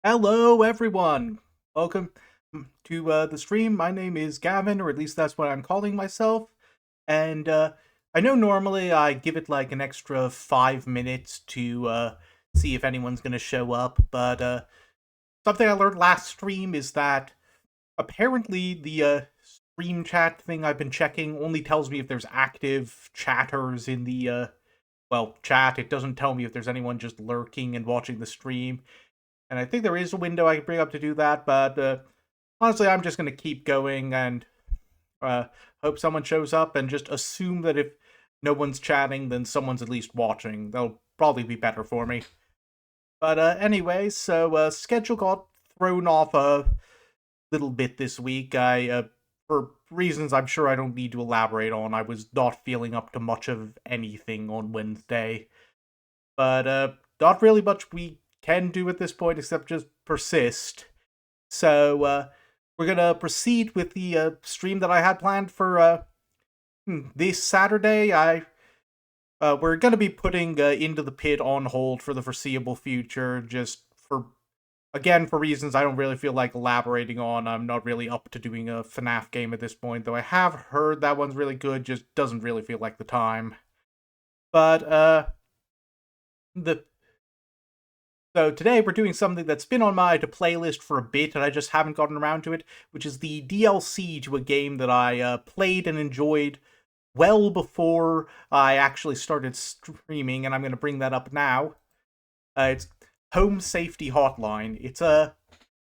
Hello, everyone. Welcome to the stream. My name is Gavin, or at least that's what I'm calling myself. And I know normally I give it like an extra 5 minutes to see if anyone's going to show up, but something I learned last stream is that apparently the stream chat thing I've been checking only tells me if there's active chatters in the chat. It doesn't tell me if there's anyone just lurking and watching the stream. And I think there is a window I can bring up to do that, but honestly, I'm just going to keep going and uh, hope someone shows up and just assume that if no one's chatting, then someone's at least watching. That'll probably be better for me. But anyway, so schedule got thrown off a little bit this week. For reasons I'm sure I don't need to elaborate on, I was not feeling up to much of anything on Wednesday. But not really much we can do at this point except just persist. So we're gonna proceed with the stream that I had planned for this Saturday. We're gonna be putting Into the Pit on hold for the foreseeable future, just for reasons I don't really feel like elaborating on. I'm not really up to doing a FNAF game at this point, though I have heard that one's really good. Just doesn't really feel like the time. But the So today we're doing something that's been on my playlist for a bit and I just haven't gotten around to it, which is the DLC to a game that I played and enjoyed well before I actually started streaming, and I'm going to bring that up now. It's Home Safety Hotline. It's a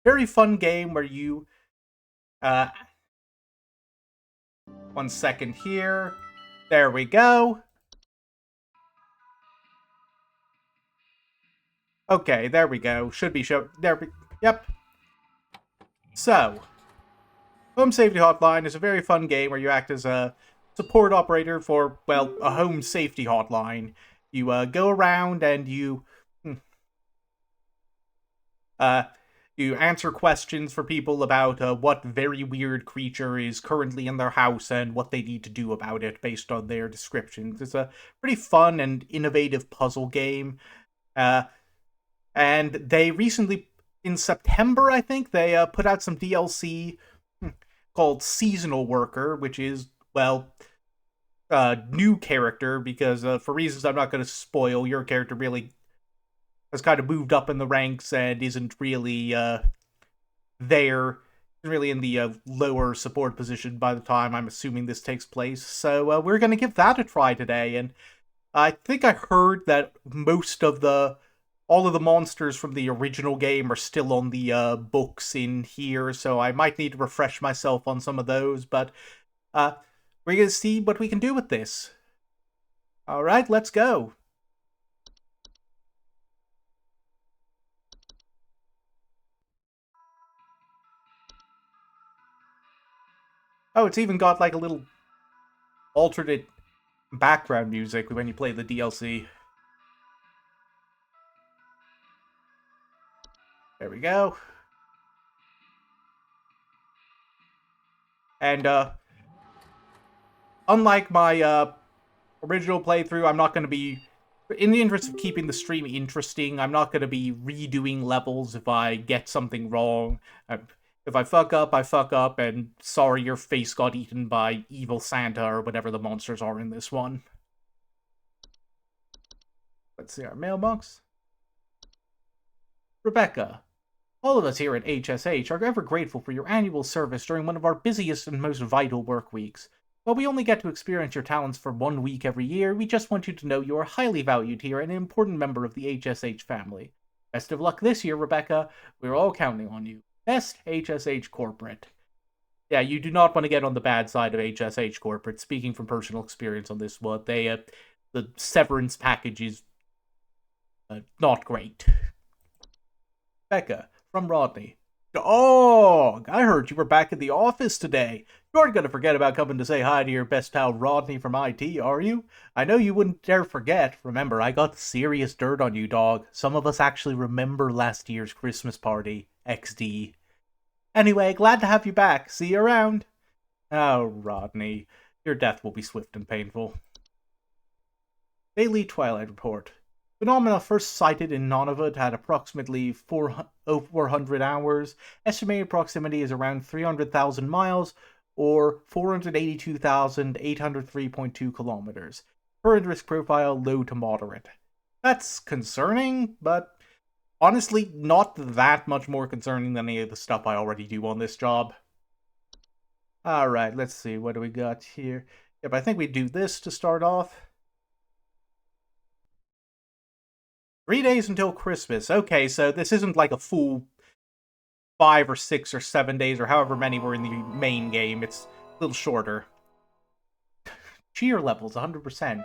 very fun game where you... Uh, one second here. There we go. Okay, there we go. Should be show. Yep. So, Home Safety Hotline is a very fun game where you act as a support operator for, well, a home safety hotline. You go around and uh, you answer questions for people about what very weird creature is currently in their house and what they need to do about it based on their descriptions. It's a pretty fun and innovative puzzle game. Uh, and they recently, in September, I think, they put out some DLC called Seasonal Worker, which is, well, a new character, because for reasons I'm not going to spoil, your character really has kind of moved up in the ranks and isn't really there, really in the lower support position by the time I'm assuming this takes place. So we're going to give that a try today, and I think I heard that all of the monsters from the original game are still on the books in here, so I might need to refresh myself on some of those, but we're going to see what we can do with this. Alright, let's go. Oh, it's even got like a little alternate background music when you play the DLC. There we go. And unlike my original playthrough, I'm not going to be, in the interest of keeping the stream interesting, I'm not going to be redoing levels if I get something wrong. If I fuck up, and sorry your face got eaten by evil Santa or whatever the monsters are in this one. Let's see our mailbox. Rebecca, all of us here at HSH are ever grateful for your annual service during one of our busiest and most vital work weeks. While we only get to experience your talents for 1 week every year, we just want you to know you are highly valued here and an important member of the HSH family. Best of luck this year, Rebecca. We're all counting on you. Best HSH Corporate. Yeah, you do not want to get on the bad side of HSH Corporate. Speaking from personal experience on this one, the severance package is not great. Becca, from Rodney. Dog, I heard you were back in the office today. You aren't going to forget about coming to say hi to your best pal Rodney from IT, are you? I know you wouldn't dare forget. Remember, I got serious dirt on you, dog. Some of us actually remember last year's Christmas party. XD. Anyway, glad to have you back. See you around. Oh, Rodney. Your death will be swift and painful. Daily Twilight Report. Phenomena first sighted in Nunavut had approximately 400 hours. Estimated proximity is around 300,000 miles, or 482,803.2 kilometers. Current risk profile low to moderate. That's concerning, but honestly, not that much more concerning than any of the stuff I already do on this job. Alright, let's see, what do we got here? Yep, I think we do this to start off. 3 days until Christmas. Okay, so this isn't like a full 5 or 6 or 7 days or however many were in the main game. It's a little shorter. Cheer levels, 100%.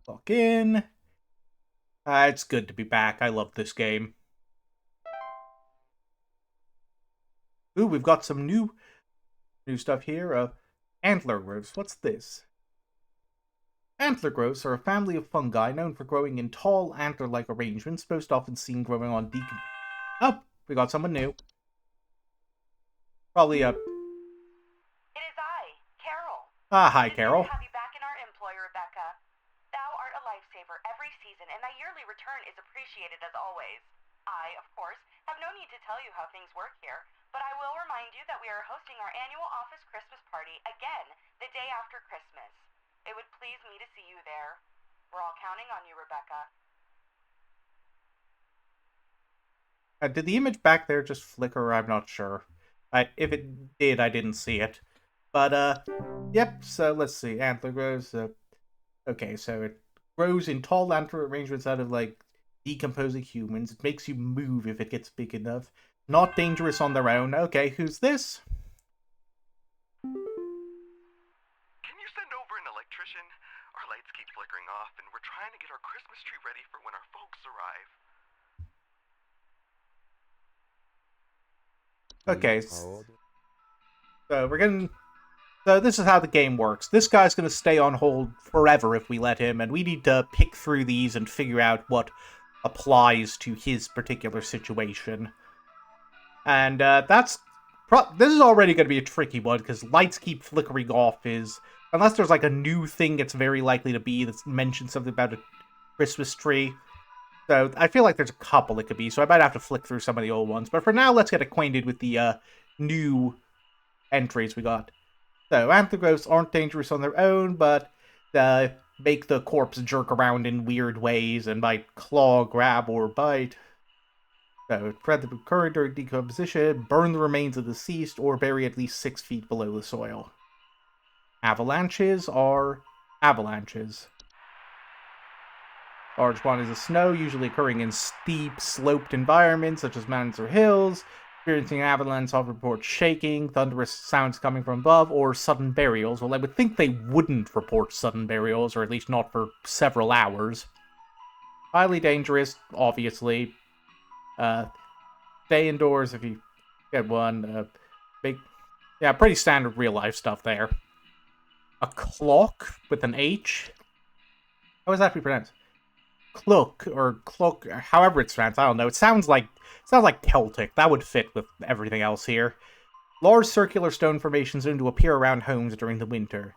Log in. It's good to be back. I love this game. Ooh, we've got some new stuff here. Antler growths. What's this? Antler growths are a family of fungi known for growing in tall, antler-like arrangements, most often seen growing on Oh, we got someone new. Probably It is I, Carol. Hi, Carol. Have you back in our employ, Rebecca. Thou art a lifesaver every season, and thy yearly return is appreciated as always. I, of course, have no need to tell you how things work here, but I will remind you that we are hosting our annual office Christmas party again the day after Christmas. It would please me to see you there. We're all counting on you, Rebecca. Did the image back there just flicker? I'm not sure. If it did, I didn't see it. But, yep, so let's see. Antler grows. Okay, so it grows in tall antler arrangements out of, like, decomposing humans. It makes you move if it gets big enough. Not dangerous on their own. Okay, who's this? Can you send over an electrician? Our lights keep flickering off, and we're trying to get our Christmas tree ready for when our folks arrive. Okay, so we're getting... So this is how the game works. This guy's going to stay on hold forever if we let him, and we need to pick through these and figure out what applies to his particular situation. And this is already going to be a tricky one, because lights keep flickering off is... Unless there's like a new thing it's very likely to be that's mentioned something about a Christmas tree. So I feel like there's a couple it could be, so I might have to flick through some of the old ones. But for now, let's get acquainted with the new entries we got. So, anthroglows aren't dangerous on their own, but make the corpse jerk around in weird ways and might claw, grab, or bite. So, spread the current during decomposition, burn the remains of the deceased, or bury at least 6 feet below the soil. Avalanches are avalanches. Large quantities of snow, usually occurring in steep, sloped environments such as mountains or hills. Experiencing an avalanche often report shaking, thunderous sounds coming from above, or sudden burials. Well, I would think they wouldn't report sudden burials, or at least not for several hours. Highly dangerous, obviously. Stay indoors if you get one. Yeah, pretty standard real-life stuff there. A clock with an H? How is that to be pronounced? Cloak, or cloak, however it's pronounced, I don't know. It sounds like Celtic. That would fit with everything else here. Large circular stone formations known to appear around homes during the winter.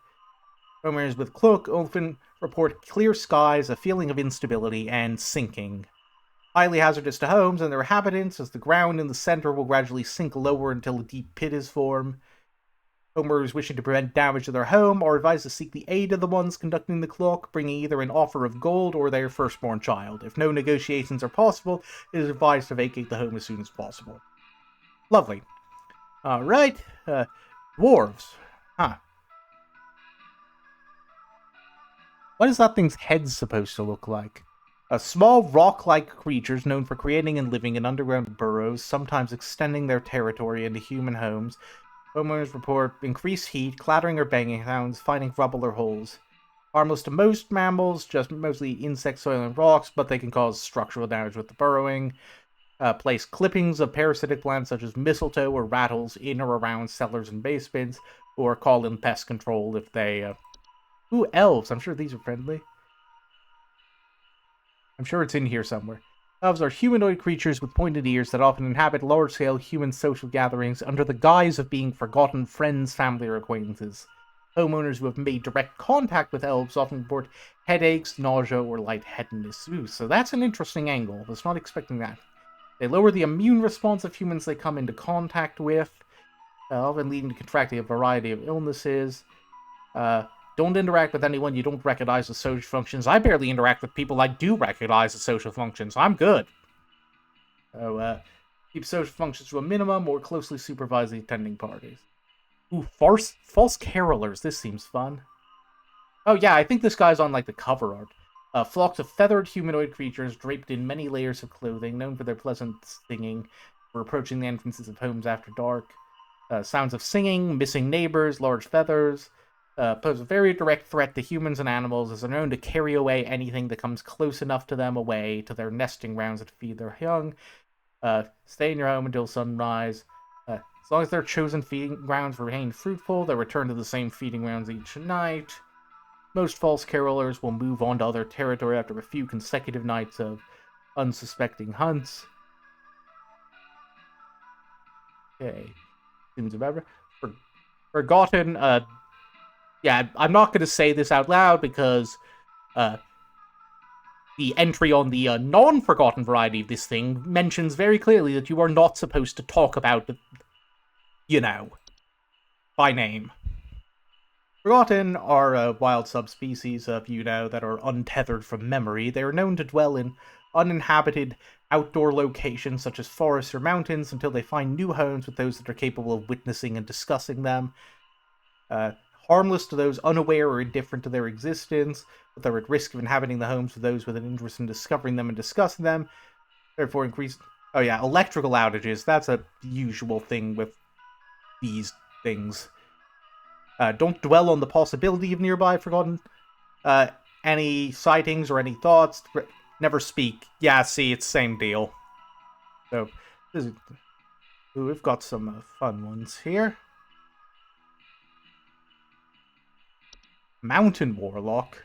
Homeowners with cloak often report clear skies, a feeling of instability, and sinking. Highly hazardous to homes and their inhabitants, as the ground in the center will gradually sink lower until a deep pit is formed. Homeowners wishing to prevent damage to their home are advised to seek the aid of the ones conducting the clock, bringing either an offer of gold or their firstborn child. If no negotiations are possible, it is advised to vacate the home as soon as possible. Lovely. Alright. Dwarves. Huh. What is that thing's head supposed to look like? Small rock-like creatures known for creating and living in underground burrows, sometimes extending their territory into human homes. Homeowners report increased heat, clattering or banging sounds, finding rubble or holes. Harmless to most mammals, just mostly insects, soil, and rocks, but they can cause structural damage with the burrowing. Place clippings of parasitic plants such as mistletoe or rattles in or around cellars and basements, or call in pest control if they... Ooh, elves! I'm sure these are friendly. I'm sure it's in here somewhere. Elves are humanoid creatures with pointed ears that often inhabit large-scale human social gatherings under the guise of being forgotten friends, family, or acquaintances. Homeowners who have made direct contact with elves often report headaches, nausea, or lightheadedness. Ooh, so that's an interesting angle. I was not expecting that. They lower the immune response of humans they come into contact with, often leading to contracting a variety of illnesses. Don't interact with anyone you don't recognize as social functions. I barely interact with people I do recognize as social functions. I'm good. So, keep social functions to a minimum or closely supervise the attending parties. Ooh, false carolers. This seems fun. Oh yeah, I think this guy's on like the cover art. Flocks of feathered humanoid creatures draped in many layers of clothing, known for their pleasant singing, were approaching the entrances of homes after dark. Sounds of singing, missing neighbors, large feathers, pose a very direct threat to humans and animals, as they're known to carry away anything that comes close enough to them away to their nesting grounds that feed their young. Stay in your home until sunrise. As long as their chosen feeding grounds remain fruitful, they'll return to the same feeding grounds each night. Most false carolers will move on to other territory after a few consecutive nights of unsuspecting hunts. Okay. Seems about forgotten. Yeah, I'm not going to say this out loud because the entry on the non-forgotten variety of this thing mentions very clearly that you are not supposed to talk about, by name. Forgotten are a wild subspecies of, that are untethered from memory. They are known to dwell in uninhabited outdoor locations such as forests or mountains until they find new homes with those that are capable of witnessing and discussing them. Harmless to those unaware or indifferent to their existence, but they're at risk of inhabiting the homes of those with an interest in discovering them and discussing them. Therefore, increase. Oh yeah, electrical outages. That's a usual thing with these things. Don't dwell on the possibility of nearby forgotten. Any sightings or any thoughts. Never speak. Yeah, see, it's same deal. So, we've got some fun ones here. Mountain Warlock.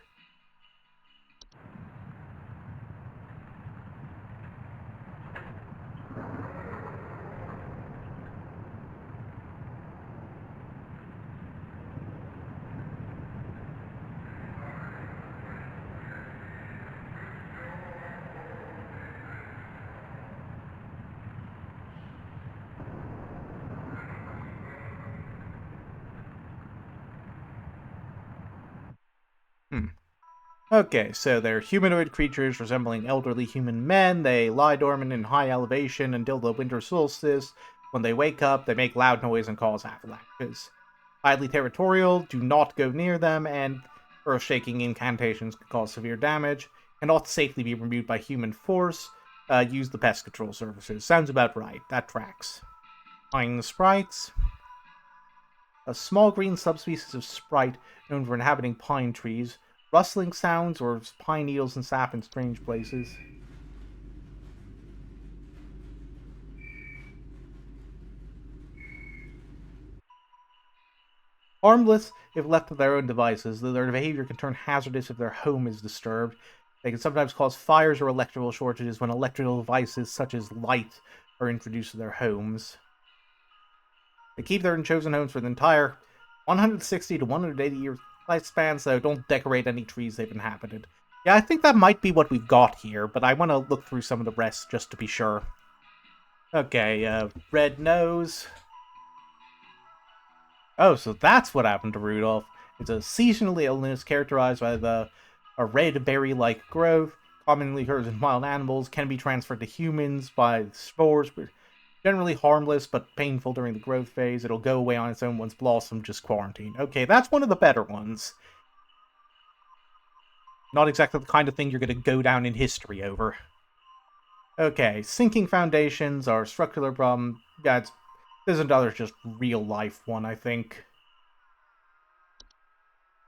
Okay, so they're humanoid creatures resembling elderly human men. They lie dormant in high elevation until the winter solstice. When they wake up, they make loud noise and cause avalanches. Highly territorial, do not go near them, and earth-shaking incantations can cause severe damage. Cannot safely be removed by human force. Use the pest control services. Sounds about right. That tracks. Finding the sprites. A small green subspecies of sprite known for inhabiting pine trees. Rustling sounds or pine needles and sap in strange places. Harmless if left to their own devices, though their behavior can turn hazardous if their home is disturbed. They can sometimes cause fires or electrical shortages when electrical devices such as light are introduced to their homes. They keep their chosen homes for the entire 160 to 180 year lifespan, so don't decorate any trees they've inhabited. Yeah, I think that might be what we've got here, but I want to look through some of the rest just to be sure. Okay, red nose. Oh, so that's what happened to Rudolph. It's a seasonal illness characterized by a red berry-like growth, commonly occurs in wild animals, can be transferred to humans by spores, generally harmless but painful during the growth phase. It'll go away on its own once blossomed, just quarantine. Okay, that's one of the better ones. Not exactly the kind of thing you're going to go down in history over. Okay, sinking foundations are structural problem. Yeah, there's another just real life one, I think.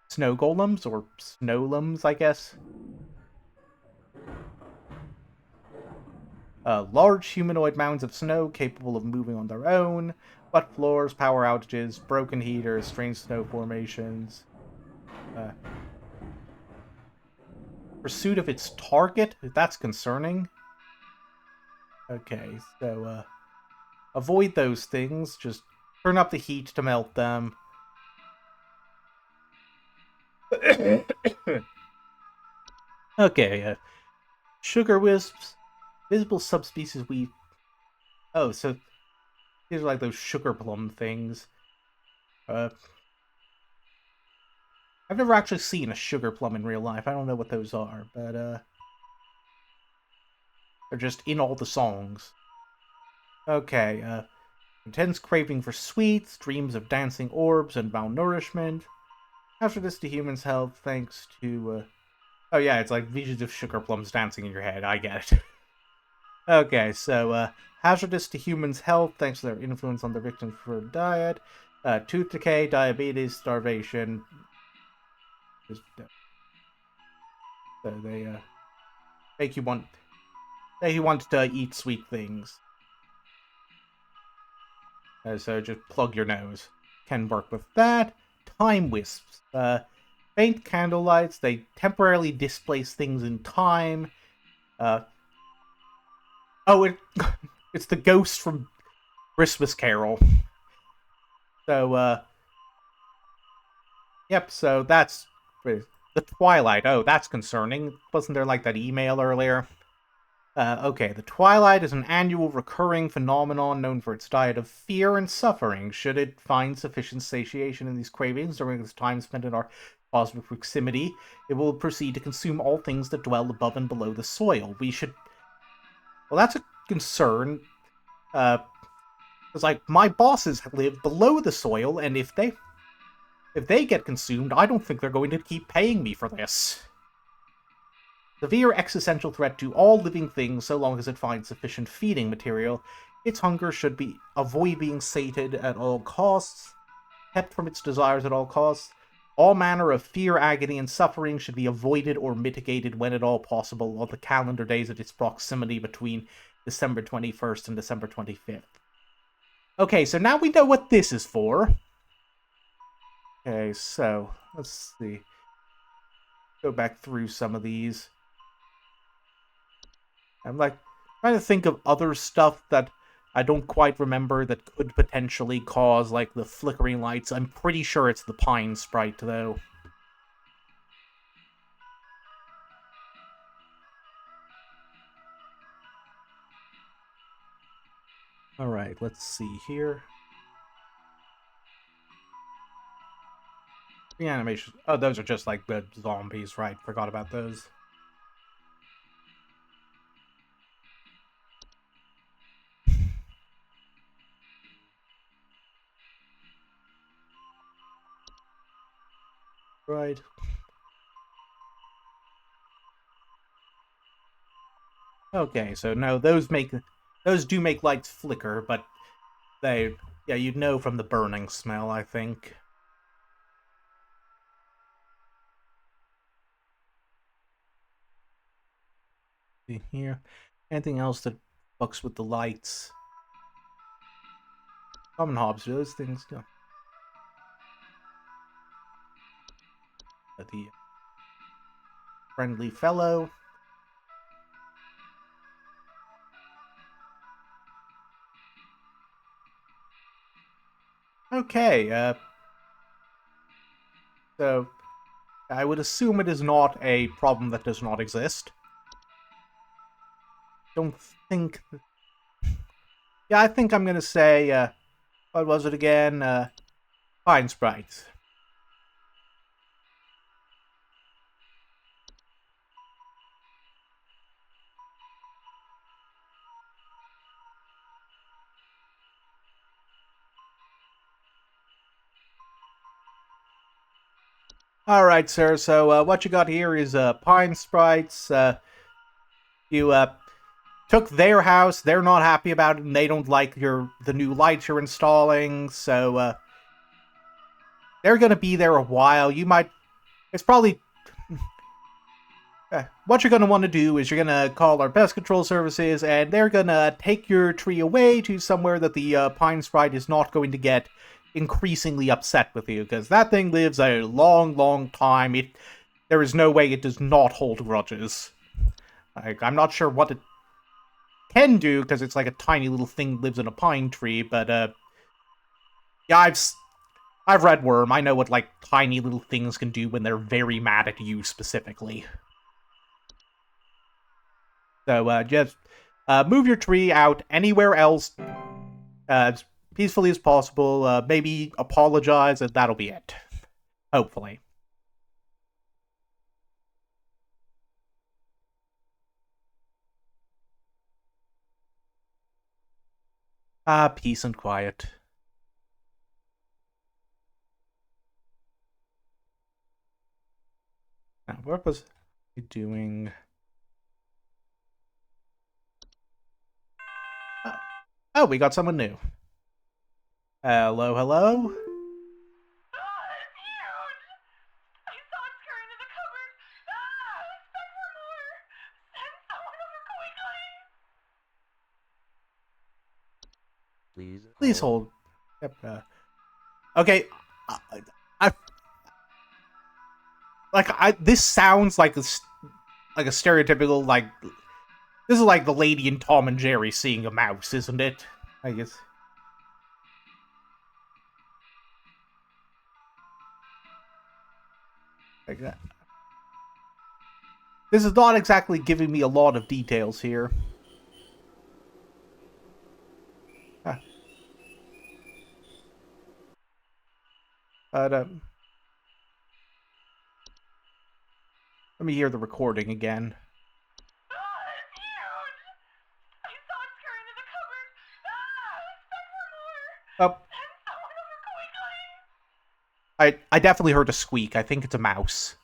Snow golems, or snowlems, I guess. Large humanoid mounds of snow capable of moving on their own. Wet floors, power outages, broken heaters, strange snow formations. Pursuit of its target? That's concerning. Okay, so, avoid those things. Just turn up the heat to melt them. Okay, sugar wisps, visible subspecies we. Oh, so these are like those sugar plum things. I've never actually seen a sugar plum in real life. I don't know what those are, but they're just in all the songs. Okay, intense craving for sweets, dreams of dancing orbs, and malnourishment. After this to humans' health, thanks to. Oh yeah, it's like visions of sugar plums dancing in your head. I get it. Okay, so hazardous to humans' health thanks to their influence on the victims for diet. Tooth decay, diabetes, starvation. So they make you want to eat sweet things. So just plug your nose. Can work with that. Time wisps. Faint candle lights. They temporarily displace things in time. Oh, it's the ghost from Christmas Carol. So, yep, so that's the Twilight. Oh, that's concerning. Wasn't there like that email earlier? Okay, the Twilight is an annual recurring phenomenon known for its diet of fear and suffering. Should it find sufficient satiation in these cravings during its time spent in our cosmic proximity, it will proceed to consume all things that dwell above and below the soil. We should... Well, that's a concern. It's like, my bosses live below the soil, and if they get consumed, I don't think they're going to keep paying me for this. Severe existential threat to all living things so long as it finds sufficient feeding material. Its hunger should be avoid being sated at all costs, kept from its desires at all costs. All manner of fear, agony, and suffering should be avoided or mitigated when at all possible on the calendar days of its proximity between December 21st and December 25th. Okay, so now we know what this is for. Okay, so let's see. Go back through some of these. I'm like trying to think of other stuff that I don't quite remember that could potentially cause like the flickering lights. I'm pretty sure it's the pine sprite though. Alright, let's see here. The animations. Oh, those are just like the zombies, right? Forgot about those. Right. Okay, so no, those do make lights flicker, but yeah, you'd know from the burning smell, I think. See here. Anything else that fucks with the lights? Common hobs, those things go. The friendly fellow. Okay, so I would assume it is not a problem that does not exist. Don't think... Yeah, I think I'm gonna say, what was it again? Pine Sprite. Alright, sir, so what you got here is Pine Sprites. You took their house, they're not happy about it, and they don't like the new lights you're installing, so they're gonna be there a while. You might... It's probably... what you're going to want to do is you're going to call our pest control services, and they're going to take your tree away to somewhere that the pine sprite is not going to get increasingly upset with you, because that thing lives a long, long time. There is no way it does not hold grudges. Like, I'm not sure what it can do, because it's like a tiny little thing that lives in a pine tree, but yeah, I've read Worm. I know what, like, tiny little things can do when they're very mad at you specifically. So, just move your tree out anywhere else as peacefully as possible. Maybe apologize, and that'll be it. Hopefully. Peace and quiet. Now, what was he doing? Oh, we got someone new. Hello, hello? It's huge! I saw it scurry into the cupboard. Expect for more. Send someone over quickly. Please hold. Yep. Okay. This sounds like a stereotypical, like, this is like the lady in Tom and Jerry seeing a mouse, isn't it? I guess. Like that. This is not exactly giving me a lot of details here. But, let me hear the recording again. It's huge! I saw it scurry into the cupboard. Expect for more. Oh, Send someone over quickly. I definitely heard a squeak. I think it's a mouse.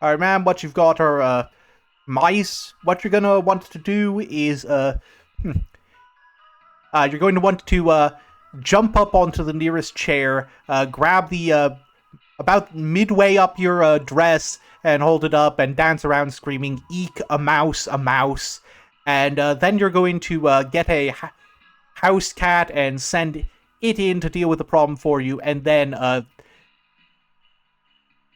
Alright, ma'am, what you've got are, mice. What you're gonna want to do is, you're going to want to, jump up onto the nearest chair, grab the, about midway up your, dress, and hold it up, and dance around screaming, "Eek, a mouse, a mouse." And, then you're going to, get a house cat and send it in to deal with the problem for you, and then, I'm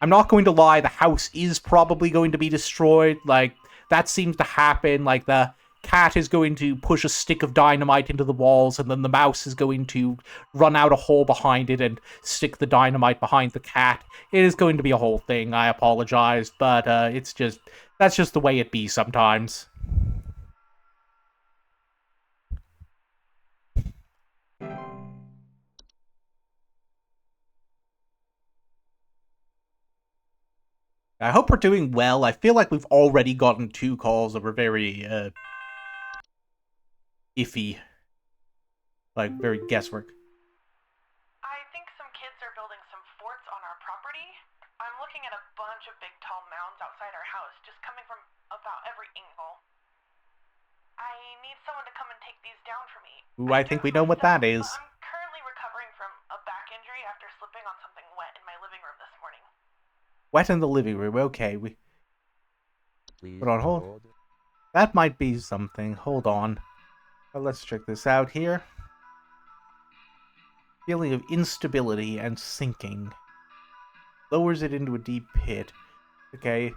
not going to lie, the house is probably going to be destroyed. Like, that seems to happen. Like, the cat is going to push a stick of dynamite into the walls, and then the mouse is going to run out a hole behind it and stick the dynamite behind the cat. It is going to be a whole thing. I apologize, but that's just the way it be sometimes. I hope we're doing well. I feel like we've already gotten 2 calls that were very, iffy. Like, very guesswork. I think some kids are building some forts on our property. I'm looking at a bunch of big tall mounds outside our house, just coming from about every angle. I need someone to come and take these down for me. Ooh, I think we know what that is. I'm currently recovering from a back injury after slipping on something wet in my living room this morning. Wet in the living room, okay. Hold on, hold. That might be something. Hold on. Well, let's check this out here. Feeling of instability and sinking. Lowers it into a deep pit. Okay.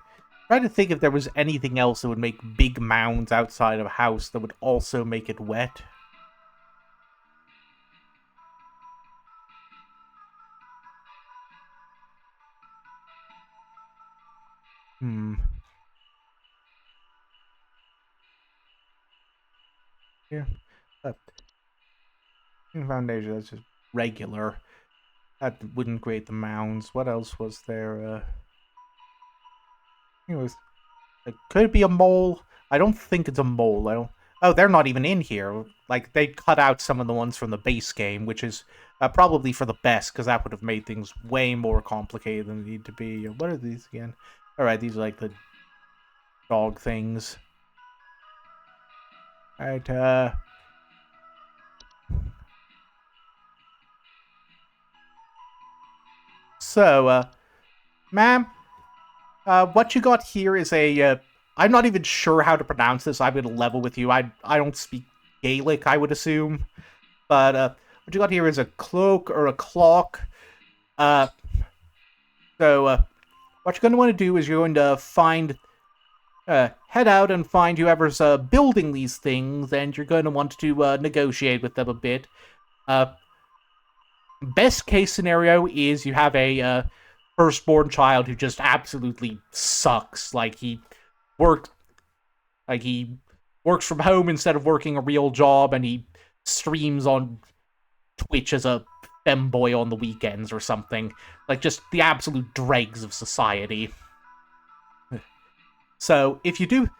Try to think if there was anything else that would make big mounds outside of a house that would also make it wet. Here. Foundation, that's just regular. That wouldn't create the mounds. What else was there? It could be a mole. I don't think it's a mole. Oh, they're not even in here. Like, they cut out some of the ones from the base game, which is probably for the best, because that would have made things way more complicated than they need to be. What are these again? Alright, these are like the dog things. Alright, So, ma'am, what you got here is a, I'm not even sure how to pronounce this. I'm going to level with you. I don't speak Gaelic, I would assume. But, what you got here is a cloak or a clock. So, what you're going to want to do is you're going to find, head out and find whoever's, building these things, and you're going to want to, negotiate with them a bit. Best case scenario is you have a firstborn child who just absolutely sucks. Works like he works from home instead of working a real job, and he streams on Twitch as a femboy on the weekends or something. Like, just the absolute dregs of society. So if you do,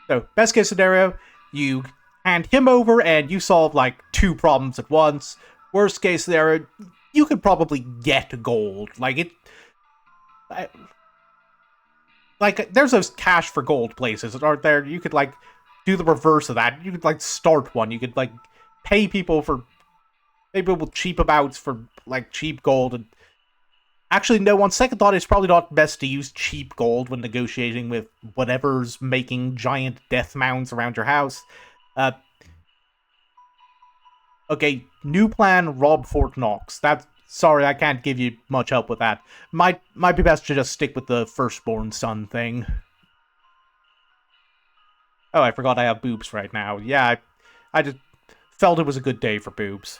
so best case scenario, you hand him over and you solve like 2 problems at once. Worst case scenario, you could probably get gold. Like there's those cash for gold places, aren't there? You could like do the reverse of that. You could like start one. You could like pay people cheap amounts for like cheap gold. And actually, no. On second thought, it's probably not best to use cheap gold when negotiating with whatever's making giant death mounds around your house. Okay, new plan: rob Fort Knox. That's sorry, I can't give you much help with that. Might be best to just stick with the firstborn son thing. Oh, I forgot I have boobs right now. Yeah, I just felt it was a good day for boobs.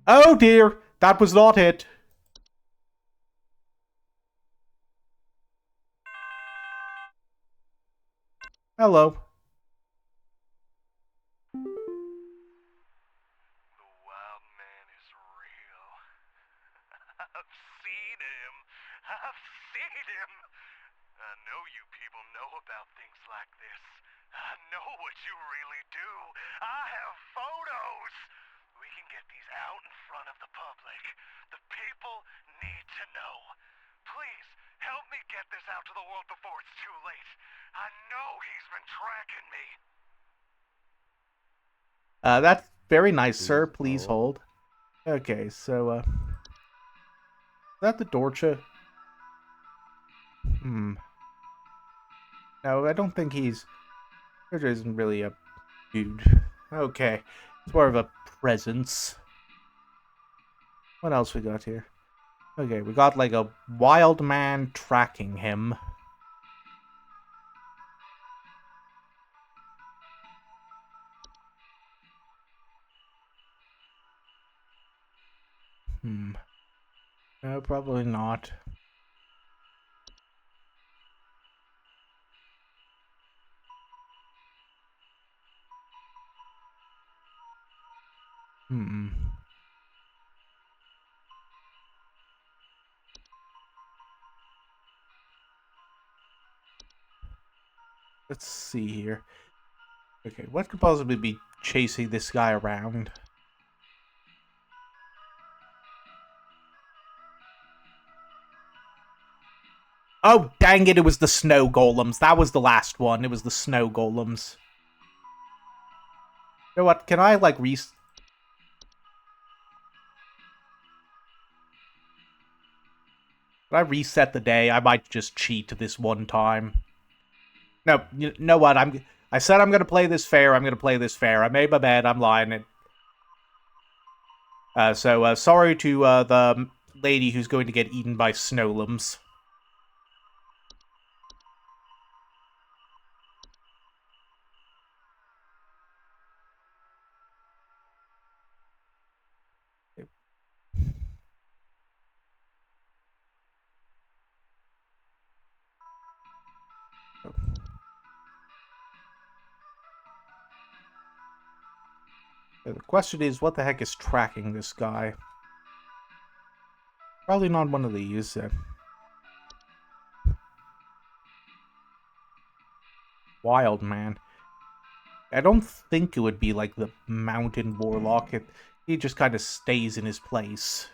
Oh dear, that was not it. Hello. The wild man is real. I've seen him. I've seen him. I know you people know about things like this. I know what you really do. I have photos. We can get these out in front of the public. The people need to know. Please, help me get this out to the world before it's too late. I know he's been tracking me. That's very nice, sir. Please hold. Okay, so, is that the Dorcha? No, I don't think he's... Dorcha isn't really a dude. Okay, it's more of a presence. What else we got here? Okay, we got like a wild man tracking him. No, probably not. Let's see here. Okay, what could possibly be chasing this guy around? Oh, dang it, it was the snow golems. That was the last one. It was the snow golems. You know what? Can I, like, Can I reset the day? I might just cheat this one time. No, you know what? I said I'm gonna play this fair. I'm gonna play this fair. I made my bed. I'm lying. Sorry to the lady who's going to get eaten by snowlums. The question is, what the heck is tracking this guy? Probably not one of these. Wild man. I don't think it would be like the mountain warlock. He just kind of stays in his place.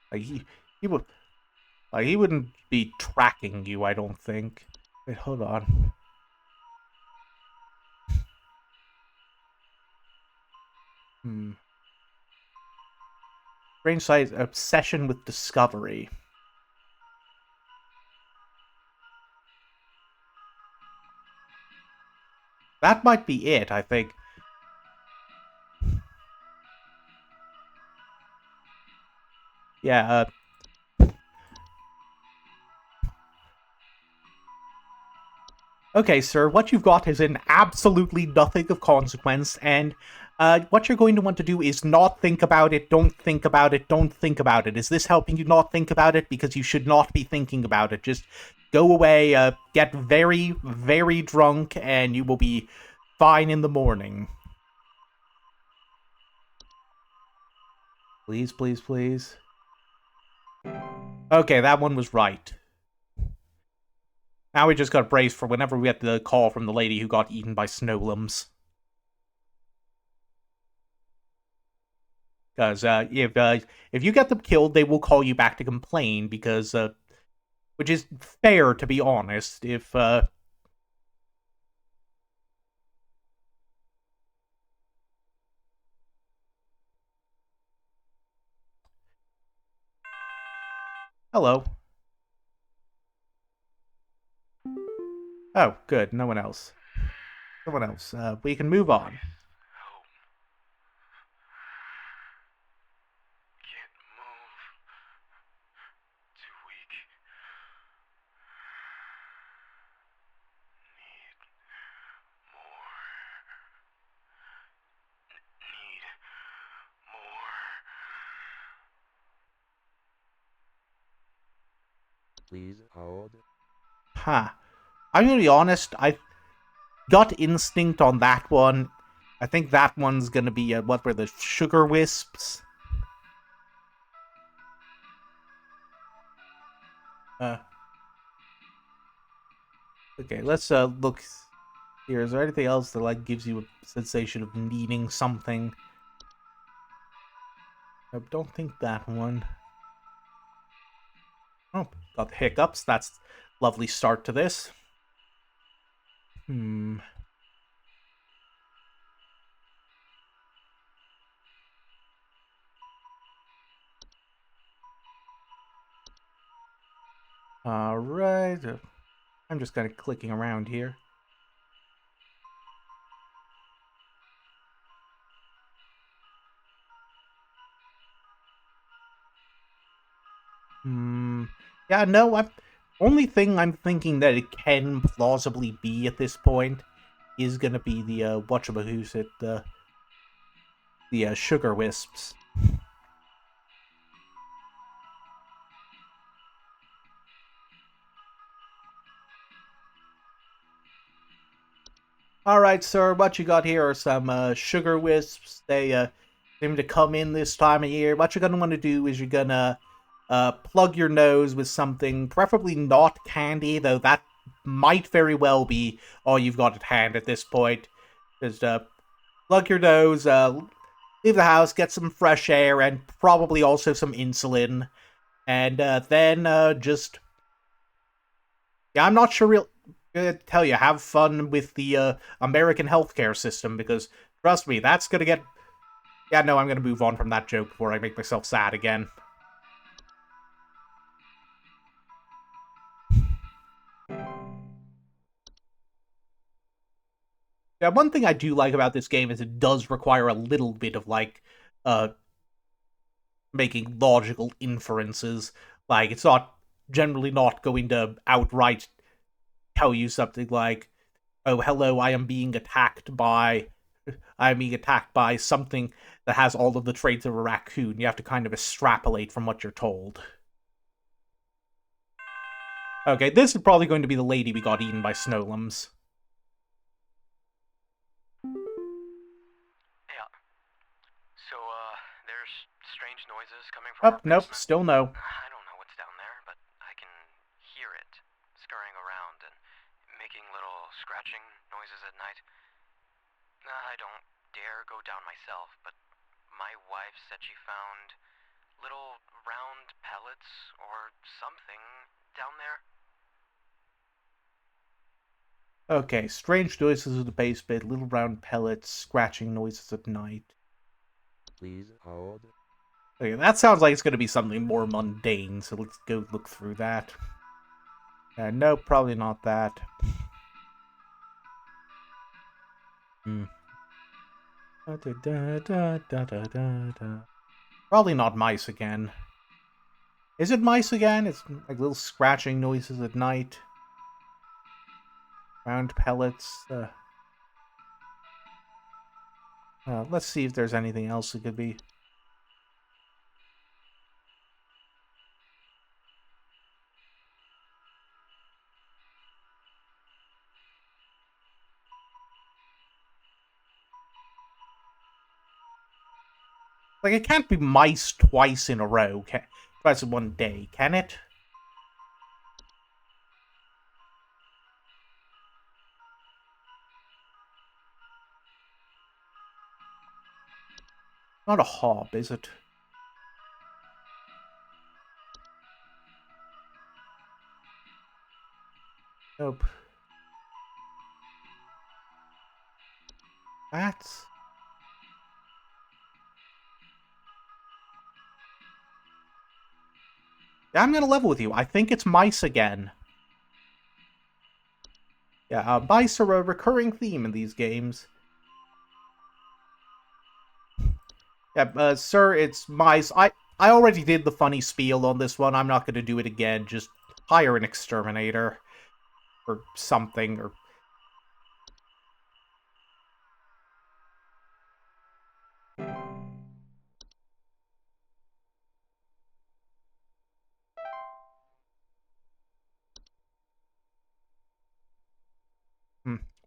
Like he would he wouldn't be tracking you, I don't think. Wait, hold on. Strange sight, obsession with discovery. That might be it, I think. Yeah, okay, sir, what you've got is in absolutely nothing of consequence, and what you're going to want to do is not think about it, don't think about it, don't think about it. Is this helping you not think about it? Because you should not be thinking about it. Just go away, get very, very drunk, and you will be fine in the morning. Please, please, please. Okay, that one was right. Now we just got braced for whenever we get the call from the lady who got eaten by snowlums. Because if you get them killed, they will call you back to complain. Because which is fair, to be honest. If hello. Oh, good. No one else. No one else. We can move on. Hope. Can't move. Too weak. Need more. Need more. Please hold. Huh. I'm gonna be honest. I gut instinct on that one. I think that one's gonna be what were the sugar wisps? Uh. Okay, let's look here. Is there anything else that like gives you a sensation of needing something? I don't think that one. Oh, got the hiccups. That's a lovely start to this. Alright. I'm just kind of clicking around here. Yeah, no, only thing I'm thinking that it can plausibly be at this point is gonna be the, whatchamacallit, the sugar wisps. Alright, sir, what you got here are some, sugar wisps. They, seem to come in this time of year. What you're gonna want to do is you're gonna, plug your nose with something, preferably not candy, though that might very well be all you've got at hand at this point. Just, plug your nose, leave the house, get some fresh air, and probably also some insulin. And, then, just... Yeah, I'm not sure real... tell you, have fun with the American healthcare system, because trust me, that's gonna get... Yeah, no, I'm gonna move on from that joke before I make myself sad again. Yeah, one thing I do like about this game is it does require a little bit of, like, making logical inferences. Like, it's not generally not going to outright tell you something like, oh, hello, I am being attacked by something that has all of the traits of a raccoon. You have to kind of extrapolate from what you're told. Okay, this is probably going to be the lady we got eaten by snowlums. Yeah. So, there's strange noises coming from Oh, our nope, basement. still no. I don't know what's down there, but I can hear it scurrying around and making little scratching noises at night. I don't dare go down myself, but my wife said she found little round pellets or something down there. Okay, strange noises in the basement, little round pellets, scratching noises at night. Please hold. Okay, that sounds like it's going to be something more mundane, so let's go look through that. No, probably not that. Probably not mice again. Is it mice again? It's like little scratching noises at night. Round pellets. Let's see if there's anything else it could be. Like, it can't be mice twice in a row. Twice in one day, can it? Not a hob, is it? Nope. Bats? Yeah, I'm gonna level with you. I think it's mice again. Yeah, mice are a recurring theme in these games. Yeah, sir, it's mice. I already did the funny spiel on this one. I'm not gonna do it again. Just hire an exterminator. Or something, or...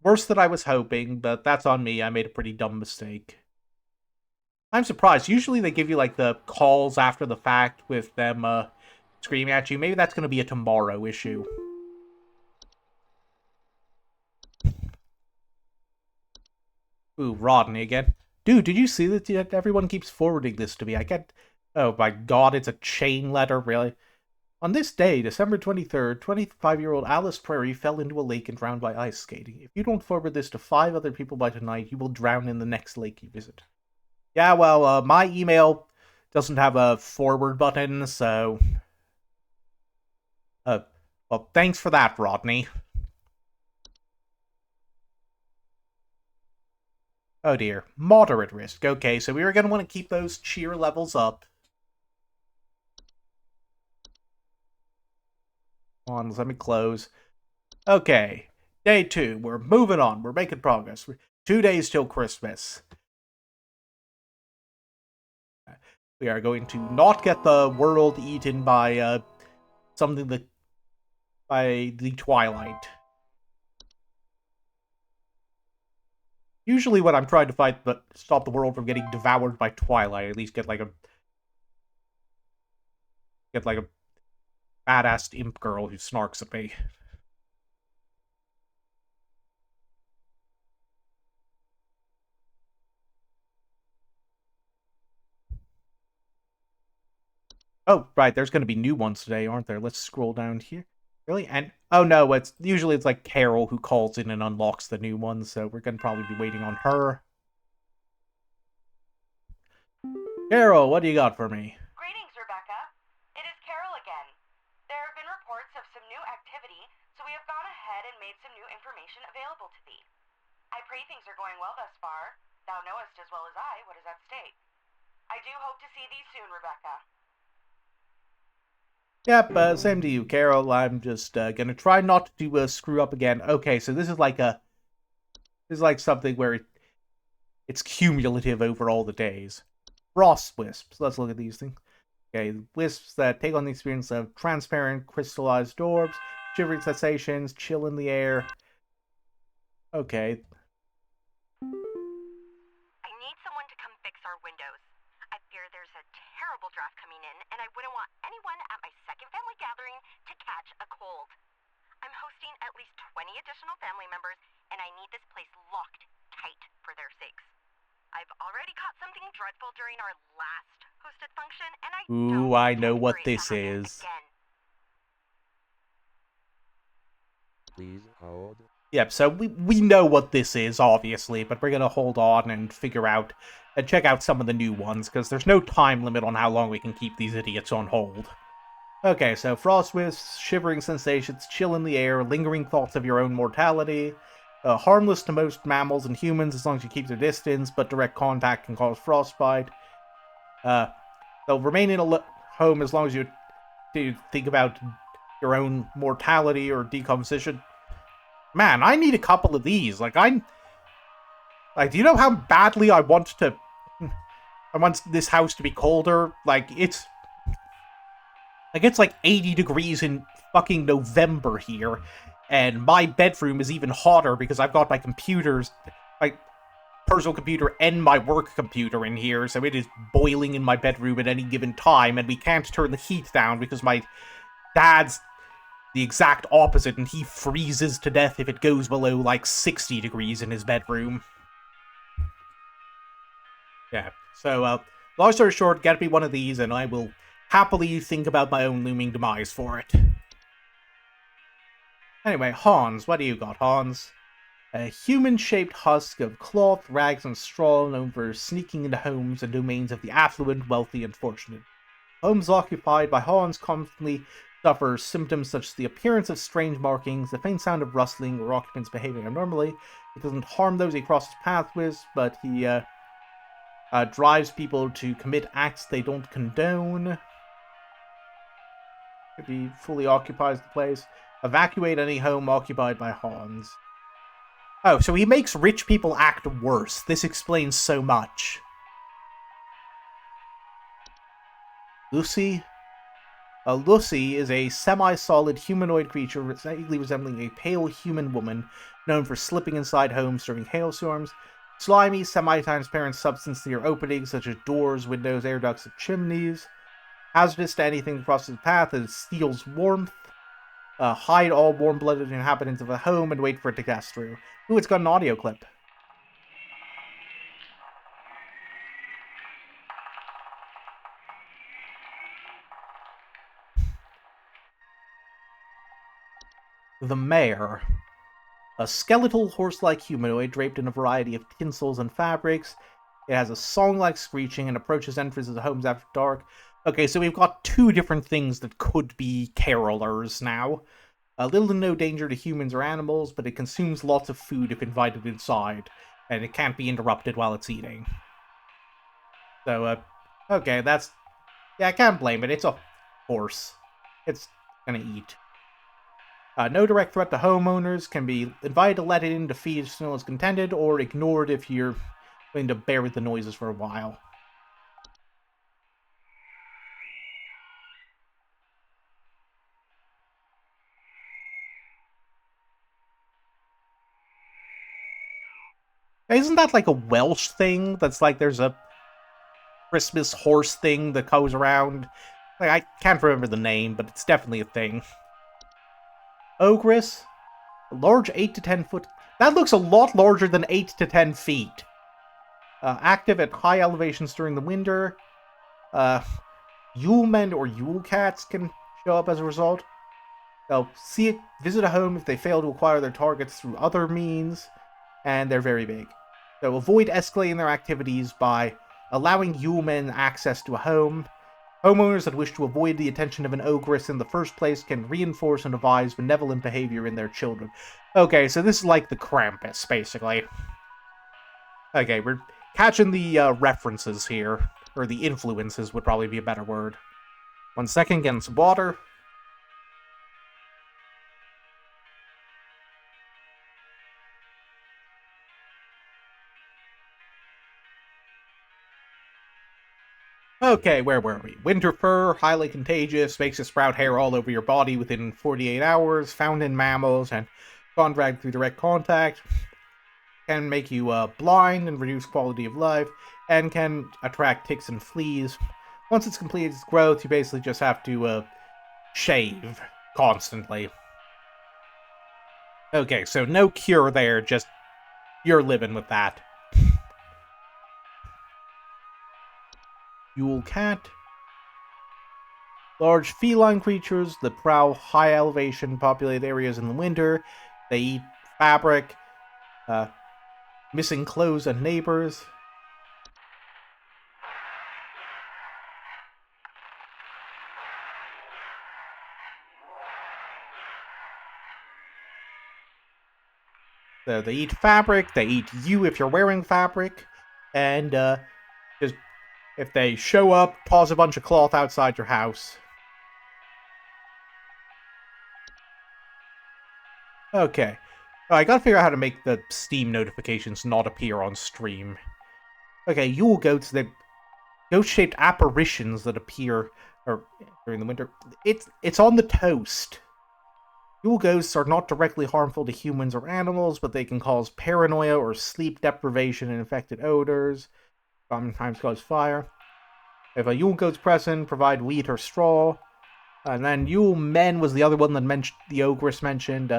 Worse than I was hoping, but that's on me. I made a pretty dumb mistake. I'm surprised. Usually they give you, like, the calls after the fact with them, screaming at you. Maybe that's gonna be a tomorrow issue. Ooh, Rodney again. Dude, did you see that everyone keeps forwarding this to me? I get... Oh my god, it's a chain letter, really? On this day, December 23rd, 25-year-old Alice Prairie fell into a lake and drowned by ice skating. If you don't forward this to 5 other people by tonight, you will drown in the next lake you visit. Yeah, well, my email doesn't have a forward button, so... well, thanks for that, Rodney. Oh dear. Moderate risk. Okay, so we are going to want to keep those cheer levels up. Come on, let me close. Okay. Day 2. We're moving on. We're making progress. 2 days till Christmas. We are going to not get the world eaten by, something that... by the Twilight. Usually when I'm trying to stop the world from getting devoured by Twilight, I at least get like a badass imp girl who snarks at me. Oh, right, there's going to be new ones today, aren't there? Let's scroll down here. Really? And oh no, it's like Carol who calls in and unlocks the new ones, so we're going to probably be waiting on her. Carol, what do you got for me? Greetings, Rebecca. It is Carol again. There have been reports of some new activity, so we have gone ahead and made some new information available to thee. I pray things are going well thus far. Thou knowest as well as I what is at stake. I do hope to see thee soon, Rebecca. Yep, same to you, Carol. I'm just gonna try not to screw up again. Okay, so this is like something where it's cumulative over all the days. Frost wisps. Let's look at these things. Okay, wisps that take on the experience of transparent, crystallized orbs, shivering sensations, chill in the air. Okay. I need someone to come fix our windows. I fear there's a terrible draft coming in, and I wouldn't want anyone at my second family gathering to catch a cold. I'm hosting at least 20 additional family members, and I need this place locked tight for their sakes. I've already caught something dreadful during our last hosted function, and I don't I know intend what for it to this happen is. again. Please hold. Yep, so we know what this is, obviously, but we're gonna hold on and figure out and check out some of the new ones, because there's no time limit on how long we can keep these idiots on hold. Okay, so frost wisps, shivering sensations, chill in the air, lingering thoughts of your own mortality, harmless to most mammals and humans as long as you keep their distance, but direct contact can cause frostbite. They'll remain in a home as long as you to think about your own mortality or decomposition. Man, I need a couple of these. Like, do you know how badly I want this house to be colder? It's like 80 degrees in fucking November here, and my bedroom is even hotter because I've got my personal computer and my work computer in here, so it is boiling in my bedroom at any given time, and we can't turn the heat down because my dad's the exact opposite, and he freezes to death if it goes below, like, 60 degrees in his bedroom. Yeah, so, long story short, get me one of these, and I will happily think about my own looming demise for it. Anyway, Hans, what do you got, Hans? A human-shaped husk of cloth, rags, and straw known for sneaking into homes and domains of the affluent, wealthy, and fortunate. Homes occupied by Hans constantly suffer symptoms such as the appearance of strange markings, the faint sound of rustling, or occupants behaving abnormally. It doesn't harm those he crosses paths with, but he drives people to commit acts they don't condone. Could be fully occupies the place. Evacuate any home occupied by Hans. Oh, so he makes rich people act worse. This explains so much. Lucy? Lucy is a semi-solid humanoid creature vaguely resembling a pale human woman, known for slipping inside homes during hailstorms. Slimy, semi-transparent substance near openings such as doors, windows, air ducts, and chimneys. Hazardous to anything that crosses its path, it steals warmth. Hide all warm-blooded inhabitants of a home and wait for it to pass through. Ooh, it's got an audio clip. The Mayor. A skeletal horse-like humanoid draped in a variety of tinsels and fabrics. It has a song-like screeching and approaches entrances of homes after dark. Okay, so we've got two different things that could be carolers now. Little to no danger to humans or animals, but it consumes lots of food if invited inside, and it can't be interrupted while it's eating. So, okay, that's... Yeah, I can't blame it. It's a horse. It's gonna eat. No direct threat to homeowners, can be invited to let it in to feed as soon as contended, or ignored if you're willing to bear with the noises for a while. Isn't that like a Welsh thing? That's like there's a Christmas horse thing that goes around. Like, I can't remember the name, but it's definitely a thing. Ogress? A large 8 to 10 foot... That looks a lot larger than 8 to 10 feet. Active at high elevations during the winter. Yule men or Yule cats can show up as a result. They'll visit a home if they fail to acquire their targets through other means, and they're very big. So avoid escalating their activities by allowing Yule men access to a home. Homeowners that wish to avoid the attention of an ogress in the first place can reinforce and advise benevolent behavior in their children. Okay, so this is like the Krampus, basically. Okay, we're catching the references here. Or the influences would probably be a better word. 1 second, getting some water. Okay, where were we? Winter fur, highly contagious, makes you sprout hair all over your body within 48 hours, found in mammals, and contract through direct contact. Can make you blind and reduce quality of life, and can attract ticks and fleas. Once it's completed its growth, you basically just have to shave constantly. Okay, so no cure there, just you're living with that. Yule cat. Large feline creatures that prowl high elevation populated areas in the winter. They eat fabric, missing clothes and neighbors. So they eat fabric, they eat you if you're wearing fabric, and just if they show up, toss a bunch of cloth outside your house. Okay. Oh, I gotta figure out how to make the Steam notifications not appear on stream. Okay, Yule goats, the ghost-shaped apparitions that appear during the winter. It's on the toast. Yule ghosts are not directly harmful to humans or animals, but they can cause paranoia or sleep deprivation and infected odors. Sometimes cause fire. If a Yule goat's present, provide wheat or straw. And then Yule men was the other one that the ogress mentioned.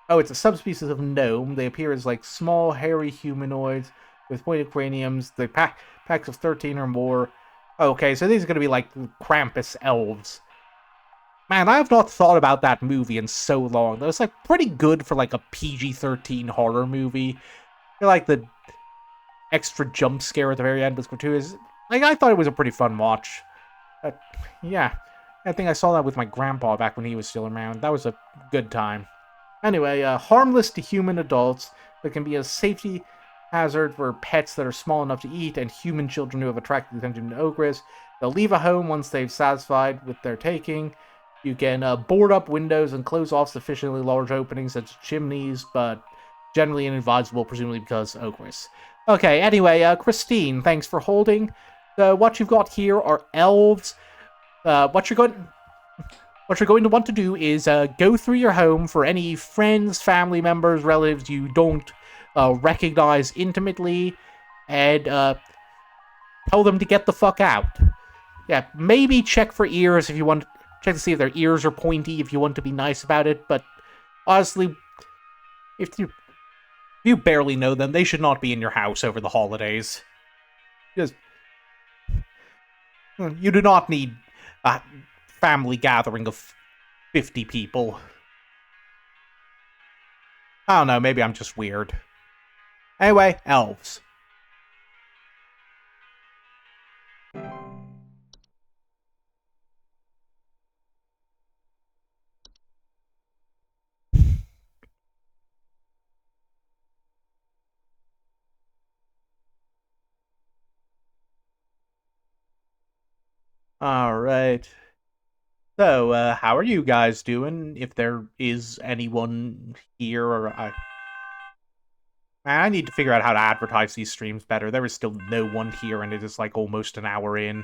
Oh, it's a subspecies of gnome. They appear as like small, hairy humanoids with pointed craniums. They packs of 13 or more. Okay, so these are going to be like Krampus elves. Man, I have not thought about that movie in so long. That was like pretty good for like a PG-13 horror movie. I feel like the extra jump scare at the very end was gratuitous. Like, I thought it was a pretty fun watch. Yeah, I think I saw that with my grandpa back when he was still around. That was a good time. Anyway, harmless to human adults, but can be a safety hazard for pets that are small enough to eat and human children who have attracted the attention of ogress. They'll leave a home once they've satisfied with their taking. You can board up windows and close off sufficiently large openings such as chimneys, but generally inadvisable, presumably because ogress. Okay, anyway, Christine, thanks for holding. What you've got here are elves. What you're going to want to do is go through your home for any friends, family members, relatives you don't recognize intimately, and tell them to get the fuck out. Yeah, maybe check for ears if you want. Check to see if their ears are pointy if you want to be nice about it. But honestly, if you barely know them, they should not be in your house over the holidays. Just you do not need a family gathering of 50 people. I don't know, maybe I'm just weird. Anyway, elves. Alright. So, how are you guys doing? If there is anyone here, or I need to figure out how to advertise these streams better. There is still no one here, and it is like almost an hour in.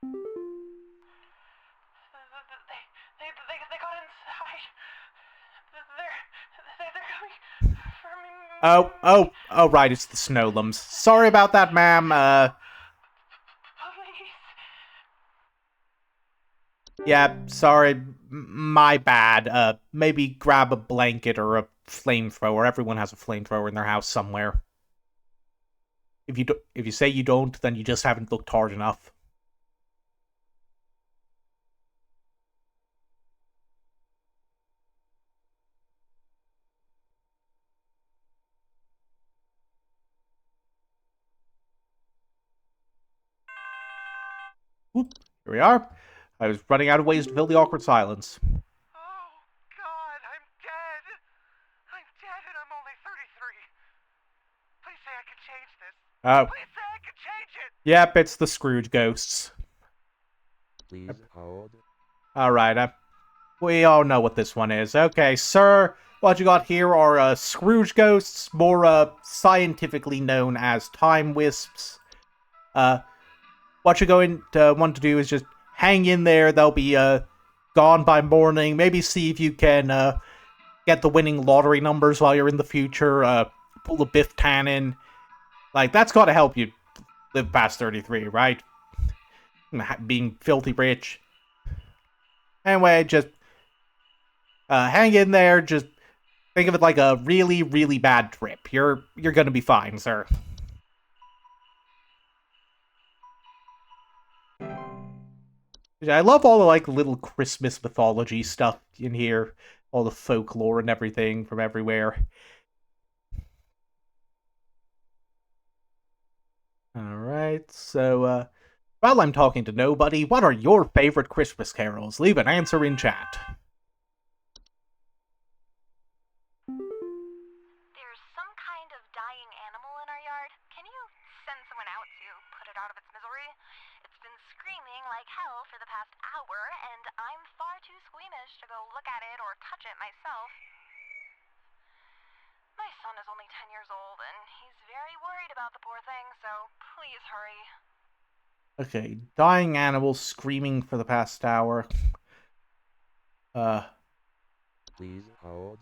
They got inside. They're coming for me. Oh, right, it's the Snowlums. Sorry about that, ma'am. Please. Yeah, sorry, my bad. Maybe grab a blanket or a flamethrower. Everyone has a flamethrower in their house somewhere. If you say you don't, then you just haven't looked hard enough. Whoop, here we are. I was running out of ways to fill the awkward silence. Oh, God, I'm dead. I'm dead and I'm only 33. Please say I can change this. Oh, Please say I can change it. yep, it's the Scrooge ghosts. Please hold. Alright, we all know what this one is. Okay, sir, what you got here are Scrooge ghosts, more scientifically known as time wisps. What you're going to want to do is just hang in there. They'll be gone by morning. Maybe see if you can get the winning lottery numbers while you're in the future. Pull a Biff Tannen. Like, that's got to help you live past 33, right? Being filthy rich. Anyway, just hang in there. Just think of it like a really, really bad trip. You're gonna be fine, sir. I love all the like little Christmas mythology stuff in here, all the folklore and everything from everywhere. Alright, so while I'm talking to nobody, what are your favorite Christmas carols? Leave an answer in chat. There's some kind of dying animal in our yard. Can you send someone out to put it out of its misery? It's It's been screaming like hell for the past hour, and I'm far too squeamish to go look at it or touch it myself. My son is only 10 years old, and he's very worried about the poor thing, so please hurry. Okay, dying animal screaming for the past hour. Please hold.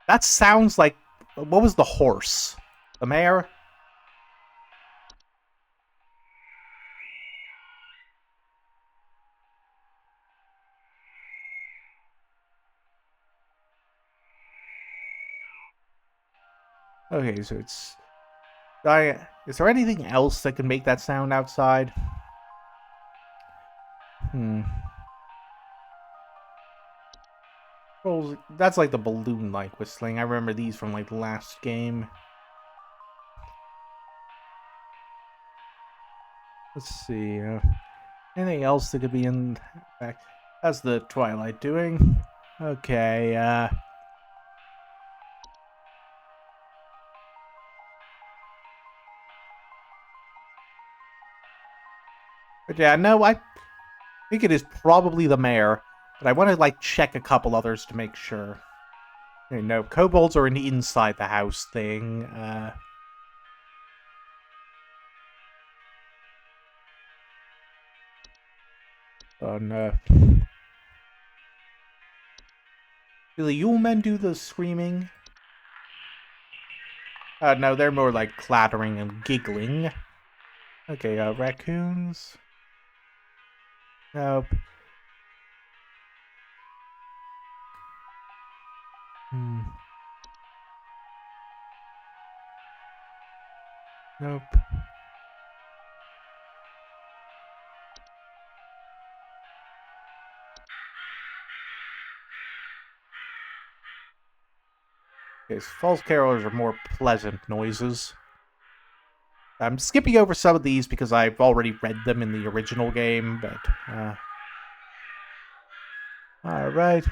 That sounds like... What was the horse? The mare? Okay, so it's... Is there anything else that can make that sound outside? Well, that's like the balloon-like whistling. I remember these from like the last game. Let's see. Anything else that could be in back? How's the Twilight doing? Okay. But yeah, no, I think it is probably the mayor. But I want to like check a couple others to make sure. Okay, no, kobolds are an inside the house thing. Oh no. Do the Yule men do the screaming? No, they're more like clattering and giggling. Okay, raccoons. Nope. Nope. Okay, so false carolers are more pleasant noises. I'm skipping over some of these because I've already read them in the original game, but, alright.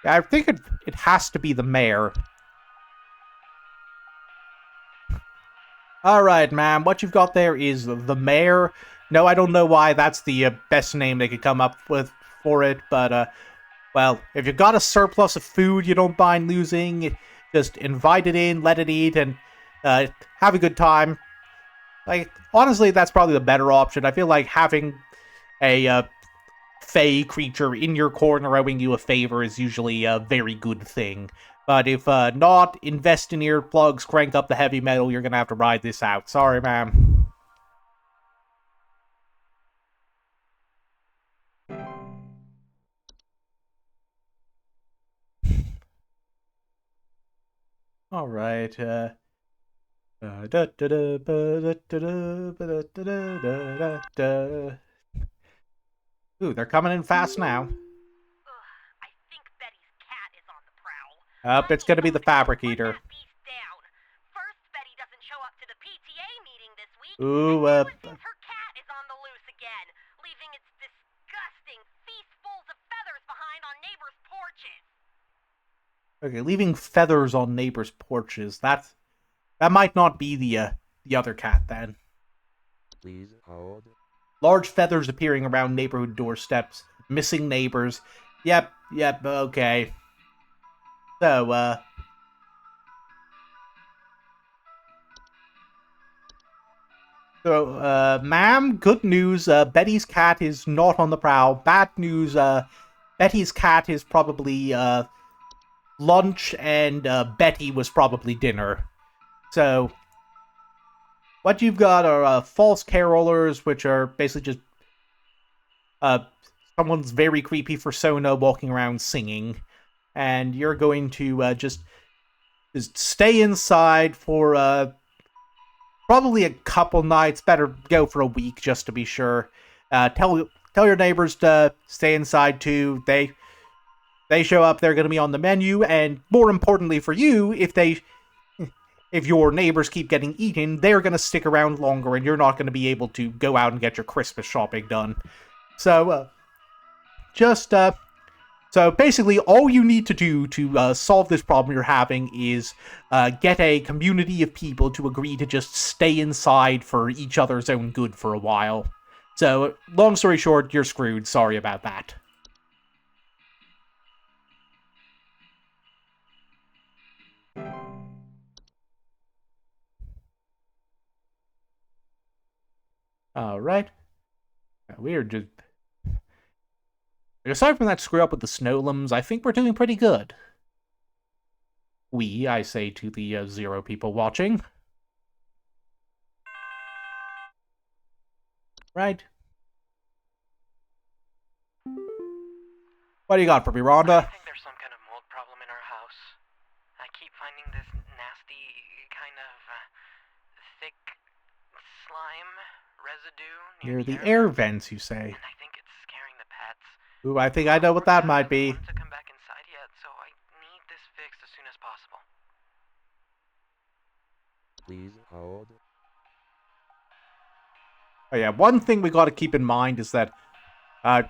Yeah, I think it has to be the mayor. Alright, ma'am, what you've got there is the mayor. No, I don't know why that's the best name they could come up with for it, but, well, if you've got a surplus of food you don't mind losing, just invite it in, let it eat, and have a good time. Like, honestly, that's probably the better option. I feel like having a fey creature in your corner owing you a favor is usually a very good thing. But if not, invest in earplugs, crank up the heavy metal, you're gonna have to ride this out. Sorry, ma'am. Alright, Ooh, they're coming in fast now. I think Betty's cat is on the prowl. It's gonna be the Fabric Eater. First, Betty doesn't show up to the PTA meeting this week. Ooh, and now it seems her cat is on the loose again, leaving its disgusting feastfuls of feathers behind on neighbors' porches. Okay, leaving feathers on neighbors' porches. That might not be the other cat then. Please hold. Large feathers appearing around neighborhood doorsteps. Missing neighbors. Yep, okay. So, ma'am, good news, Betty's cat is not on the prowl. Bad news, Betty's cat is probably, lunch, and, Betty was probably dinner. So, what you've got are, false carolers, which are basically just, someone's very creepy persona walking around singing. And you're going to, just stay inside for, probably a couple nights. Better go for a week just to be sure. Tell your neighbors to stay inside too. They show up, they're going to be on the menu, and more importantly for you, if your neighbors keep getting eaten, they're going to stick around longer, and you're not going to be able to go out and get your Christmas shopping done. So, just So basically, all you need to do to solve this problem you're having is get a community of people to agree to just stay inside for each other's own good for a while. So, long story short, you're screwed. Sorry about that. Alright. We're just... Aside from that screw up with the Snowlums, I think we're doing pretty good. We, I say to the 0 people watching. Right. What do you got for me, Rhonda? I think there's some kind of mold problem in our house. I keep finding this nasty kind of thick slime residue Near the air vents, you say? and I think it's scaring the pets. Ooh, I think I know what that might be. To come back inside yet, so I need this fixed as soon as possible. Please hold. Oh yeah, one thing we gotta keep in mind is that,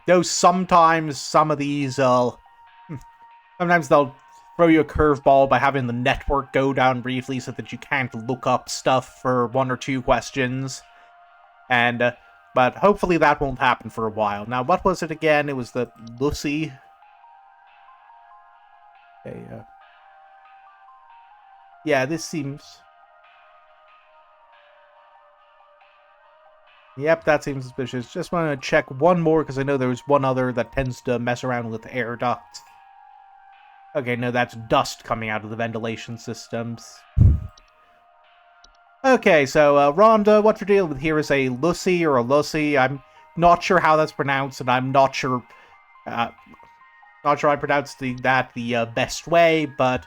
though sometimes some of these, sometimes they'll throw you a curveball by having the network go down briefly so that you can't look up stuff for 1 or 2 questions. And, but hopefully that won't happen for a while. Now, what was it again? It was the Lucy. Okay, yeah, this seems... Yep, that seems suspicious. Just want to check one more, because I know there's one other that tends to mess around with air ducts. Okay, no, that's dust coming out of the ventilation systems. Okay, so, Rhonda, what you're dealing with here is a Lucy or a Lucy. I'm not sure how that's pronounced, and I'm not sure I pronounced that the best way, but,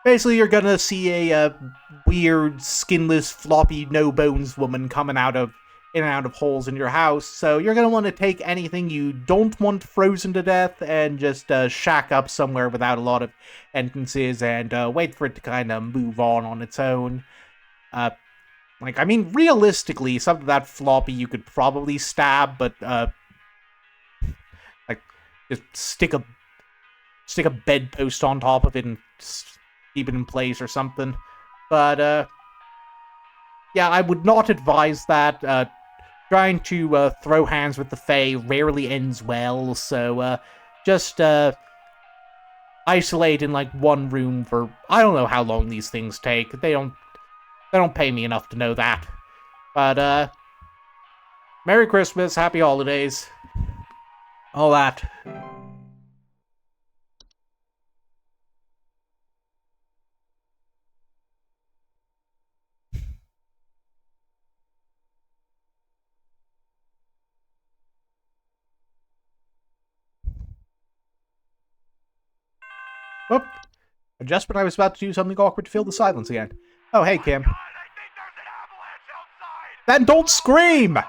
basically, you're gonna see a weird, skinless, floppy, no-bones woman coming in and out of holes in your house, so you're gonna want to take anything you don't want frozen to death and just shack up somewhere without a lot of entrances and wait for it to kind of move on its own. Like, I mean, realistically, something that floppy you could probably stab, but, like, just stick a bedpost on top of it and keep it in place or something. But, yeah, I would not advise that. Trying to throw hands with the Fae rarely ends well, so just isolate in, like, one room for... I don't know how long these things take. They don't pay me enough to know that. But, Merry Christmas, Happy Holidays, all that. Whoop. Just when I was about to do something awkward to fill the silence again. Oh, hey, Kim. God, I think there's an avalanche outside! Then don't scream! Please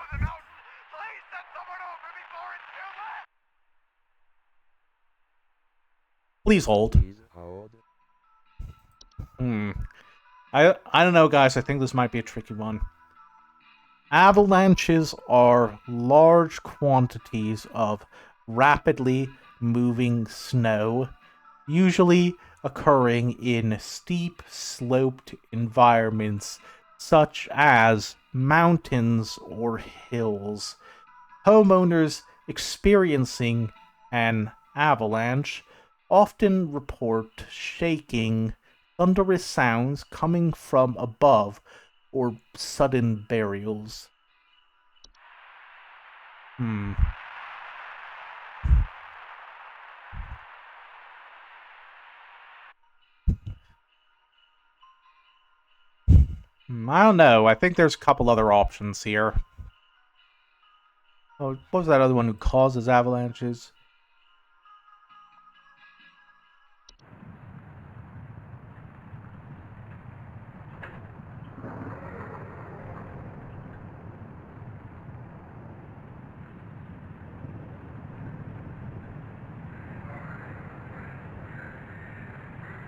send someone over before it's too late! Please hold. Please hold. I don't know, guys. I think this might be a tricky one. Avalanches are large quantities of rapidly moving snow, usually occurring in steep, sloped environments such as mountains or hills. Homeowners experiencing an avalanche often report shaking, thunderous sounds coming from above, or sudden burials. I don't know. I think there's a couple other options here. Oh, what was that other one who causes avalanches?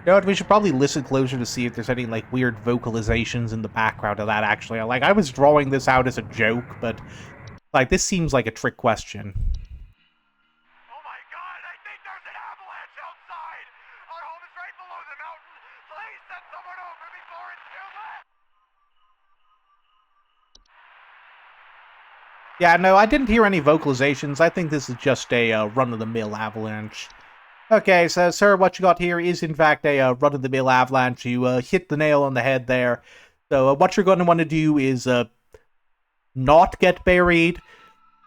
You know what, we should probably listen closer to see if there's any, like, weird vocalizations in the background of that, actually. Like, I was drawing this out as a joke, but, like, this seems like a trick question. Oh Yeah, no, I didn't hear any vocalizations. I think this is just a run-of-the-mill avalanche. Okay, so, sir, what you got here is, in fact, a run-of-the-mill avalanche. You hit the nail on the head there. So what you're going to want to do is not get buried.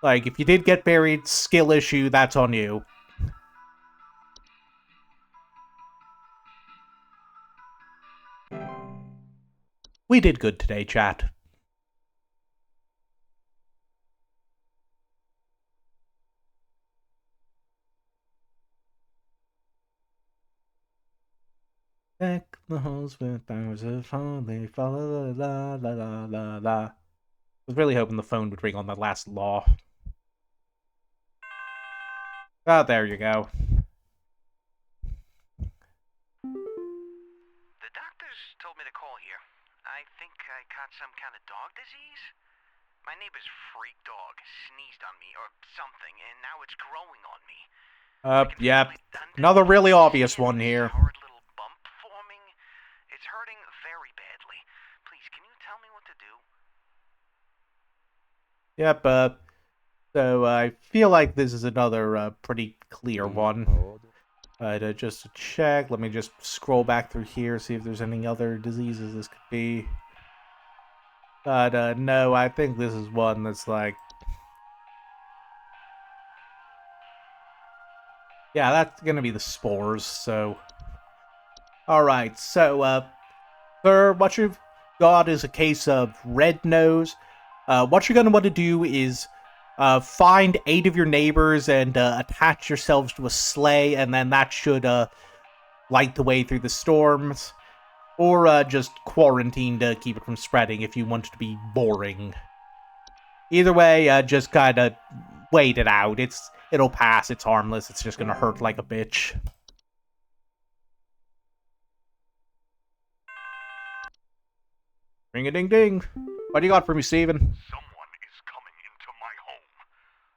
Like, if you did get buried, skill issue, that's on you. We did good today, chat. Deck the halls with bowers of holly, fa la la la la la la. I was really hoping the phone would ring on that last law. Ah, there you go. The doctors told me to call here. I think I caught some kind of dog disease. My neighbor's freak dog sneezed on me or something, and now it's growing on me. Yeah. Another really obvious one here. Hard little bump forming. It's hurting very badly. Please, can you tell me what to do? Yep, so I feel like this is another pretty clear one. But just to check, let me just scroll back through here, see if there's any other diseases this could be. But no, I think this is one that's like... Yeah, that's gonna be the spores, so... Alright, so, sir, what you've got is a case of red nose. What you're gonna want to do is find 8 of your neighbors and attach yourselves to a sleigh, and then that should light the way through the storms. Or just quarantine to keep it from spreading if you want it to be boring. Either way, just kind of wait it out. It'll pass, it's harmless, it's just gonna hurt like a bitch. Ring-a-ding-ding. What do you got for me, Steven? Someone is coming into my home.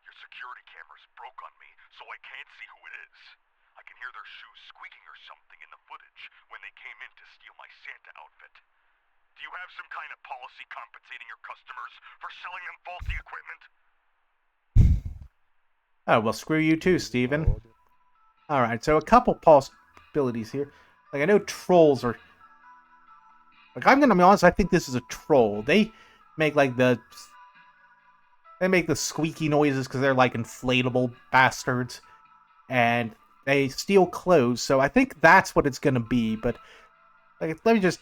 Your security cameras broke on me, so I can't see who it is. I can hear their shoes squeaking or something in the footage when they came in to steal my Santa outfit. Do you have some kind of policy compensating your customers for selling them faulty equipment? Oh, well, screw you too, Steven. Alright, so a couple possibilities here. Like, I know trolls are... Like, I'm gonna be honest, I think this is a troll. They make, like, They make the squeaky noises because they're, like, inflatable bastards. And they steal clothes, so I think that's what it's gonna be, but... Like, let me just...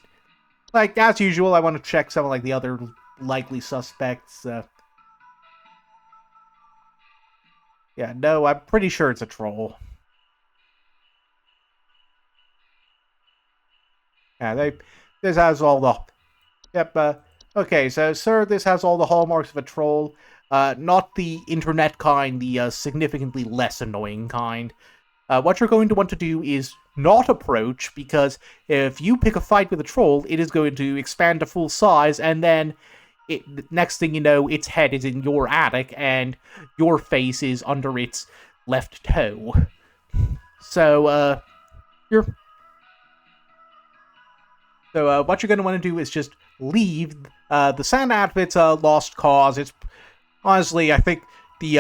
Like, as usual, I want to check some of, like, the other likely suspects. Yeah, no, I'm pretty sure it's a troll. Yeah, this has all the... Yep, okay, so, sir, this has all the hallmarks of a troll. Not the internet kind, the significantly less annoying kind. What you're going to want to do is not approach, because if you pick a fight with a troll, it is going to expand to full size, and then next thing you know, its head is in your attic, and your face is under its left toe. So, what you're going to want to do is just leave. The Santa outfit's a lost cause. It's honestly, I think we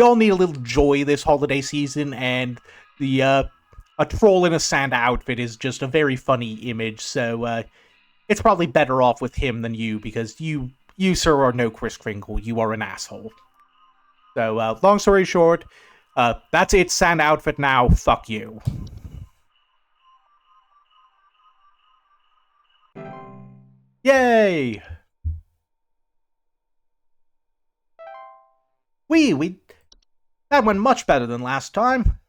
all need a little joy this holiday season, and a troll in a Santa outfit is just a very funny image. So it's probably better off with him than you, because you sir are no Kris Kringle. You are an asshole. So long story short, that's it. Santa outfit now. Fuck you. Yay! That went much better than last time.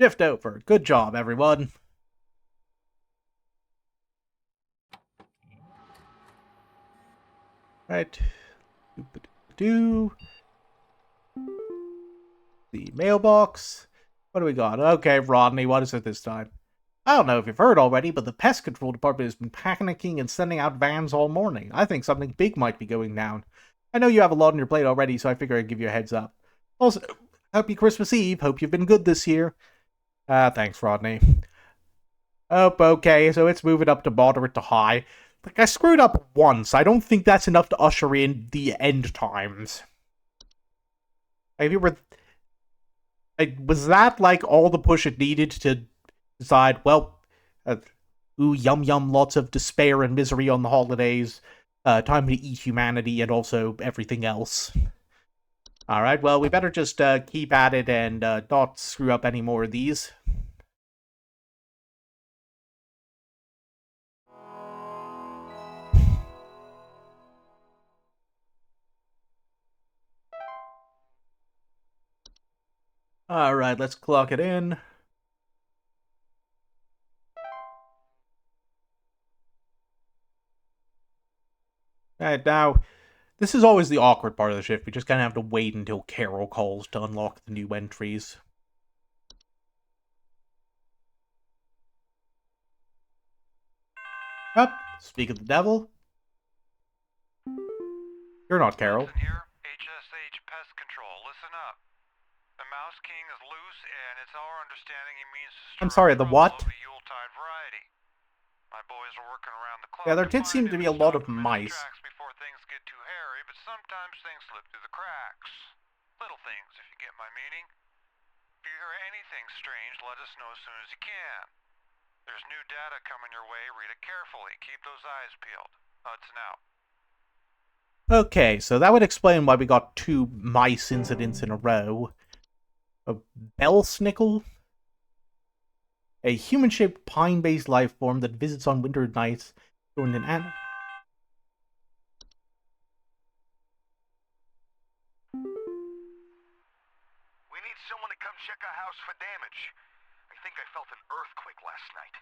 Shift over. Good job, everyone. Right. Do the mailbox. What do we got? Okay, Rodney, what is it this time? I don't know if you've heard already, but the pest control department has been panicking and sending out vans all morning. I think something big might be going down. I know you have a lot on your plate already, so I figure I'd give you a heads up. Also, happy Christmas Eve. Hope you've been good this year. Thanks, Rodney. Oh, okay, so it's moving up to moderate to high. like, I screwed up once. I don't think that's enough to usher in the end times. If you were... Like, was that, like, all the push it needed to decide, well, ooh, yum yum, lots of despair and misery on the holidays, time to eat humanity and also everything else. Alright, well, we better just keep at it and not screw up any more of these. Alright, let's clock it in. Alright, now, this is always the awkward part of the shift. We just kind of have to wait until Carol calls to unlock the new entries. Up, speak of the devil. You're not Carol. Listen here, HSH Pest Control, listen up. The Mouse King is loose, and it's our understanding he means to stir I'm sorry, the trouble what? of the Yuletide variety. My boys are working around the clock. Yeah, there to did find seem him to be a and lot stop of him in his mice. tracks before things get too hairy, but sometimes things slip through the cracks. Little things, if you get my meaning. If you hear anything strange, let us know as soon as you can. There's new data coming your way. Read it carefully. Keep those eyes peeled. Hudson out. Okay, so that would explain why we got 2 mice incidents in a row. A bell-snickle? A human-shaped pine-based life form that visits on winter nights during an We need someone to come check our house for damage. I think I felt an earthquake last night.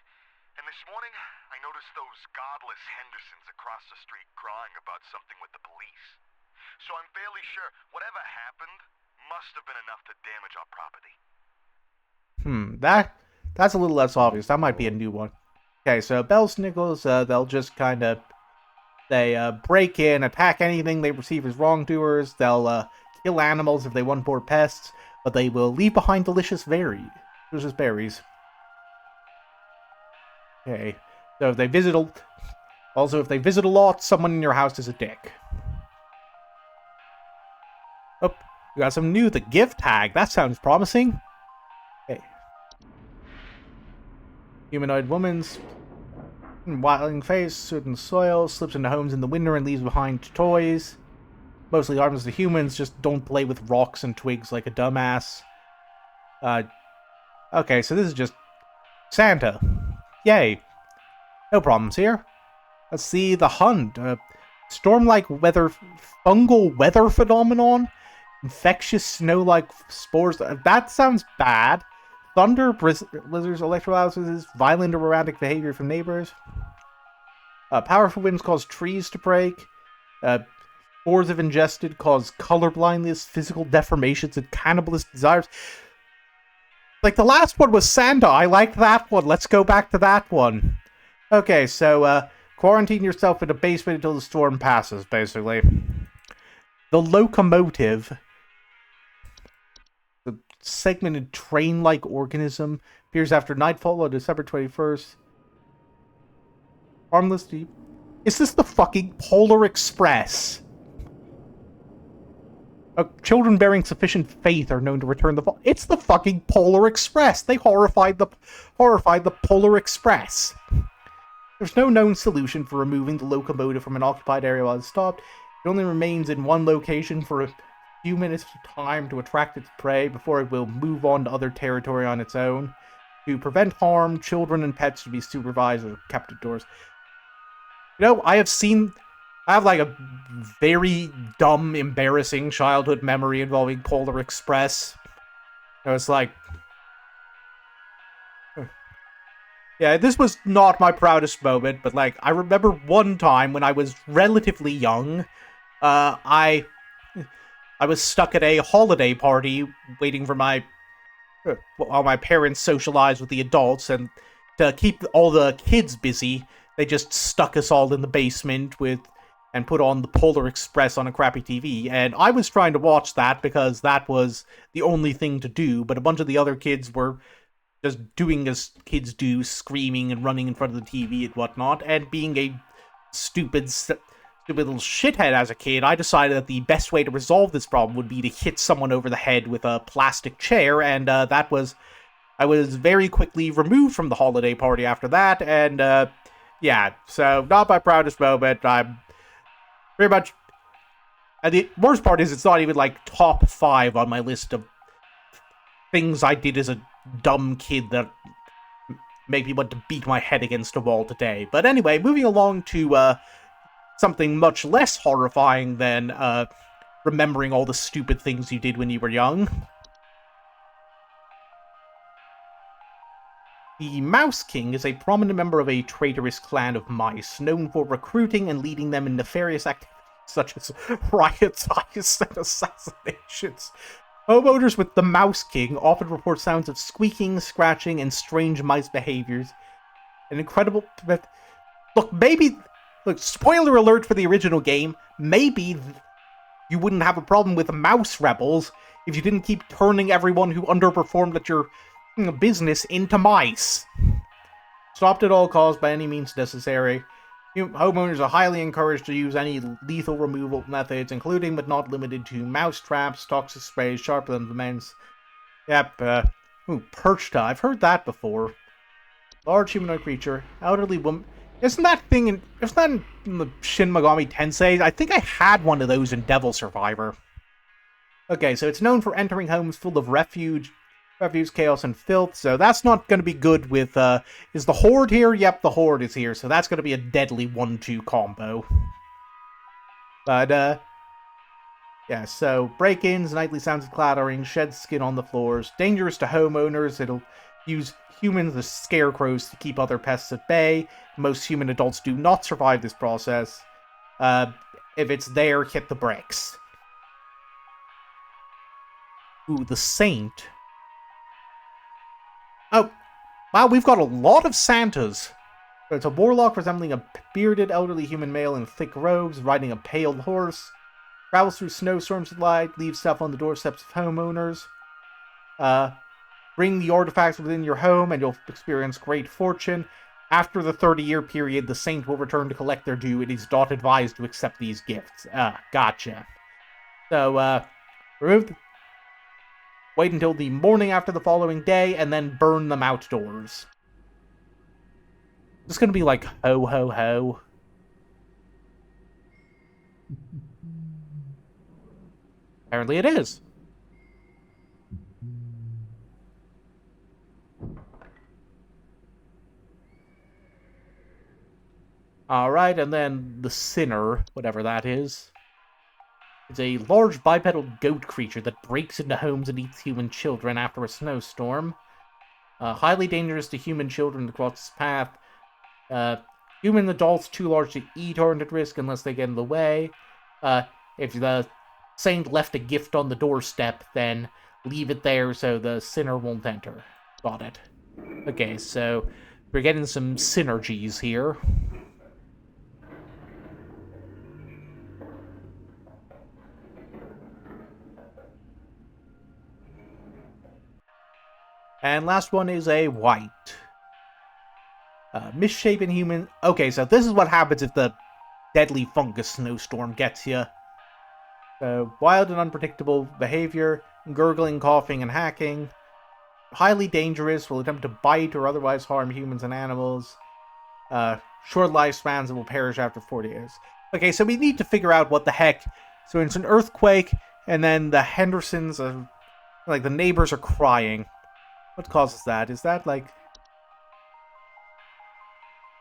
And this morning, I noticed those godless Hendersons across the street crying about something with the police. So I'm fairly sure whatever happened must have been enough to damage our property. That's a little less obvious. That might be a new one. Okay, so bell-snickles, they'll just kind of... They break in, attack anything they perceive as wrongdoers. They'll kill animals if they want more pests, but they will leave behind delicious berries. Okay, so if they visit a lot, someone in your house is a dick. Oh, we got some new. The gift tag. That sounds promising. Okay. Humanoid woman's wilding face, stood in soil, slips into homes in the winter and leaves behind toys. Mostly harmless to humans, just don't play with rocks and twigs like a dumbass. Okay, so this is just Santa. Yay. No problems here. Let's see the hunt. Storm-like weather, fungal weather phenomenon? Infectious snow-like spores. That sounds bad. Thunder, blizzards, electrolysis, violent or erratic behavior from neighbors. Powerful winds cause trees to break. Spores if ingested cause color blindness, physical deformations, and cannibalist desires. Like, the last one was Santa. I liked that one. Let's go back to that one. Okay, so, quarantine yourself in a basement until the storm passes, basically. The locomotive, the segmented train-like organism, appears after nightfall on December 21st. Harmless deep. Is this the fucking Polar Express? Children bearing sufficient faith are known to return the fall. It's the fucking Polar Express. They horrified the Polar Express. There's no known solution for removing the locomotive from an occupied area while it's stopped. It only remains in one location for a few minutes of time to attract its prey before it will move on to other territory on its own. To prevent harm, children and pets should be supervised or kept indoors. You know, I have like a very dumb, embarrassing childhood memory involving Polar Express. I was like... Yeah, this was not my proudest moment, but like, I remember one time when I was relatively young, I was stuck at a holiday party waiting for while my parents socialized with the adults, and to keep all the kids busy, they just stuck us all in the basement and put on the Polar Express on a crappy TV, and I was trying to watch that because that was the only thing to do, but a bunch of the other kids were just doing as kids do, screaming and running in front of the TV and whatnot, and being a stupid little shithead as a kid, I decided that the best way to resolve this problem would be to hit someone over the head with a plastic chair, and I was very quickly removed from the holiday party after that, and yeah, so not my proudest moment. I'm pretty much, and the worst part is it's not even like top 5 on my list of things I did as a dumb kid that make me want to beat my head against a wall today. But anyway, moving along to something much less horrifying than remembering all the stupid things you did when you were young. The Mouse King is a prominent member of a traitorous clan of mice, known for recruiting and leading them in nefarious activities such as riots, heists, and assassinations. Homeowners with the Mouse King often report sounds of squeaking, scratching, and strange mice behaviors. An incredible... Look, maybe... Look, spoiler alert for the original game, maybe you wouldn't have a problem with mouse rebels if you didn't keep turning everyone who underperformed at your business into mice. Stopped at all costs by any means necessary. Homeowners are highly encouraged to use any lethal removal methods, including but not limited to mouse traps, toxic sprays, sharp implements. Yep, Perchta, I've heard that before. Large humanoid creature, elderly woman. Isn't that in the Shin Megami Tensei? I think I had one of those in Devil Survivor. Okay, so it's known for entering homes full of refuse, chaos, and filth, so that's not going to be good with, is the Horde here? Yep, the Horde is here, so that's going to be a deadly 1-2 combo. But, yeah, so break-ins, nightly sounds of clattering, shed skin on the floors, dangerous to homeowners, it'll use humans as scarecrows to keep other pests at bay. Most human adults do not survive this process. If it's there, hit the brakes. Ooh, the Saint. Oh, wow, we've got a lot of Santas. It's a warlock resembling a bearded elderly human male in thick robes, riding a pale horse. Travels through snowstorms at light, leaves stuff on the doorsteps of homeowners. Bring the artifacts within your home and you'll experience great fortune. After the 30-year period, the Saint will return to collect their due. It is not advised to accept these gifts. Gotcha. So, wait until the morning after the following day, and then burn them outdoors. It's gonna be like ho ho ho. Apparently it is. Alright, and then the Sinner, whatever that is. It's a large bipedal goat creature that breaks into homes and eats human children after a snowstorm. Highly dangerous to human children to cross its path. Human adults too large to eat aren't at risk unless they get in the way. If the Saint left a gift on the doorstep, then leave it there so the Sinner won't enter. Got it. Okay, so we're getting some synergies here. And last one is a white. Misshapen human. Okay, so this is what happens if the deadly fungus snowstorm gets you. Wild and unpredictable behavior, gurgling, coughing, and hacking. Highly dangerous, will attempt to bite or otherwise harm humans and animals. Short lifespans and will perish after 40 years. Okay, so we need to figure out what the heck. So it's an earthquake, and then the Hendersons are, like, the neighbors are crying. What causes that? Is that, like...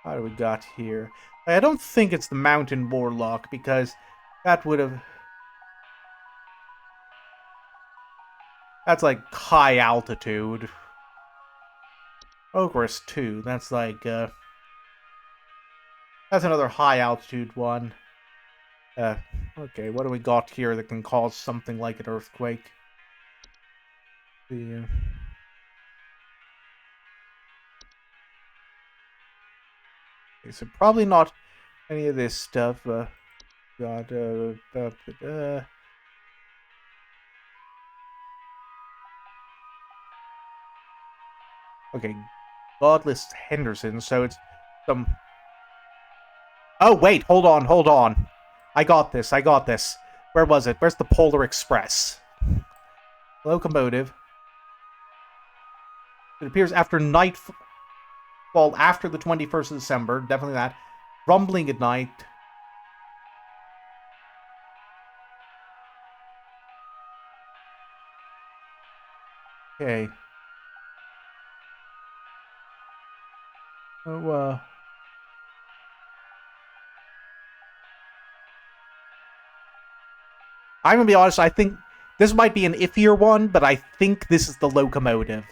How do we got here? I don't think it's the Mountain Warlock, because that would have... That's, like, high altitude. Ogress, too. That's, like, That's another high altitude one. Okay, what do we got here that can cause something like an earthquake? The... Okay, so probably not any of this stuff. Okay, Godless Henderson, so it's some... Oh, wait, hold on. I got this. Where was it? Where's the Polar Express? Locomotive. It appears after nightfall, after the 21st of December. Definitely that. Rumbling at night. Okay. Oh, I'm gonna be honest, I think this might be an iffier one, but I think this is the locomotive.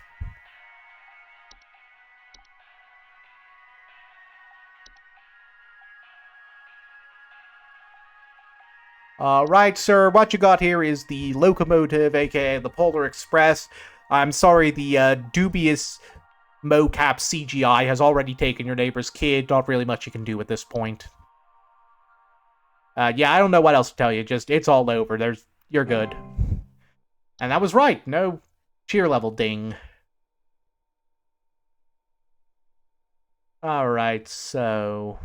Right, sir, what you got here is the locomotive, aka the Polar Express. I'm sorry, the dubious mocap CGI has already taken your neighbor's kid. Not really much you can do at this point. Yeah, I don't know what else to tell you. Just, it's all over. You're good. And that was right. No cheer level ding. Alright, so...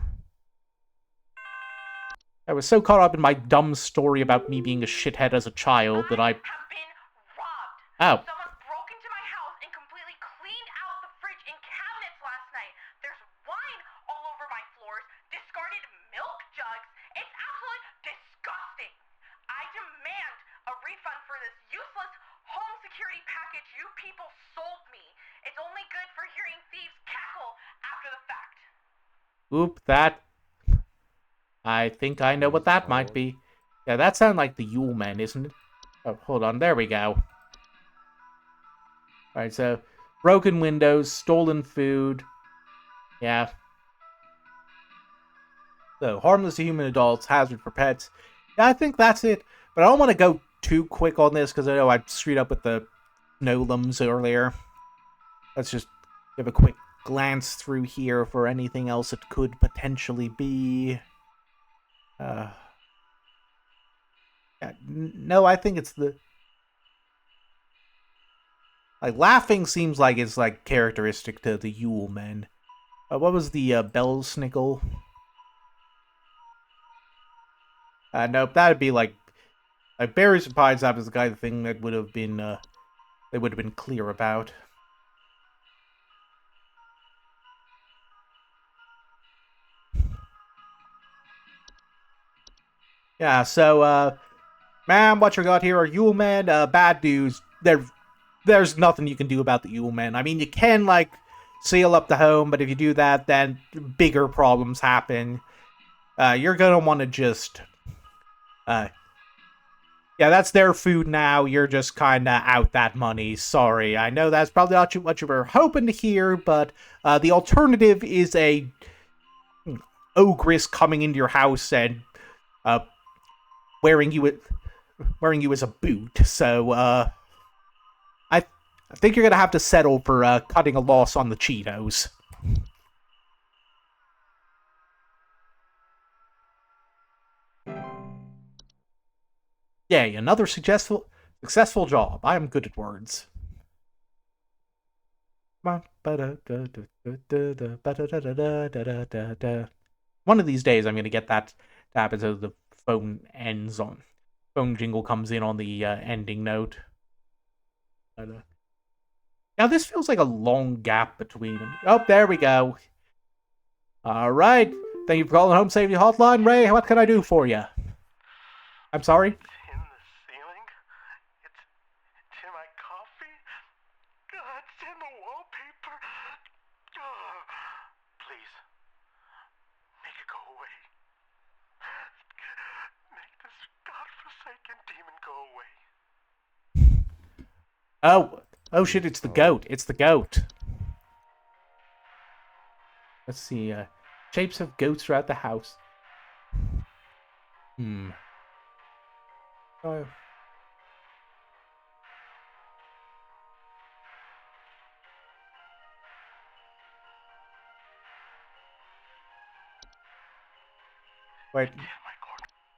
I was so caught up in my dumb story about me being a shithead as a child that I... have been robbed. Oh. Someone broke into my house and completely cleaned out the fridge and cabinets last night. There's wine all over my floors, discarded milk jugs. It's absolutely disgusting. I demand a refund for this useless home security package you people sold me. It's only good for hearing thieves cackle after the fact. Oop, that... I think I know what that might be. Yeah, that sounds like the Yule Men, isn't it? Oh, hold on. There we go. Alright, so... broken windows, stolen food. Yeah. So, harmless to human adults, hazard for pets. Yeah, I think that's it. But I don't want to go too quick on this, because I know I screwed up with the Nolums earlier. Let's just give a quick glance through here for anything else it could potentially be. Yeah, no, I think it's the... Like, laughing seems like it's, like, characteristic to the Yule Men. What was the, Bell Snickle? Nope, that'd be, like berries and pies, that was the kind of thing that would have been, they would have been clear about. Yeah, so, ma'am, what you got here are Yule Men, bad news. There's nothing you can do about the Yule Men. I mean, you can, like, seal up the home, but if you do that, then bigger problems happen. You're gonna want to just, yeah, that's their food now. You're just kind of out that money. Sorry. I know that's probably not what you were hoping to hear, but the alternative is a ogress coming into your house and wearing you as a boot. So I think you're gonna have to settle for cutting a loss on the Cheetos. Yay, another successful job. I am good at words. One of these days I'm going to get that to happen so the phone jingle comes in on the ending note. Now this feels like a long gap between them. Oh, there we go. Alright. Thank you for calling Home Safety Hotline. Ray, what can I do for you? I'm sorry? In the ceiling? It's in my coffee? It's in the wallpaper. Please, make it go away. Make this godforsaken demon go away. Oh shit, it's the goat. It's the goat. Let's see, shapes of goats throughout the house. Oh. Wait.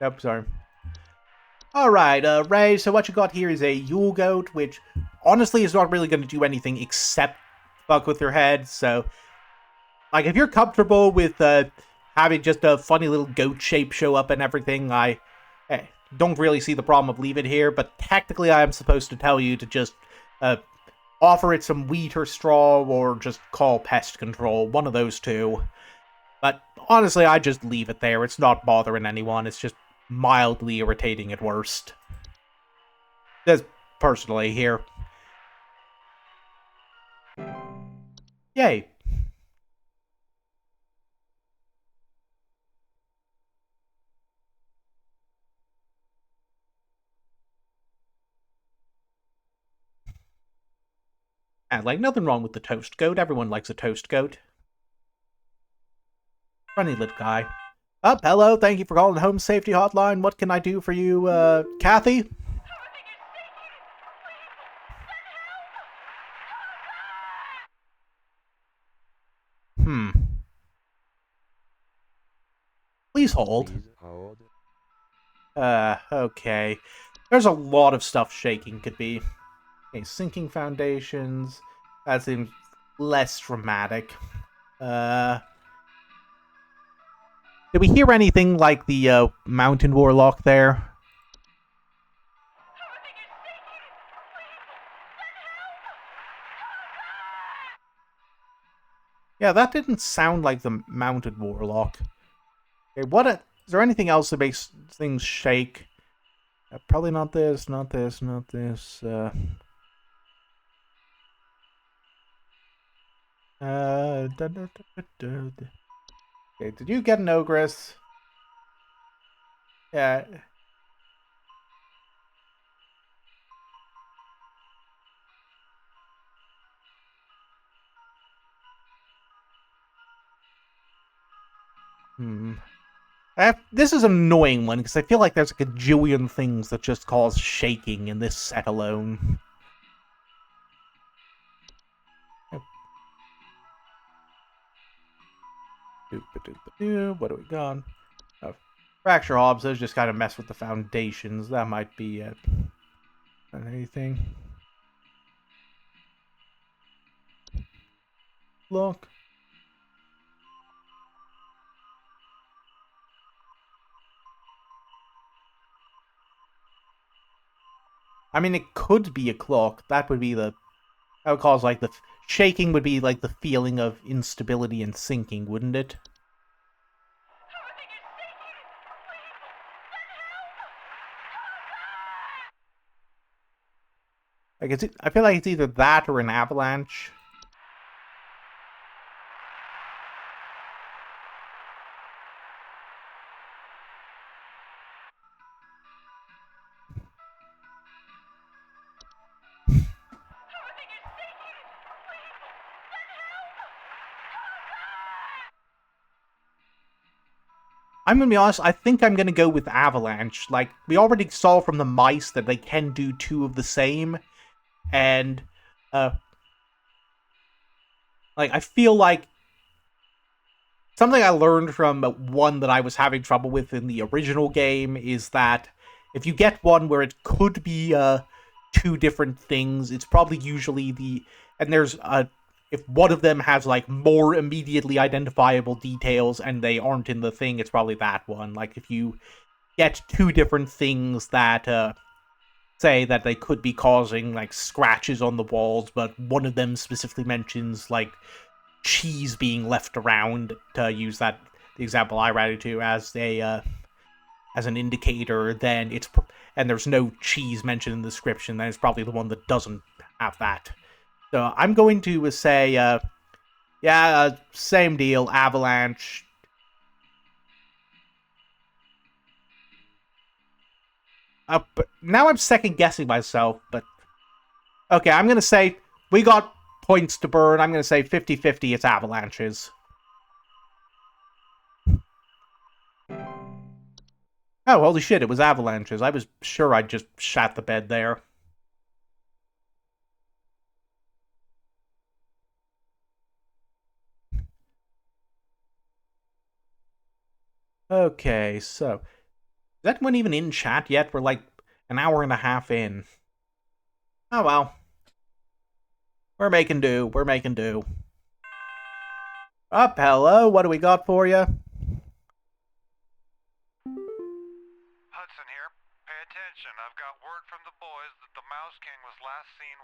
Nope, sorry. Alright, Ray, so what you got here is a Yule Goat, which honestly is not really going to do anything except fuck with your head, so... Like, if you're comfortable with having just a funny little goat shape show up and everything, I don't really see the problem of leave it here, but technically I am supposed to tell you to just offer it some wheat or straw or just call pest control, one of those two. But honestly, I just leave it there. It's not bothering anyone. It's just mildly irritating at worst. Just personally here. Yay. And like, nothing wrong with the toast goat. Everyone likes a toast goat. Funny little guy. Hello. Thank you for calling Home Safety Hotline. What can I do for you, Kathy? Please hold. Please hold. Okay. There's a lot of stuff shaking could be. Okay, sinking foundations. That seems less dramatic. Did we hear anything like the mountain warlock there? Yeah, that didn't sound like the mounted warlock. Okay, is there anything else that makes things shake? Probably not this, not this, not this. Okay, did you get an ogress? Yeah. This is an annoying one, because I feel like there's like a gajillion things that just cause shaking in this set alone. What do we got? Oh, fracture obs, just kind of mess with the foundations. That might be it. Not anything. Look. I mean, it could be a clock. That would be that would cause, like, the shaking would be, like, the feeling of instability and sinking, wouldn't it? Like, I feel like it's either that or an avalanche. I'm gonna be honest, I think I'm gonna go with Avalanche. Like, we already saw from the mice that they can do two of the same, and, like, I feel like something I learned from one that I was having trouble with in the original game is that if you get one where it could be, two different things, it's probably usually and there's, if one of them has, like, more immediately identifiable details and they aren't in the thing, it's probably that one. Like, if you get two different things that, say that they could be causing, like, scratches on the walls, but one of them specifically mentions, like, cheese being left around, to use the example I ran into as as an indicator, then and there's no cheese mentioned in the description, then it's probably the one that doesn't have that. So I'm going to say, same deal, Avalanche. But now I'm second guessing myself, but okay, I'm going to say we got points to burn. I'm going to say 50-50, it's Avalanches. Oh, holy shit, it was Avalanches. I was sure I just shat the bed there. Okay, so is anyone even in chat yet? We're like an hour and a half in. Oh well. We're making do. We're making do. Hello. What do we got for you?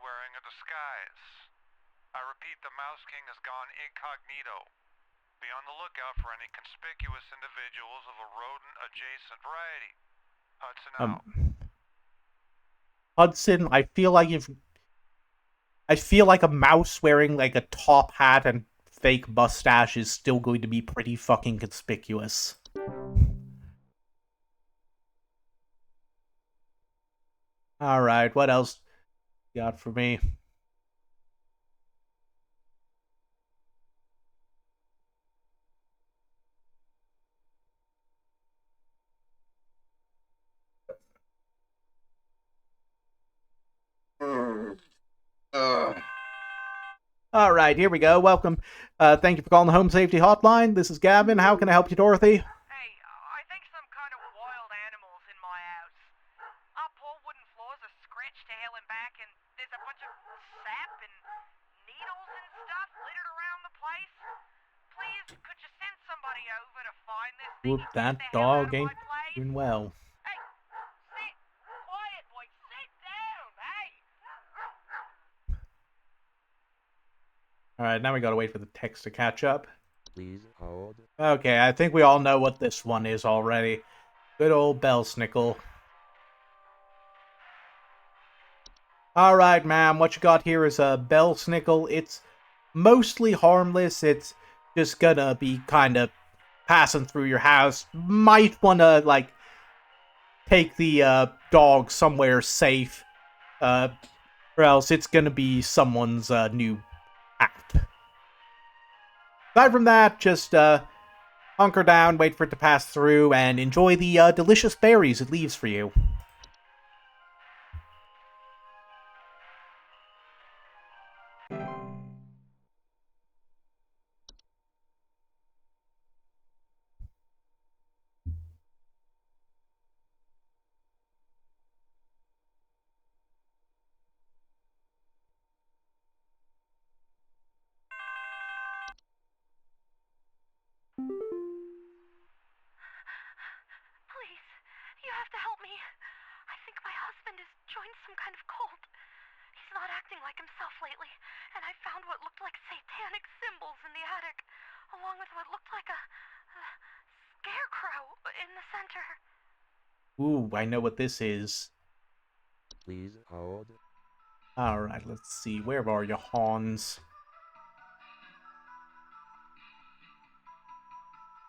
wearing a disguise. I repeat, the Mouse King has gone incognito. Be on the lookout for any conspicuous individuals of a rodent-adjacent variety. Hudson out. Hudson, I feel like a mouse wearing like a top hat and fake mustache is still going to be pretty fucking conspicuous. Alright, what else you got for me? Alright, here we go. Welcome. Thank you for calling the Home Safety Hotline. This is Gavin. How can I help you, Dorothy? Hey, I think some kind of wild animal's in my house. Our poor wooden floors are scratched to hell and back, and there's a bunch of sap and needles and stuff littered around the place. Please, could you send somebody over to find this thing? Whoop, that dog ain't doing well. Hey, sit quiet, boy. Sit down. Hey. Alright, now we gotta wait for the text to catch up. Please hold. Okay, I think we all know what this one is already. Good old Bellsnickle. Alright, ma'am, what you got here is a Bellsnickle. It's mostly harmless. It's just gonna be kind of passing through your house. Might wanna, like, take the dog somewhere safe. Or else it's gonna be someone's new act. Aside from that, just hunker down, wait for it to pass through, and enjoy the delicious berries it leaves for you. Please, you have to help me. I think my husband has joined some kind of cult. He's not acting like himself lately, and I found what looked like satanic symbols in the attic, along with what looked like a scarecrow in the center. Ooh, I know what this is. Please hold. Alright, let's see. Where are you, Hans?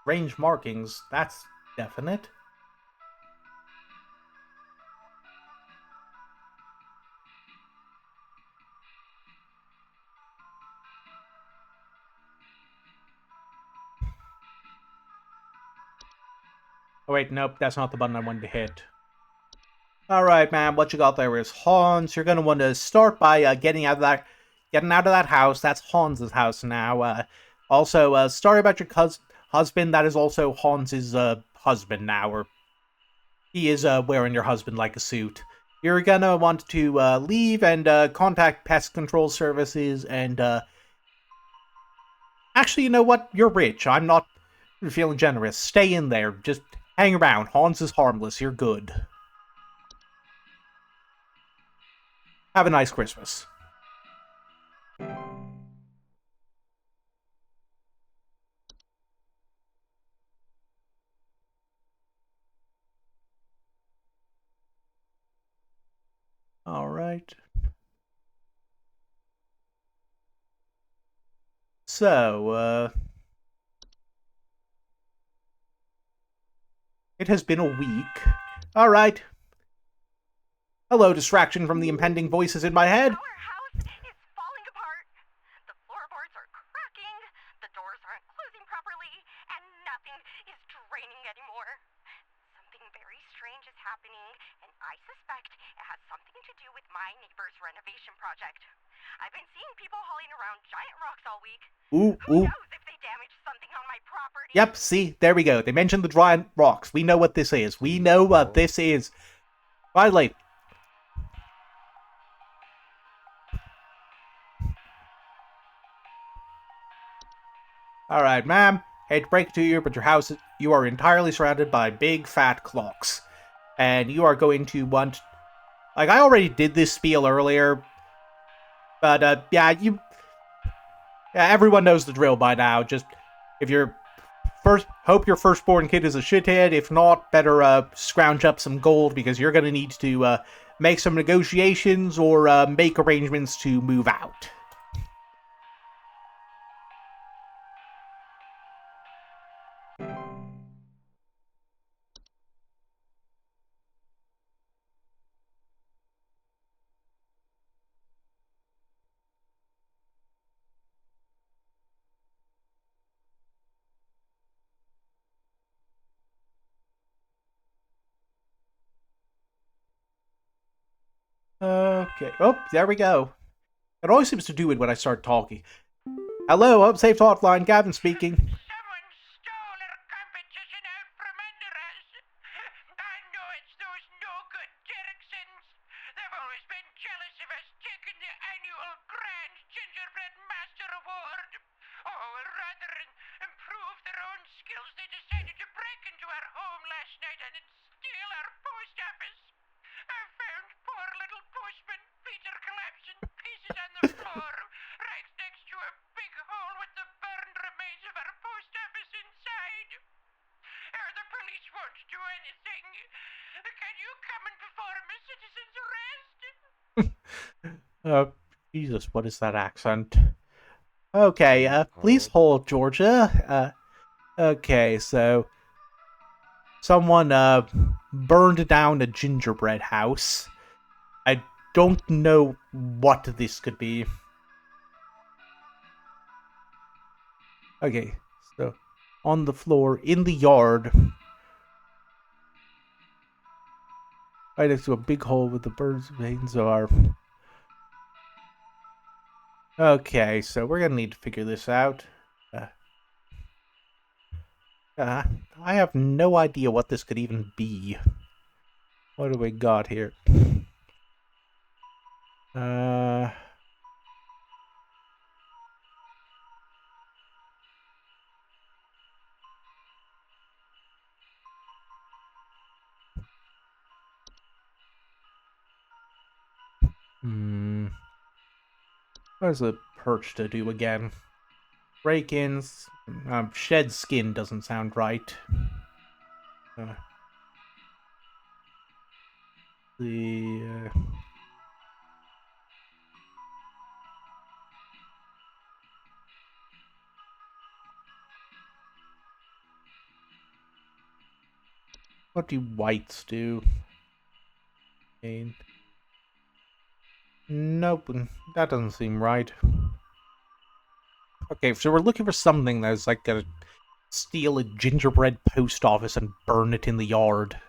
Range markings, that's definite. Oh wait, nope, that's not the button I wanted to hit. Alright, man, what you got there is Hans. You're gonna want to start by getting out of that house. That's Hans's house now. Also, sorry about your husband. That is also Hans's husband now, or he is wearing your husband like a suit. You're gonna want to leave and contact pest control services and actually, you know what? You're rich. I'm not feeling generous. Stay in there. Just hang around. Hans is harmless. You're good. Have a nice Christmas. Alright. So, it has been a week. Alright. Hello, distraction from the impending voices in my head. Our house is falling apart. The floorboards are cracking, the doors aren't closing properly, and nothing is draining anymore. Something very strange is happening, and I suspect it has something to do with my neighbor's renovation project. I've been seeing people hauling around giant rocks all week. Ooh, Who knows if they damaged something on my property? Yep, see, there we go. They mentioned the giant rocks. We know what this is. We know what this is. Finally. Alright, ma'am. Hate to break it to you, but you are entirely surrounded by big, fat clocks. And you are going to want... Like, I already did this spiel earlier, But yeah, everyone knows the drill by now. Just if you're hope your firstborn kid is a shithead. If not, better scrounge up some gold because you're gonna need to make some negotiations or make arrangements to move out. Okay. Oh, there we go. It always seems to do it when I start talking. Hello, Safe Hotline, Gavin speaking. Someone stole our competition out from under us. I know it's those no-good Derricksons. They've always been jealous of us taking the annual Grand Gingerbread Master Award. Oh, well, rather than improve their own skills, they decided to break into our home last night and steal our post office. I found poor little postman Peter collapsing pieces on the floor, right next to a big hole with the burned remains of our post office inside. The police won't do anything. Can you come and perform a citizen's arrest? Jesus, what is that accent? Okay, please hold, Georgia. Okay, so someone burned down a gingerbread house. I don't know what this could be. Okay, so on the floor in the yard, right next to a big hole with the bird's veins are. Okay, so we're gonna need to figure this out. I have no idea what this could even be. What do we got here? What does a perch to do again? Break-ins. Shed skin doesn't sound right. What do whites do? And nope, that doesn't seem right. Okay, so we're looking for something that's like gonna steal a gingerbread post office and burn it in the yard.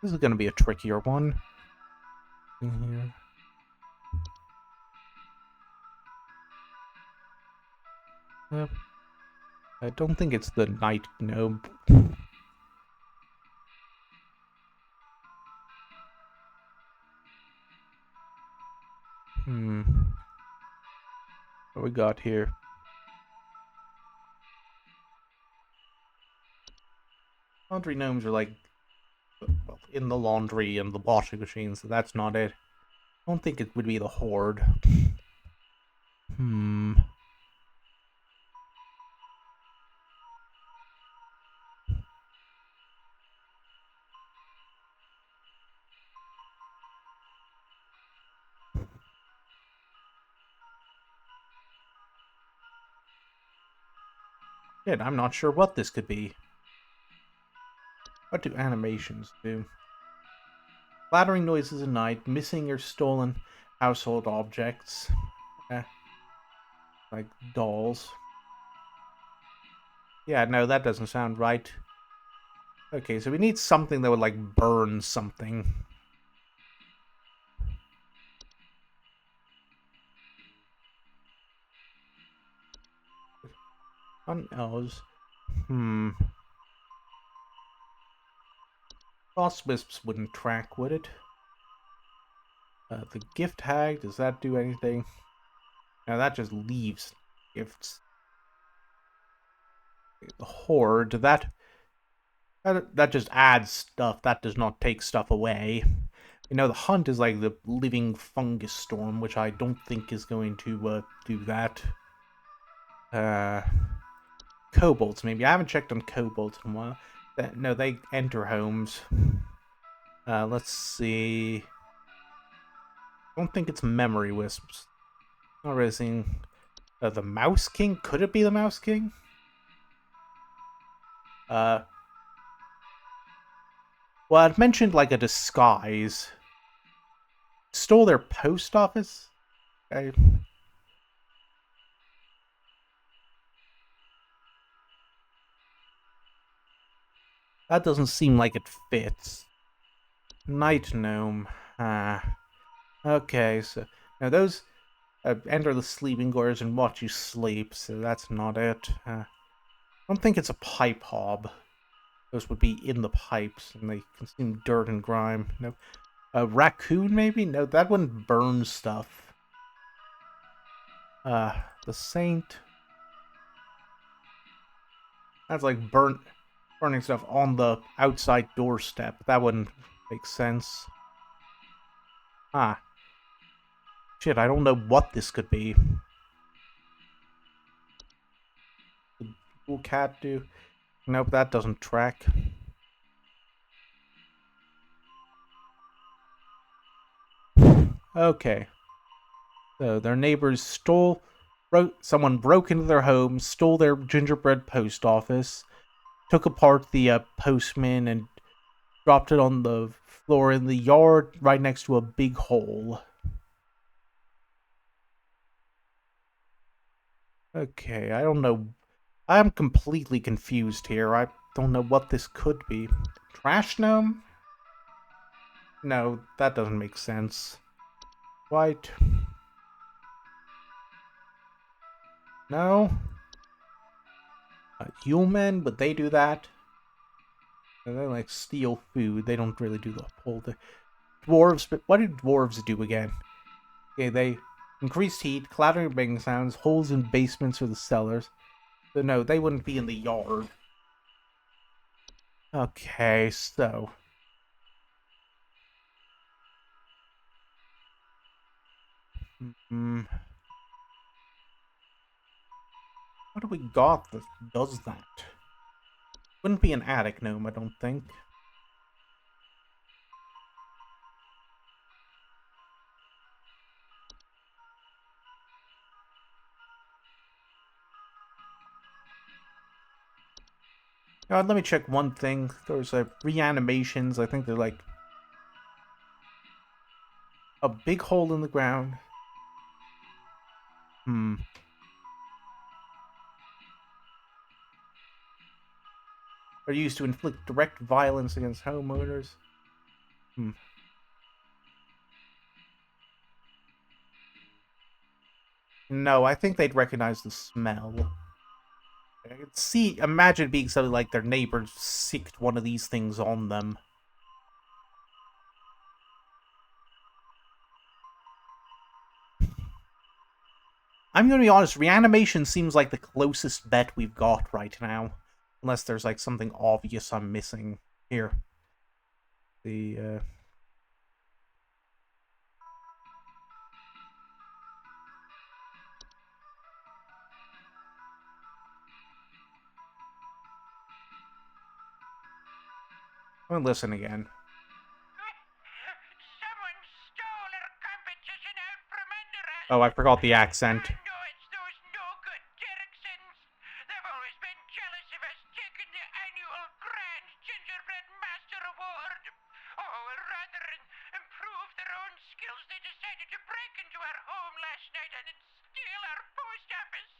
This is gonna be a trickier one. In here. I don't think it's the night gnome. What we got here? Laundry gnomes are like, well, in the laundry and the washing machine, so that's not it. I don't think it would be the horde. Shit, I'm not sure what this could be. What do animations do? Flattering noises at night, missing or stolen household objects. Like dolls. Yeah, no, that doesn't sound right. Okay, so we need something that would, like, burn something. On elves. Frost wisps wouldn't track, would it? The gift tag, does that do anything? No, that just leaves gifts. The hoard, that just adds stuff. That does not take stuff away. You know, the hunt is like the living fungus storm, which I don't think is going to do that. Kobolds, maybe. I haven't checked on kobolds in a while. No, they enter homes. Let's see. I don't think it's memory wisps. Not really seeing. The Mouse King? Could it be the Mouse King? Well, I'd mentioned like a disguise. Stole their post office? Okay. That doesn't seem like it fits. Night Gnome. Okay, so now those enter the sleeping quarters and watch you sleep, so that's not it. I don't think it's a pipe hob. Those would be in the pipes, and they consume dirt and grime. No. A raccoon, maybe? No, that wouldn't burn stuff. The Saint. That's like burning stuff on the outside doorstep. That wouldn't make sense. Shit, I don't know what this could be. Did Cool Cat do? Nope, that doesn't track. Okay. So their neighbors someone broke into their home, stole their gingerbread post office, took apart the postman, and dropped it on the floor in the yard right next to a big hole. Okay, I don't know. I'm completely confused here. I don't know what this could be. Trash gnome? No, that doesn't make sense. White. No. Human? Would they do that? They like steal food. They don't really do the whole thing. Dwarves, but what do dwarves do again? Okay, they increased heat, clattering banging sounds, holes in basements or the cellars. So no, they wouldn't be in the yard. Okay, so what do we got that does that? Wouldn't be an attic gnome, I don't think. Let me check one thing. There's reanimations. I think they're like a big hole in the ground. Are used to inflict direct violence against homeowners. No, I think they'd recognize the smell. I could imagine being something like their neighbors sicked one of these things on them. I'm gonna be honest, reanimation seems like the closest bet we've got right now. Unless there's like something obvious I'm missing here. I'm gonna listen again. Someone stole our competition out from under us. Oh, I forgot the accent. I know it's those no-good Derricksons. They've always been jealous of us taking the annual Grand Gingerbread Master Award. Oh, well, rather than improve their own skills, they decided to break into our home last night and steal our post office.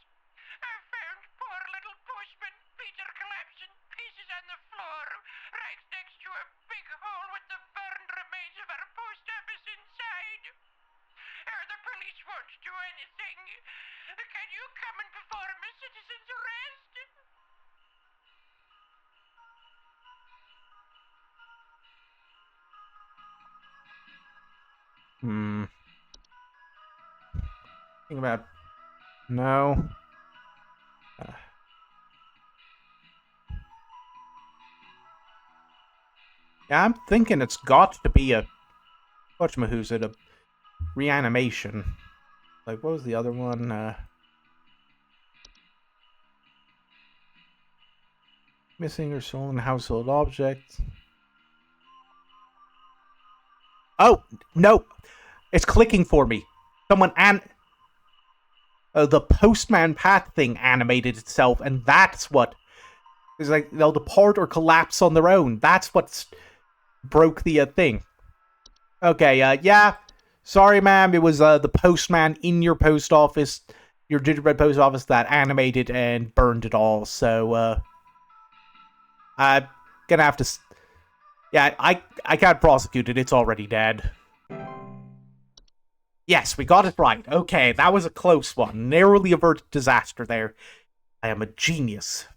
I found poor little postman Peter collapsed in pieces on the floor, right next to a big hole with the burned remains of our post office inside. The police won't do anything. Can you come and perform a citizen's arrest? Think about... No. Yeah, I'm thinking it's got to be a... Whatchamahoo's it? A reanimation. Like, what was the other one? Missing or stolen household objects. Oh, no! It's clicking for me. Someone the Postman Pat thing animated itself, and that's what... It's like, they'll depart or collapse on their own. That's what broke the thing. Okay, yeah. Sorry, ma'am. It was the postman in your post office, your gingerbread post office, that animated and burned it all. So, I'm gonna have to... Yeah, I can't prosecute it. It's already dead. Yes, we got it right. Okay, that was a close one. Narrowly averted disaster there. I am a genius.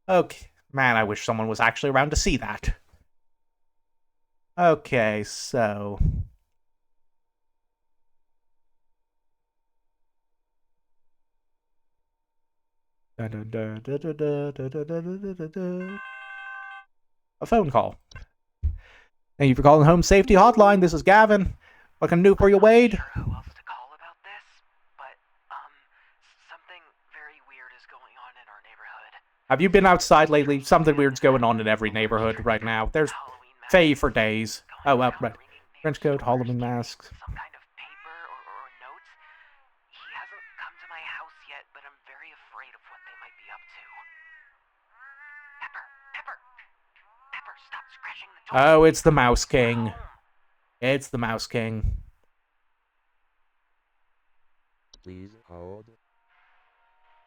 Okay. Man, I wish someone was actually around to see that. Okay, so... A phone call. Thank you for calling Home Safety Hotline. This is Gavin. What can I do for you, Wade? Not sure who else to call about this, but something very weird is going on in our neighborhood. Have you been outside lately? Something weird's going on in every neighborhood right now. There's Faye for days. Oh, well, right. Trench coat, Halloween masks. Some kind of paper or notes. He hasn't come to my house yet, but I'm very afraid of what they might be up to. Pepper, stop scratching the door. Oh, it's the Mouse King. It's the Mouse King. Please hold.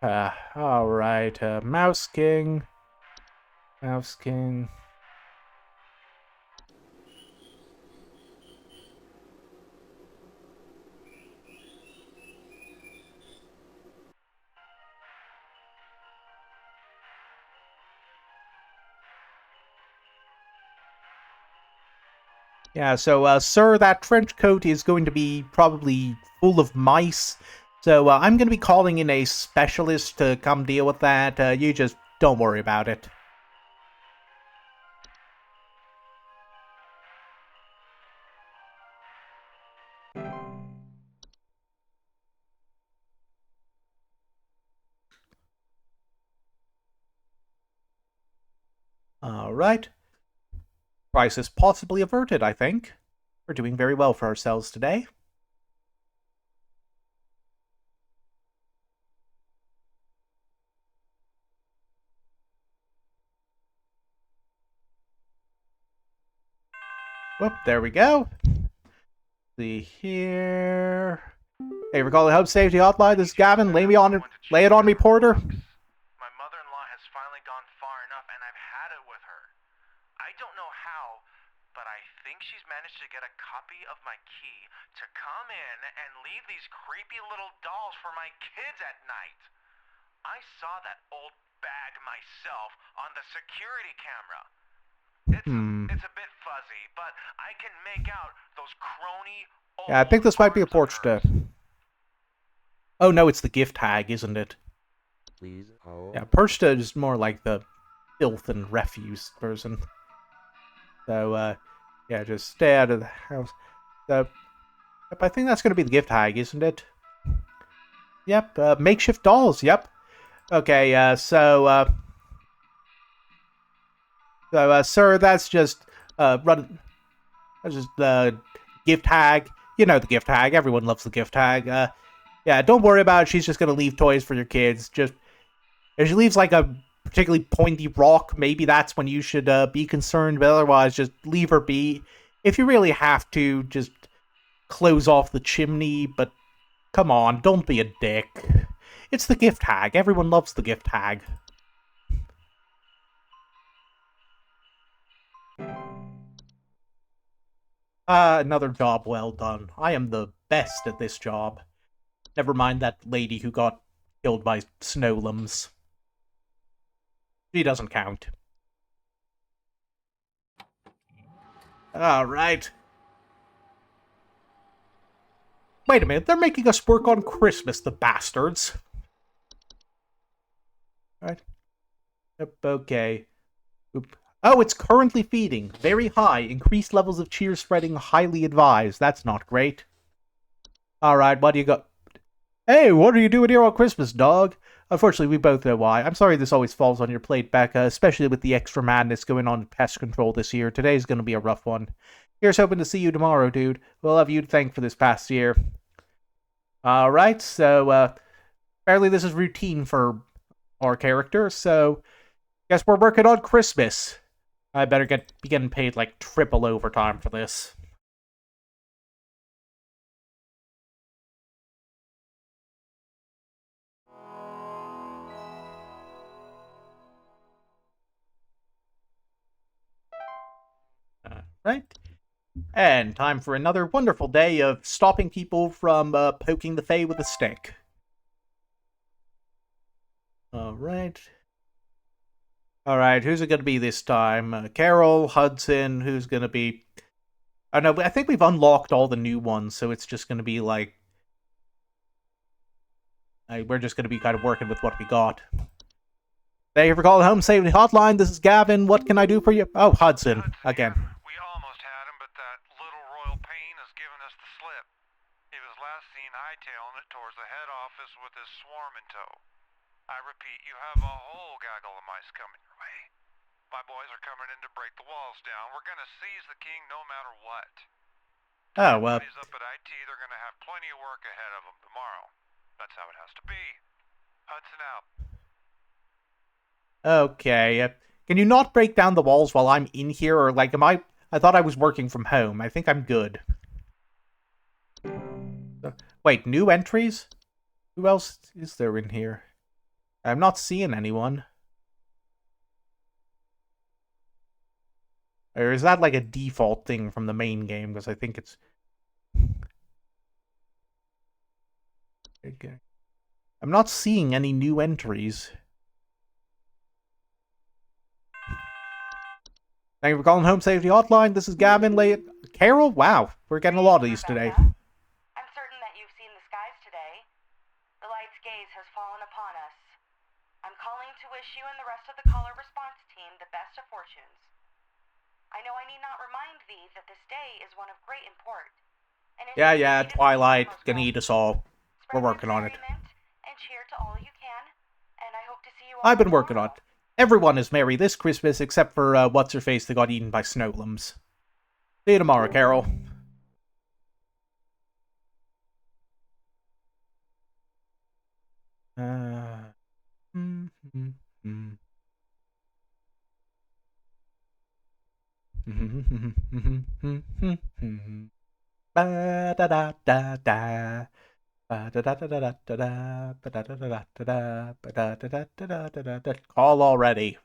Alright, Mouse King. Mouse King. Yeah, so, sir, that trench coat is going to be probably full of mice. So, I'm going to be calling in a specialist to come deal with that. You just don't worry about it. Alright. Crisis possibly averted, I think. We're doing very well for ourselves today. Whoop, there we go. See here. Hey, we're calling Home Safety Hotline. This is Gavin. Lay it on me, Porter. My mother-in-law has finally gone far enough, and I've had it with her. I don't know how, but I think she's managed to get a copy of my key to come in and leave these creepy little dolls for my kids at night. I saw that old bag myself on the security camera. It's a bit fuzzy, but I can make out those crony old... Yeah, I think this might be a arms of portrait. hers. Oh, no, it's the gift tag, isn't it? Please hold. Yeah, Persta is more like the filth and refuse person. So, yeah, just stay out of the house. So, yep, I think that's going to be the gift tag, isn't it? Yep, makeshift dolls, yep. Okay, so, sir, that's just, that's just the gift tag. You know the gift tag. Everyone loves the gift tag. Yeah, don't worry about it. She's just going to leave toys for your kids. Just, if she leaves, like, a particularly pointy rock, maybe that's when you should, be concerned. But otherwise, just leave her be. If you really have to, just close off the chimney. But, come on, don't be a dick. It's the gift tag. Everyone loves the gift tag. Another job well done. I am the best at this job. Never mind that lady who got killed by snowlums. She doesn't count. Alright. Wait a minute, they're making us work on Christmas, the bastards. Alright. Yep, okay. Oop. Oh, it's currently feeding. Very high. Increased levels of cheer spreading highly advised. That's not great. Alright, what do you got? Hey, what are you doing here on Christmas, dog? Unfortunately, we both know why. I'm sorry this always falls on your plate, Becca, especially with the extra madness going on in pest control this year. Today's gonna be a rough one. Here's hoping to see you tomorrow, dude. We'll have you to thank for this past year. Alright, so, apparently this is routine for our character, so guess we're working on Christmas. I better be getting paid like triple overtime for this. Right? And time for another wonderful day of stopping people from poking the Fae with a stick. Alright. Alright, who's it gonna be this time? Carol, Hudson, who's gonna be... I don't know, I think we've unlocked all the new ones, so it's just gonna be like... we're just gonna be kind of working with what we got. Thank you for calling Home Safety Hotline. This is Gavin. What can I do for you? Oh, Hudson, again. We almost had him, but that little royal pain has given us the slip. He was last seen hightailing it towards the head office with his swarm in tow. I repeat, you have a whole gaggle of mice coming your way. My boys are coming in to break the walls down. We're gonna seize the king no matter what. Oh, Everybody's up at IT. They're gonna have plenty of work ahead of them tomorrow. That's how it has to be. Hudson out. Okay. Can you not break down the walls while I'm in here? Or, like, I thought I was working from home. I think I'm good. Wait, new entries? Who else is there in here? I'm not seeing anyone. Or is that, like, a default thing from the main game? Because I think it's... Okay. I'm not seeing any new entries. Thank you for calling Home Safety Hotline. This is Gavin. Carol? Wow, we're getting a lot of these today. I'm certain that you've seen the skies today. The light's gaze has fallen upon us. I'm calling to wish you and the rest of the caller response team the best of fortunes. I know I need not remind thee that this day is one of great import. Yeah, Twilight, gonna eat us all. We're working on it. And cheer to all you can, and I hope to see you all I've been working tomorrow. on it. Everyone is merry this Christmas except for what's-her-face that got eaten by snowlums. See you tomorrow, Carol. Call already.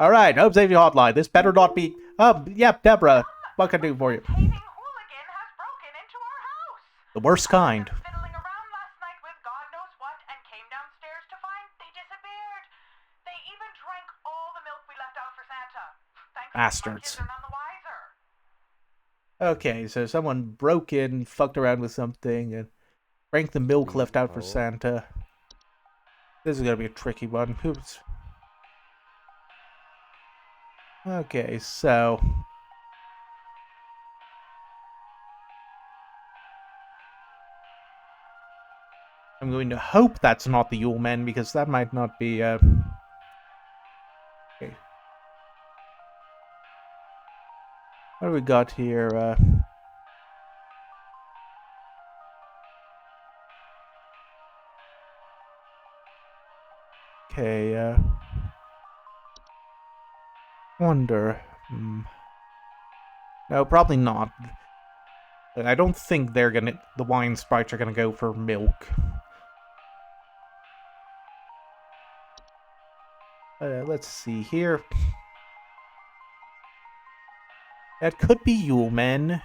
Alright, Home Safety Hotline. This better not be... Yep, Deborah. What can I do for you? Thieving hooligan has broken into our house. The worst kind. Fiddling around last night with God knows what and came downstairs to find they disappeared. They even drank all the milk we left out for Santa. Thankfully, my Bastards. kids are none the wiser. Okay, so someone broke in, fucked around with something, and drank the milk left out for Santa. This is gonna be a tricky one. Oops. Okay, so... I'm going to hope that's not the Yule Men, because that might not be, Okay. What do we got here? Okay, Wonder. No, probably not. I don't think they're gonna... The wine sprites are gonna go for milk. Let's see here. That could be Yule Men.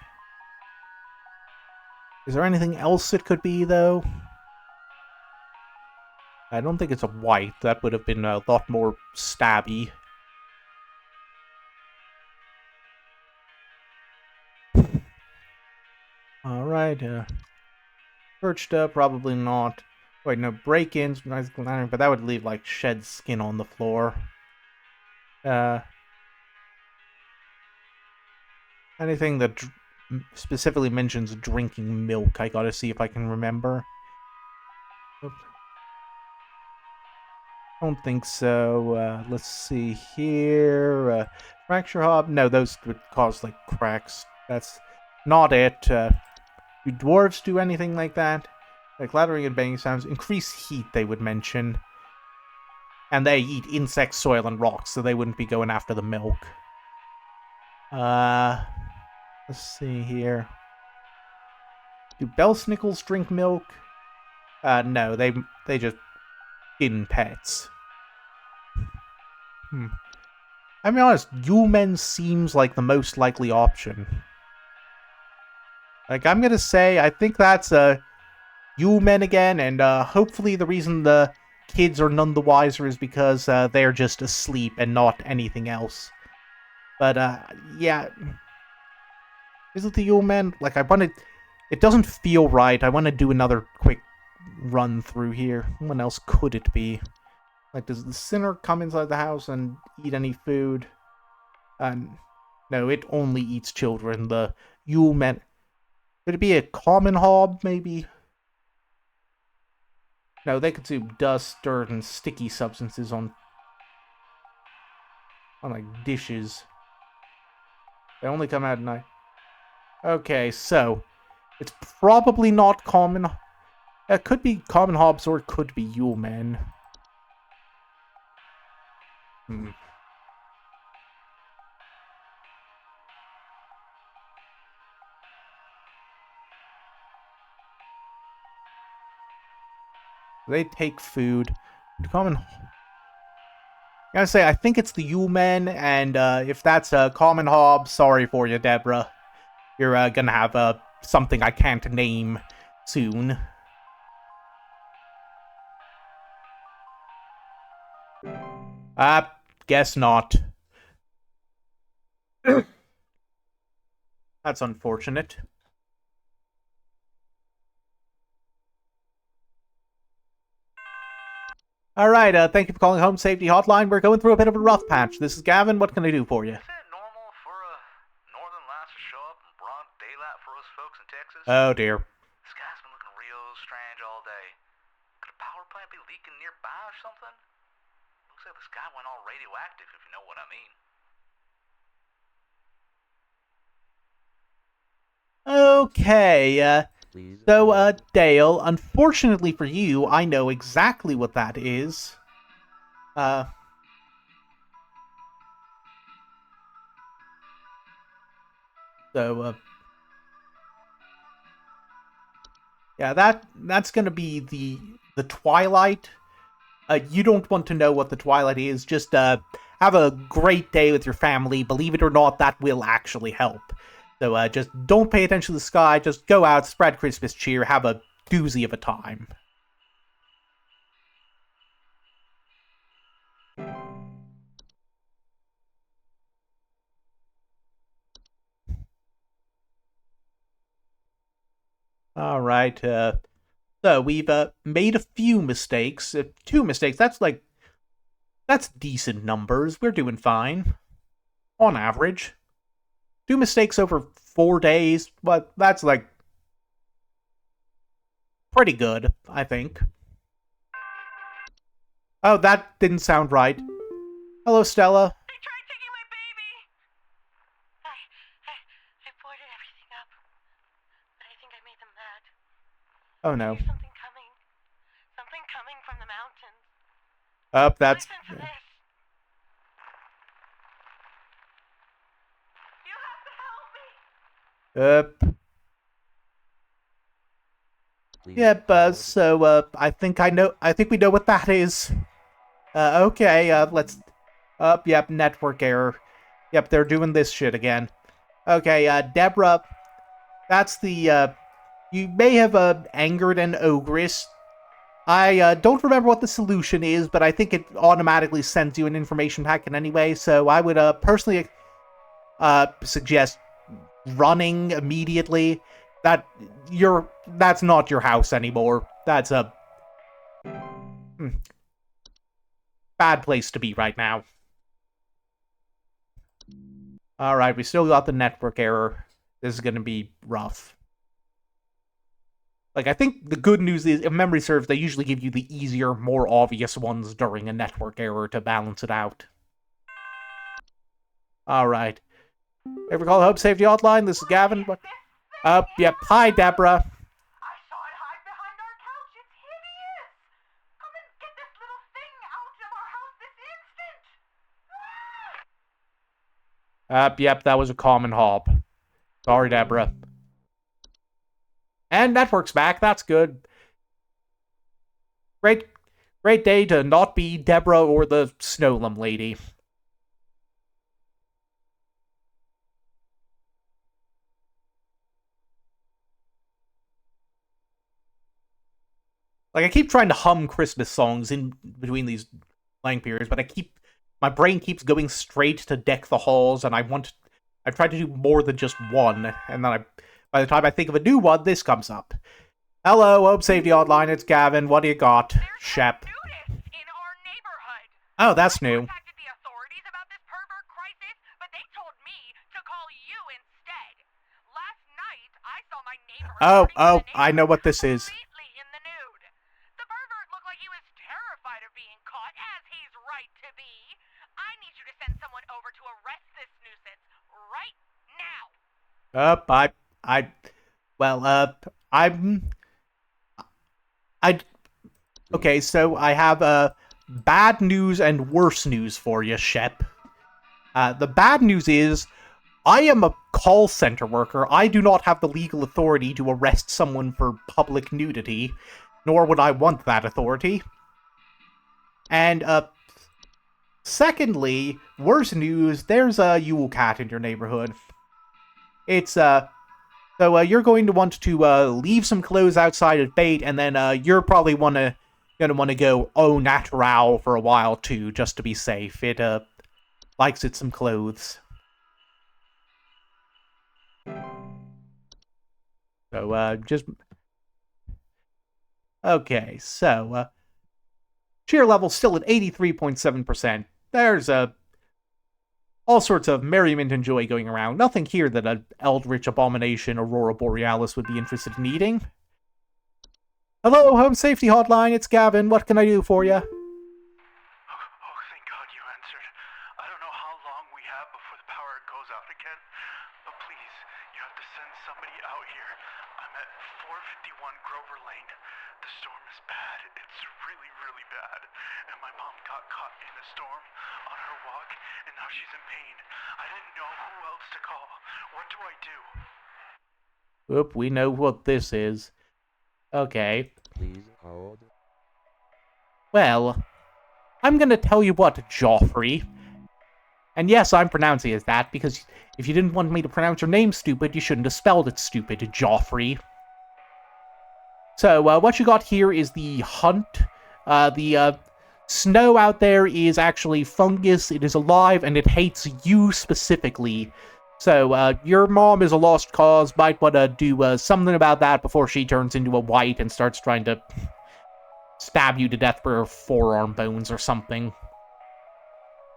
Is there anything else it could be, though? I don't think it's a white. That would have been a lot more stabby. Alright, perched up, probably not. Wait, no, break-ins, but that would leave, like, shed skin on the floor. Anything that specifically mentions drinking milk, I gotta see if I can remember. Oops. Don't think so. Let's see here. Fracture hob? No, those would cause, like, cracks. That's not it. Do dwarves do anything like that? Like clattering and banging sounds. Increase heat, they would mention. And they eat insects, soil, and rocks, so they wouldn't be going after the milk. Let's see here. Do bellsnickles drink milk? No, they just skin pets. I'll be honest, Yumen seems like the most likely option. Like, I'm gonna say, I think that's Yumen again, and hopefully the reason the kids are none the wiser is because they're just asleep and not anything else. But, yeah. Is it the Yumen? Like, it doesn't feel right. I want to do another quick run through here. What else could it be? Like, does the sinner come inside the house and eat any food? No, it only eats children. The Yumen. Could it be a common hob, maybe? No, they consume dust, dirt, and sticky substances on like, dishes. They only come out at night. Okay, so it's probably not common. It could be common hobs or it could be Yumen. They take food. Common. I gotta say, I think it's the Yumen, and if that's a common hob, sorry for you, Deborah. You're gonna have something I can't name soon. Guess not. That's unfortunate. Alright, thank you for calling Home Safety Hotline. We're going through a bit of a rough patch. This is Gavin. What can I do for you? Is it normal for northern lights to show up in broad daylight for us folks in Texas? Oh, dear. The sky's been looking real strange all day. Could a power plant be leaking nearby or something? Looks like the sky went all radioactive, if you know what I mean. Okay, Please. so, Dale, unfortunately for you, I know exactly what that is. Yeah, that's gonna be the Twilight. You don't want to know what the Twilight is. Just have a great day with your family. Believe it or not, that will actually help. So just don't pay attention to the sky. Just go out, spread Christmas cheer, have a doozy of a time. All right. So we've made a few mistakes. 2 mistakes. That's decent numbers. We're doing fine on average. 2 mistakes over 4 days, but that's like pretty good, I think. Oh, that didn't sound right. Hello, Stella. They tried taking my baby! I boarded everything up. But I think I made them mad. Oh, no. There's something coming. Something coming from the mountains. Up, that's... Listen to this. You have to help me! Up. Please. Yep, so, I think we know what that is. Okay, let's... Yep, network error. Yep, they're doing this shit again. Okay, Deborah, that's the, you may have, angered an ogress. I, don't remember what the solution is, but I think it automatically sends you an information packet anyway, so I would, personally, suggest running immediately. That's not your house anymore. That's a bad place to be right now. Alright, we still got the network error. This is gonna be rough. Like, I think the good news is, if memory serves, they usually give you the easier, more obvious ones during a network error to balance it out. Alright. Ever call Hope Safety Hotline? This is Gavin. Yep. Hi, Deborah. I saw it hide behind our couch. It's hideous. Come and get this little thing out of our house this instant. Yep, that was a common hob. Sorry, Deborah. And network's back, that's good. Great day to not be Deborah or the Snowlum lady. Like, I keep trying to hum Christmas songs in between these blank periods, but my brain keeps going straight to Deck the Halls, and I've tried to do more than just one, and then by the time I think of a new one, this comes up. Hello, Hope Safety Hotline, it's Gavin. What do you got, Shep? Nudists in our neighborhood. Oh, that's new. I contacted the authorities about this pervert crisis, but they told me to call you instead. Last night, I saw my neighbor. Oh, I know what this is. Completely in the nude. The pervert looked like he was terrified of being caught, as he's right to be. I need you to send someone over to arrest this nuisance right now. Okay, so I have bad news and worse news for you, Shep. The bad news is, I am a call center worker. I do not have the legal authority to arrest someone for public nudity, nor would I want that authority. And, secondly, worse news, there's a Yule Cat in your neighborhood. So you're going to want to leave some clothes outside at bait, and then you're probably gonna want to go au natural for a while too, just to be safe. It likes it some clothes. So just okay. So cheer level still at 83.7%. There's all sorts of merriment and joy going around. Nothing here that an eldritch abomination Aurora Borealis would be interested in eating. Hello, Home Safety Hotline, it's Gavin. What can I do for you? Oh, thank God you answered. I don't know how long we have before the power goes out again, but please, you have to send somebody out here. I'm at 451 Grover Lane. The storm is bad. It's really, really bad. And my mom got caught in a storm on her walk, and now she's in pain. I didn't know who else to call. What do I do? Oop, we know what this is. Okay. Please hold. Well, I'm gonna tell you what, Joffrey. And yes, I'm pronouncing it as that, because if you didn't want me to pronounce your name stupid, you shouldn't have spelled it stupid, Joffrey. So, what you got here is the hunt. The snow out there is actually fungus, it is alive, and it hates you specifically. So, your mom is a lost cause, might want to do something about that before she turns into a wight and starts trying to stab you to death for her forearm bones or something.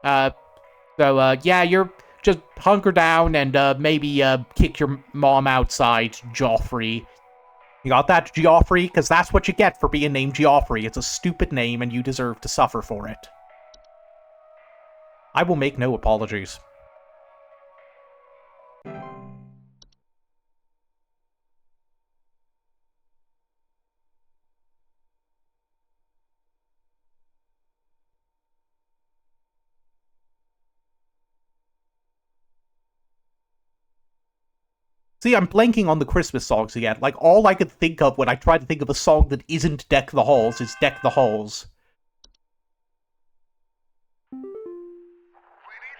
Yeah, you're just hunker down and maybe kick your mom outside, Joffrey. You got that, Joffrey? Because that's what you get for being named Joffrey. It's a stupid name and you deserve to suffer for it. I will make no apologies. See, I'm blanking on the Christmas songs again. Like, all I could think of when I try to think of a song that isn't Deck the Halls is Deck the Halls. We need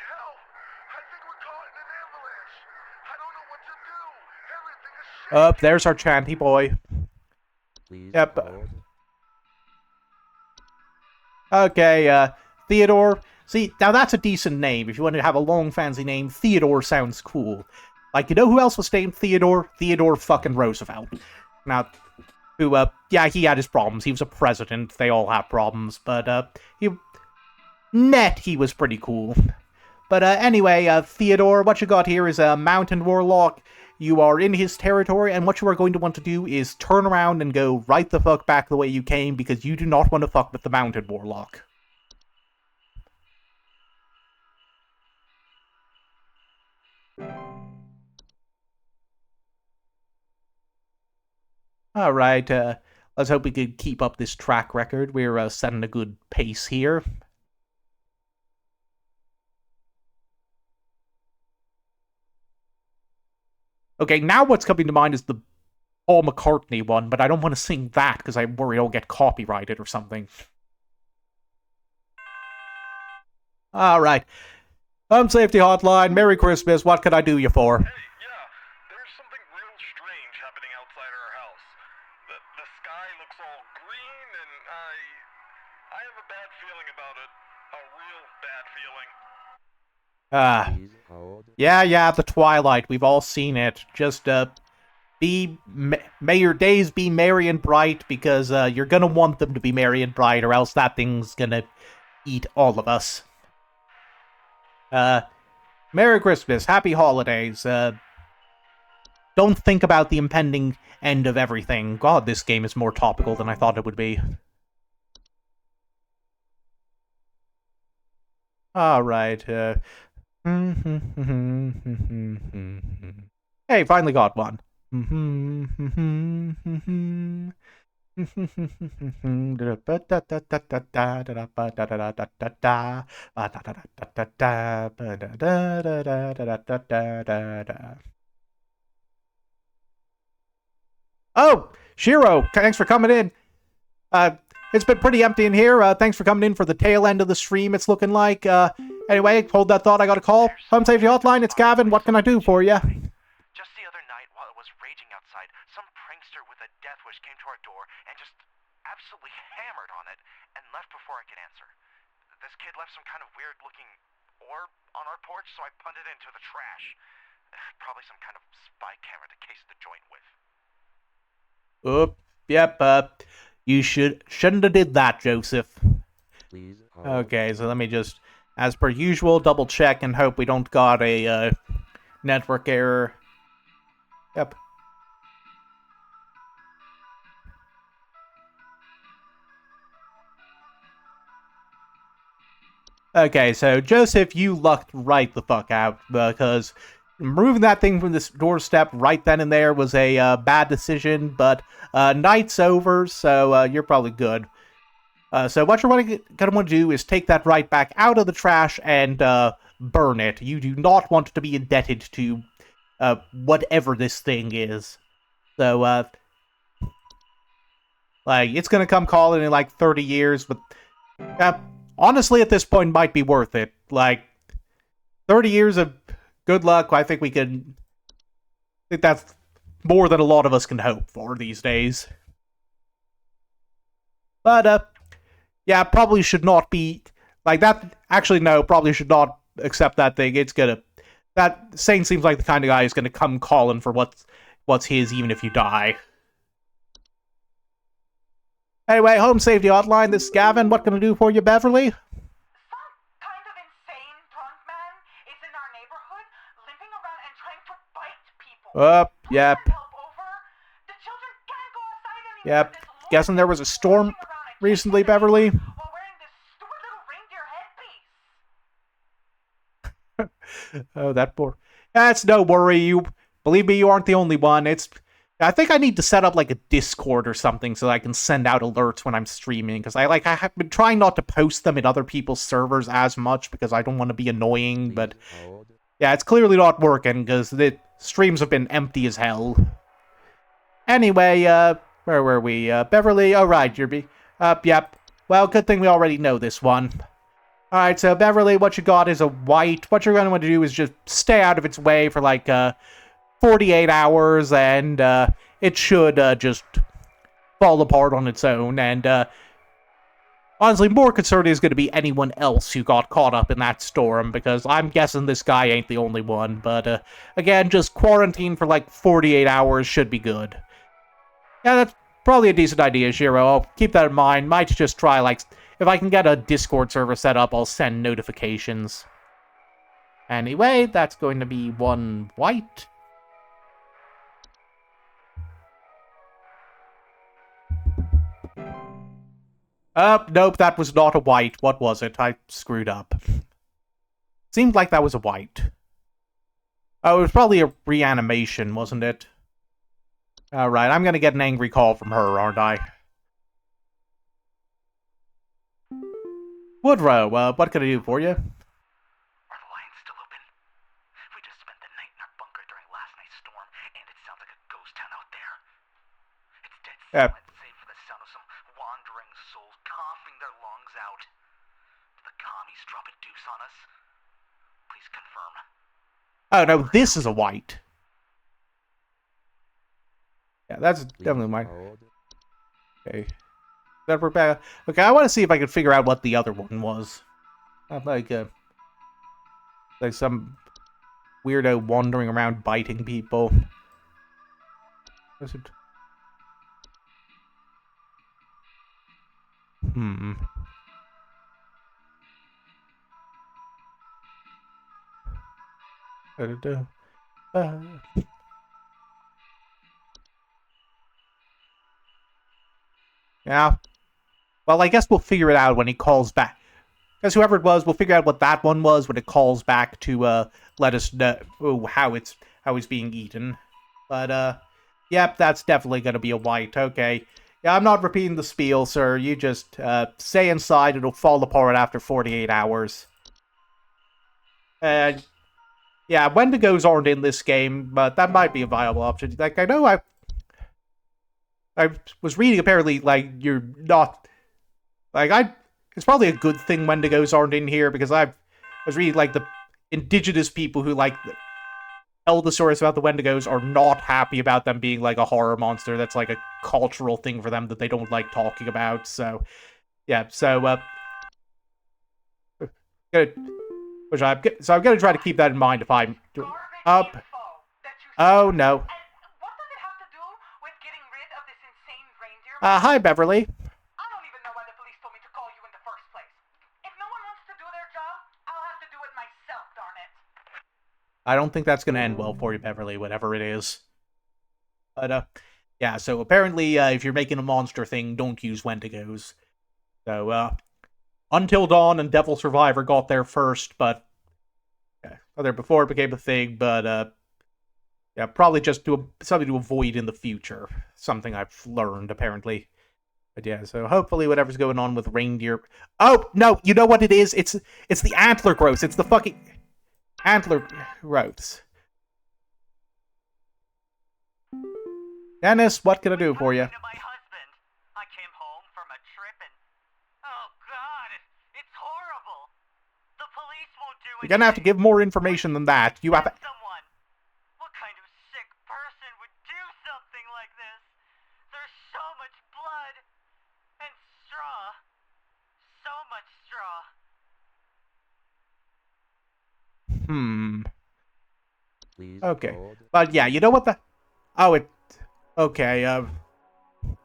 help. I think we're caught in an avalanche. I don't know what to do. Everything is shaking. There's our chanty boy. Please Yep. hold. Okay, Theodore. See, now that's a decent name. If you want to have a long, fancy name, Theodore sounds cool. Like, you know who else was named Theodore? Theodore fucking Roosevelt. Now, who, yeah, he had his problems. He was a president. They all have problems. But, he was pretty cool. But, anyway, Theodore, what you got here is a mountain warlock. You are in his territory, and what you are going to want to do is turn around and go right the fuck back the way you came, because you do not want to fuck with the mountain warlock. Alright, let's hope we can keep up this track record. We're setting a good pace here. Okay, now what's coming to mind is the Paul McCartney one, but I don't want to sing that because I worry I'll get copyrighted or something. Alright. Home Safety Hotline, Merry Christmas, what can I do you for? Hey, yeah, there's something real strange happening outside our house. The sky looks all green, and I have a bad feeling about it. A real bad feeling. Please hold. Yeah, the Twilight, we've all seen it. Just, may your days be merry and bright, because, you're gonna want them to be merry and bright, or else that thing's gonna eat all of us. Merry Christmas, Happy Holidays, don't think about the impending end of everything. God, this game is more topical than I thought it would be. Alright, Hey, finally got one. Oh, Shiro, thanks for coming in. It's been pretty empty in here. Thanks for coming in for the tail end of the stream, it's looking like. Anyway, hold that thought, I got a call. Home Safety Hotline, it's Gavin, what can I do for you? Just the other night, while it was raging outside, some prankster with a death wish came to our door and just absolutely hammered on it and left before I could answer. This kid left some kind of weird-looking orb on our porch, so I punted it into the trash. Probably some kind of spy camera to case the joint with. Yep, you shouldn't have did that, Joseph. Please hold. Okay, so let me just, as per usual, double check and hope we don't got a, network error. Yep. Okay, so Joseph, you lucked right the fuck out, because removing that thing from this doorstep right then and there was a bad decision, but night's over, so you're probably good. So what you're gonna want to do is take that right back out of the trash and burn it. You do not want to be indebted to whatever this thing is. So, like, it's gonna come calling in like 30 years, but honestly, at this point, might be worth it. Like, 30 years of good luck, I think I think that's more than a lot of us can hope for these days. But, yeah, probably should not be, like, that, actually, no, probably should not accept that thing. That Sane seems like the kind of guy who's gonna come calling for what's his, even if you die. Anyway, Home Safety Hotline, this is Gavin. What can I do for you, Beverly? Some kind of insane drunk man is in our neighborhood, limping around and trying to bite people. Yep. Help over. The children can't go outside anymore. Yep. This lord Guessing there was a storm walking around and recently, chasing them Beverly? while wearing this stupid little reindeer headpiece. Oh, that poor. That's no worry. Believe me, you aren't the only one. I think I need to set up like a Discord or something so that I can send out alerts when I'm streaming, because I have been trying not to post them in other people's servers as much because I don't want to be annoying, but Please hold. yeah, it's clearly not working because the streams have been empty as hell. Anyway, where were we? Beverly, alright, yep. Well, good thing we already know this one. Alright, so Beverly, what you got is a white. What you're going to want to do is just stay out of its way for like, 48 hours, and it should just fall apart on its own, and Honestly, more concerning is going to be anyone else who got caught up in that storm, because I'm guessing this guy ain't the only one. But, again, just quarantine for like 48 hours should be good. Yeah, that's probably a decent idea, Shiro. I'll keep that in mind. Might just try, like, if I can get a Discord server set up, I'll send notifications. Anyway, that's going to be 1 white. Nope, that was not a white. What was it? I screwed up. Seemed like that was a white. Oh, it was probably a reanimation, wasn't it? Alright, I'm gonna get an angry call from her, aren't I? Woodrow, what can I do for you? Are the lines still open? We just spent the night in our bunker during last night's storm, and it sounds like a ghost town out there. It's dead silent, save for the sound of some wandering souls coughing their lungs out. Did the commies drop a deuce on us? Please confirm. Oh, no, this is a white. Yeah, that's definitely my... Okay. That Rebecca. Okay, I want to see if I can figure out what the other one was. Not like some weirdo wandering around biting people. Was it? Yeah. Well, I guess we'll figure it out when he calls back. Because whoever it was, we'll figure out what that one was when it calls back to let us know how it's being eaten. But yep, that's definitely gonna be a white. Okay. Yeah, I'm not repeating the spiel, sir. You just stay inside. It'll fall apart after 48 hours. And yeah, Wendigos aren't in this game, but that might be a viable option. Like, I know I was reading, apparently, like, you're not... Like, it's probably a good thing Wendigos aren't in here, because I was reading, like, the indigenous people who, like, tell the stories about the Wendigos are not happy about them being, like, a horror monster. That's, like, a cultural thing for them that they don't like talking about, so... Yeah, so, So I'm gonna try to keep that in mind if I'm... Up. Oh, no. Hi, Beverly. I don't even know why the police told me to call you in the first place. If no one wants to do their job, I'll have to do it myself, darn it. I don't think that's going to end well for you, Beverly, whatever it is. But, yeah, so apparently, if you're making a monster thing, don't use Wendigos. So, Until Dawn and Devil Survivor got there first, but... Yeah, there before it became a thing, but, yeah, probably just something to avoid in the future. Something I've learned, apparently. But yeah, so hopefully whatever's going on with reindeer... Oh, no, you know what it is? It's the antler growths. It's the fucking antler growths. Dennis, what can I do for you? My husband. I came home from a trip and... Oh, God, it's horrible. The police won't do it. You're gonna have to give more information than that. You have... Someone. What kind of sick person would do something like this? There's so much blood. And straw. So much straw. Please Okay. hold. But yeah, you know what the... Oh, it... Okay, what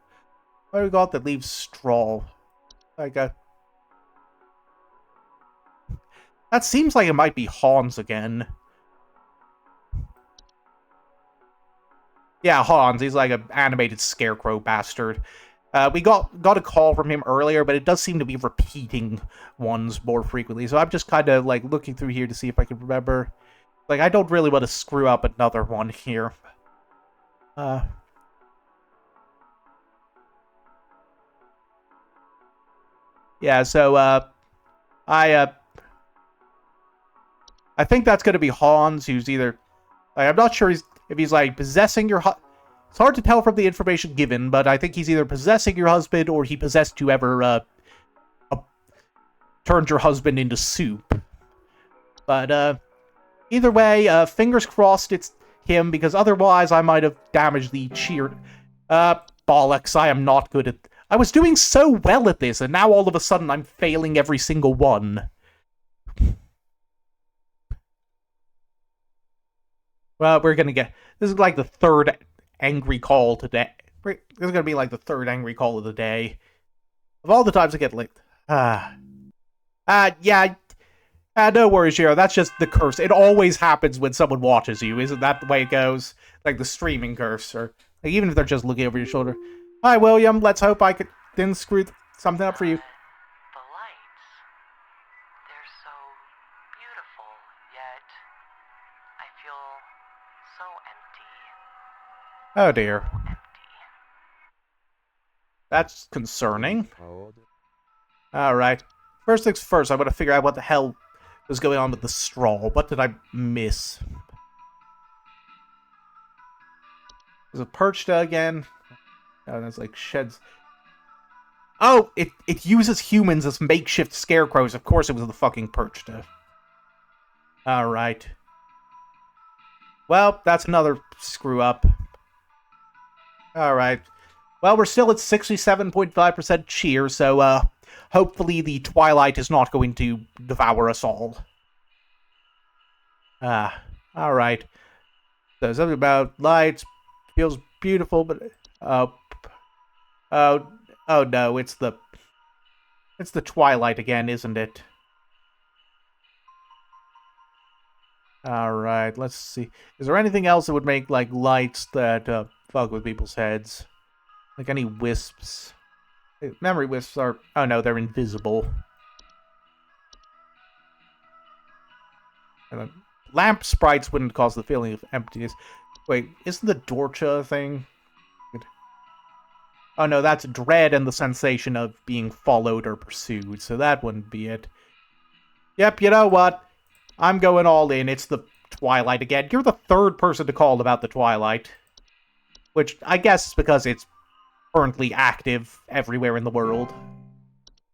do we got that leaves straw? Like, that seems like it might be Hans again. Yeah, Hans. He's like an animated scarecrow bastard. We got a call from him earlier, but it does seem to be repeating ones more frequently. So I'm just kind of, like, looking through here to see if I can remember. Like, I don't really want to screw up another one here. Yeah, so, I think that's going to be Hans, who's either... Like, I'm not sure if he's, like, possessing your... It's hard to tell from the information given, but I think he's either possessing your husband or he possessed whoever, turned your husband into soup. But, either way, fingers crossed it's him, because otherwise I might have damaged the cheer... bollocks, I am not good at... I was doing so well at this, and now all of a sudden I'm failing every single one. Well, we're gonna get... This is like the third angry call today. This is gonna be like the third angry call of the day. Of all the times I get like... yeah... no worries, Shiro. That's just the curse. It always happens when someone watches you. Isn't that the way it goes? Like the streaming curse, or like even if they're just looking over your shoulder. Hi, William. Let's hope I didn't screw something up for you. The lights. They're so beautiful, yet I feel so empty. Oh dear. Empty. That's concerning. Code. Alright. First things first, I want to figure out what the hell was going on with the straw. What did I miss? Was it Perchta again? Oh, that's like sheds. Oh, it uses humans as makeshift scarecrows. Of course it was the fucking Perchta. Alright. Well, that's another screw up. Alright. Well, we're still at 67.5% cheer, so, hopefully the Twilight is not going to devour us all. Alright. So, something about lights feels beautiful, but, oh no, it's the Twilight again, isn't it? Alright, let's see. Is there anything else that would make, like, lights that, fuck with people's heads? Like any wisps? Memory wisps are... Oh no, they're invisible. And lamp sprites wouldn't cause the feeling of emptiness. Wait, isn't the Dorcha a thing? Oh no, that's dread and the sensation of being followed or pursued, so that wouldn't be it. Yep, you know what? I'm going all in. It's the Twilight again. You're the third person to call about the Twilight. Which, I guess, is because it's currently active everywhere in the world.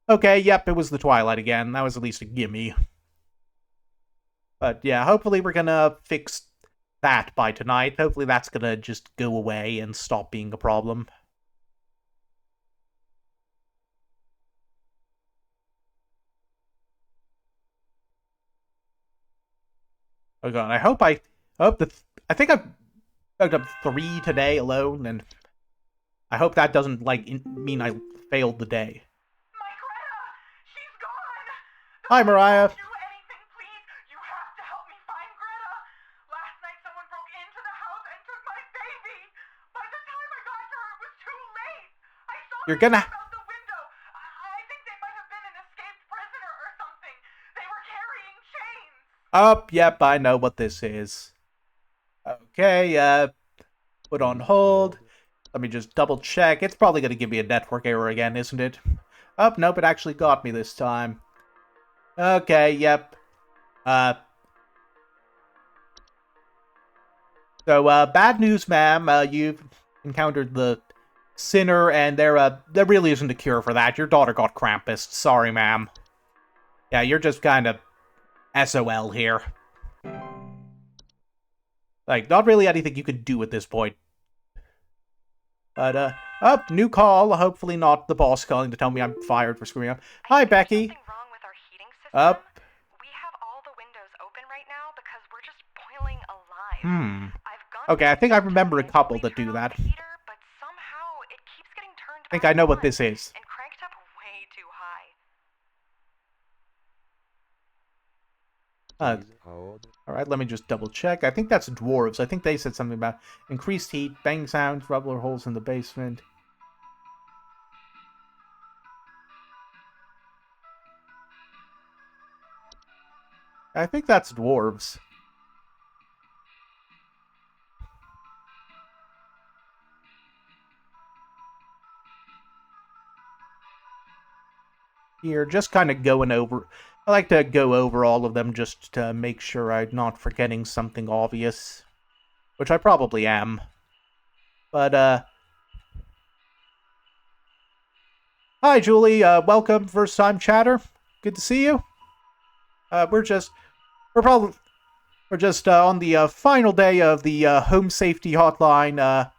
Okay, yep, it was the Twilight again. That was at least a gimme. But yeah, hopefully we're gonna fix that by tonight. Hopefully that's gonna just go away and stop being a problem. Oh god, I hope I think I've picked up 3 today alone, and I hope that doesn't, like, mean I failed the day. My Greta! She's gone! Hi, Mariah. Do anything, please! You have to help me find Greta! Last night someone broke into the house and took my baby! By the time I got to her, it was too late! I saw You're them gonna... out the window! I think they might have been an escaped prisoner or something! They were carrying chains! Oh, yep, I know what this is. Okay, put on hold. Let me just double check. It's probably going to give me a network error again, isn't it? Oh, nope, it actually got me this time. Okay, yep. So, bad news, ma'am. You've encountered the sinner, and there really isn't a cure for that. Your daughter got Krampus. Sorry, ma'am. Yeah, you're just kind of SOL here. Like, not really anything you can do at this point. But, new call. Hopefully not the boss calling to tell me I'm fired for screwing up. Hi, Becky. Something wrong with our heating system? We have all the windows open right now because we're just boiling alive. I've gone Okay, I think I remember a couple that do that. heater, but somehow it keeps getting turned I think I know what on this is. and cranked up way too high. Code. Alright, let me just double check. I think that's dwarves. I think they said something about increased heat, bang sounds, rubber holes in the basement. I think that's dwarves. Here, just kind of going over... I like to go over all of them just to make sure I'm not forgetting something obvious. Which I probably am. But, Hi, Julie. Welcome. First time chatter. Good to see you. We're just on the final day of the home safety hotline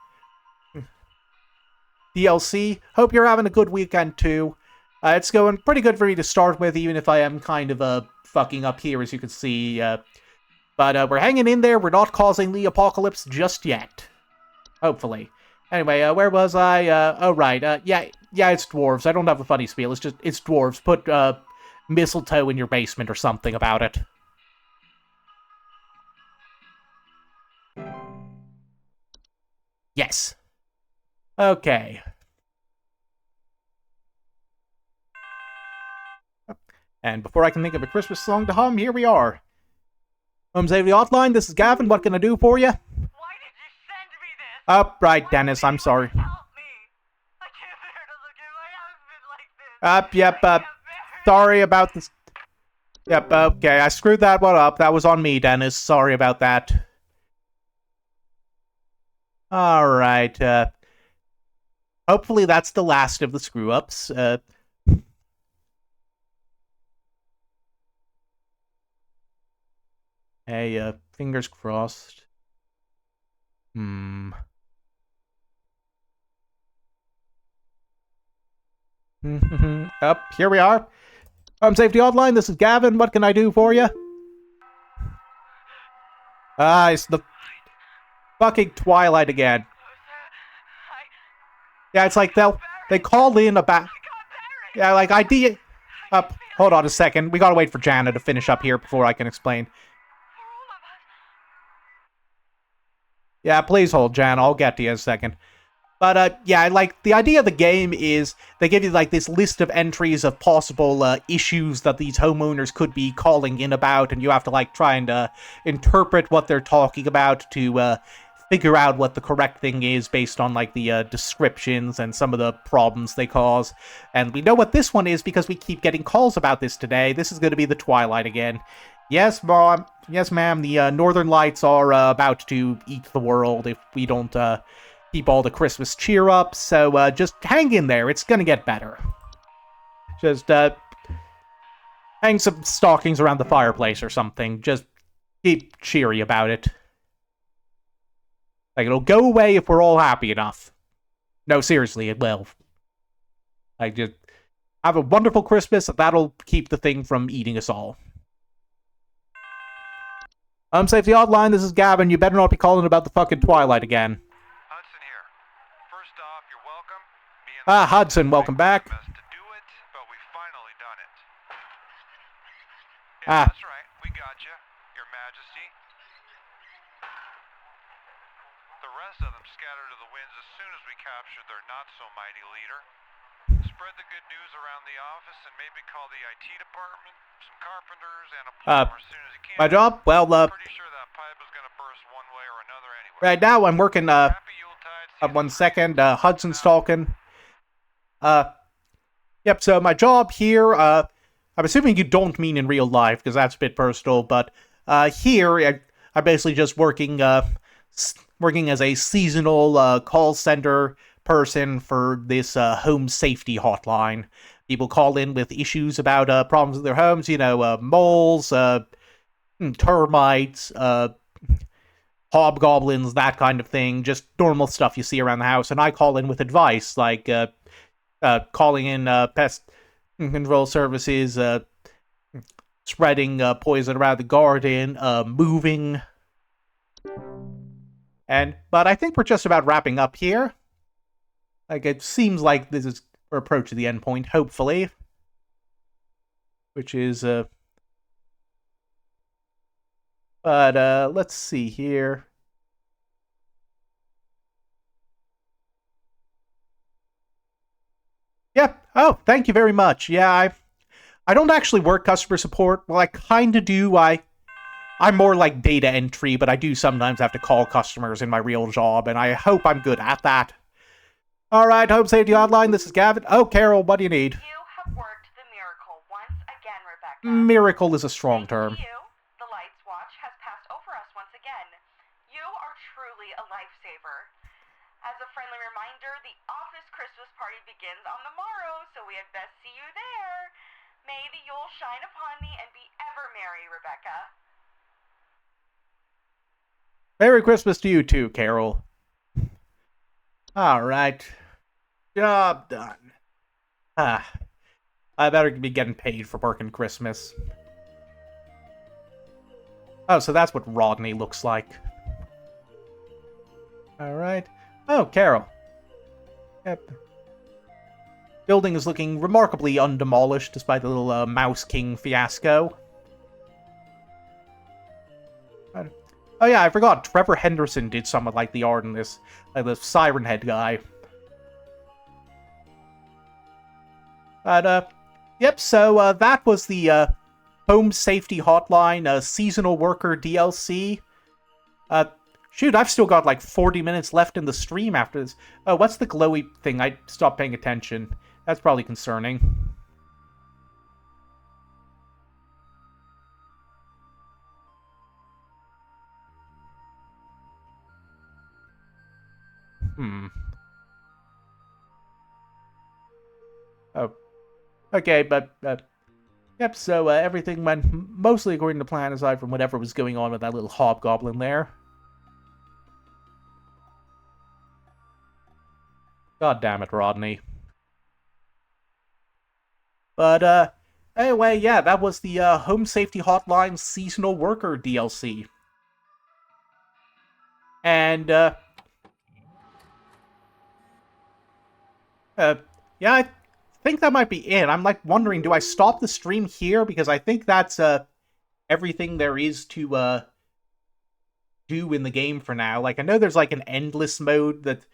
DLC. Hope you're having a good weekend too. It's going pretty good for me to start with, even if I am kind of fucking up here, as you can see. But we're hanging in there. We're not causing the apocalypse just yet. Hopefully. Anyway, where was I? Oh, right. Yeah, it's dwarves. I don't have a funny spiel. It's dwarves. Put, mistletoe in your basement or something about it. Yes. Okay. And before I can think of a Christmas song to hum, here we are. Home Safety Hotline, this is Gavin. What can I do for you? Why did you send me this? Oh, right, Dennis. I'm sorry. Help me. I can't bear to look at my husband like this. Yep. Sorry about this. Yep, okay. I screwed that one up. That was on me, Dennis. Sorry about that. Alright, hopefully that's the last of the screw-ups. Hey, fingers crossed. Up, here we are. Home Safety Hotline, this is Gavin. What can I do for you? It's the fucking Twilight again. Yeah, it's like they call in about... Yeah, like idea... Up, hold on a second. We gotta wait for Jana to finish up here before I can explain. Yeah, please hold, Jana. I'll get to you in a second. But, yeah, like, the idea of the game is they give you, like, this list of entries of possible, issues that these homeowners could be calling in about, and you have to, like, try and, interpret what they're talking about to, figure out what the correct thing is based on, like, the, descriptions and some of the problems they cause. And we know what this one is because we keep getting calls about this today. This is going to be the Twilight again. Yes, Mom. Yes, ma'am. The, Northern Lights are, about to eat the world if we don't, keep all the Christmas cheer up, so just hang in there. It's gonna get better. Just hang some stockings around the fireplace or something. Just keep cheery about it. Like, it'll go away if we're all happy enough. No, seriously, it will. Like, just have a wonderful Christmas, that'll keep the thing from eating us all. Safety Hotline, this is Gavin. You better not be calling about the fucking Twilight again. Hudson, welcome back. That's right, we got you, Your Majesty. The rest of them scattered to the winds as soon as we captured their not-so-mighty leader. Spread the good news around the office and maybe call the IT department, some carpenters, and a plumber as soon as you can. My job? Well, pretty sure that pipe is gonna burst one way or another anyway. Right now I'm working, 1 second, Hudson's talking. Yep, so my job here, I'm assuming you don't mean in real life, because that's a bit personal, but, here, I'm basically just working as a seasonal, call center person for this, home safety hotline. People call in with issues about, problems with their homes, you know, moles, termites, hobgoblins, that kind of thing, just normal stuff you see around the house, and I call in with advice, like, calling in pest control services, spreading poison around the garden, moving. But I think we're just about wrapping up here. Like, it seems like we're approaching the end point, hopefully. Which is, but, let's see here. Yeah. Oh, thank you very much. Yeah, I don't actually work customer support. Well, I kind of do. I'm more like data entry, but I do sometimes have to call customers in my real job, and I hope I'm good at that. Alright, Home Safety Hotline, this is Gavin. Oh, Carol, what do you need? You have worked the miracle once again, Rebecca. Miracle is a strong term. Thanks to you, the Lights Watch has passed over us once again. You are truly a lifesaver. As a friendly reminder, the office Christmas party begins on the morrow, so we had best see you there. May the Yule shine upon thee and be ever merry, Rebecca. Merry Christmas to you too, Carol. Alright. Job done. Ah, I better be getting paid for working Christmas. Oh, so that's what Rodney looks like. Alright. Oh, Carol. Yep. Building is looking remarkably undemolished despite the little Mouse King fiasco. Oh yeah, I forgot. Trevor Henderson did somewhat like the art in this. Like the Siren Head guy. But, yep, so that was the Home Safety Hotline Seasonal Worker DLC. Shoot, I've still got like 40 minutes left in the stream after this. Oh, what's the glowy thing? I stopped paying attention. That's probably concerning. Oh. Okay, but, yep, so everything went mostly according to plan aside from whatever was going on with that little hobgoblin there. God damn it, Rodney. But, anyway, yeah, that was the Home Safety Hotline Seasonal Worker DLC. And, yeah, I think that might be it. I'm, like, wondering, do I stop the stream here? Because I think that's, everything there is to, do in the game for now. Like, I know there's, like, an endless mode that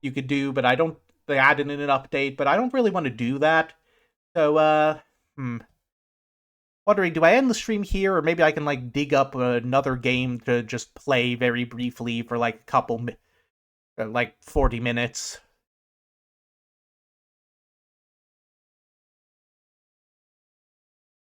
you could do, but they added in an update, but I don't really want to do that. So, wondering, do I end the stream here, or maybe I can, like, dig up another game to just play very briefly for, like, a couple, like, 40 minutes?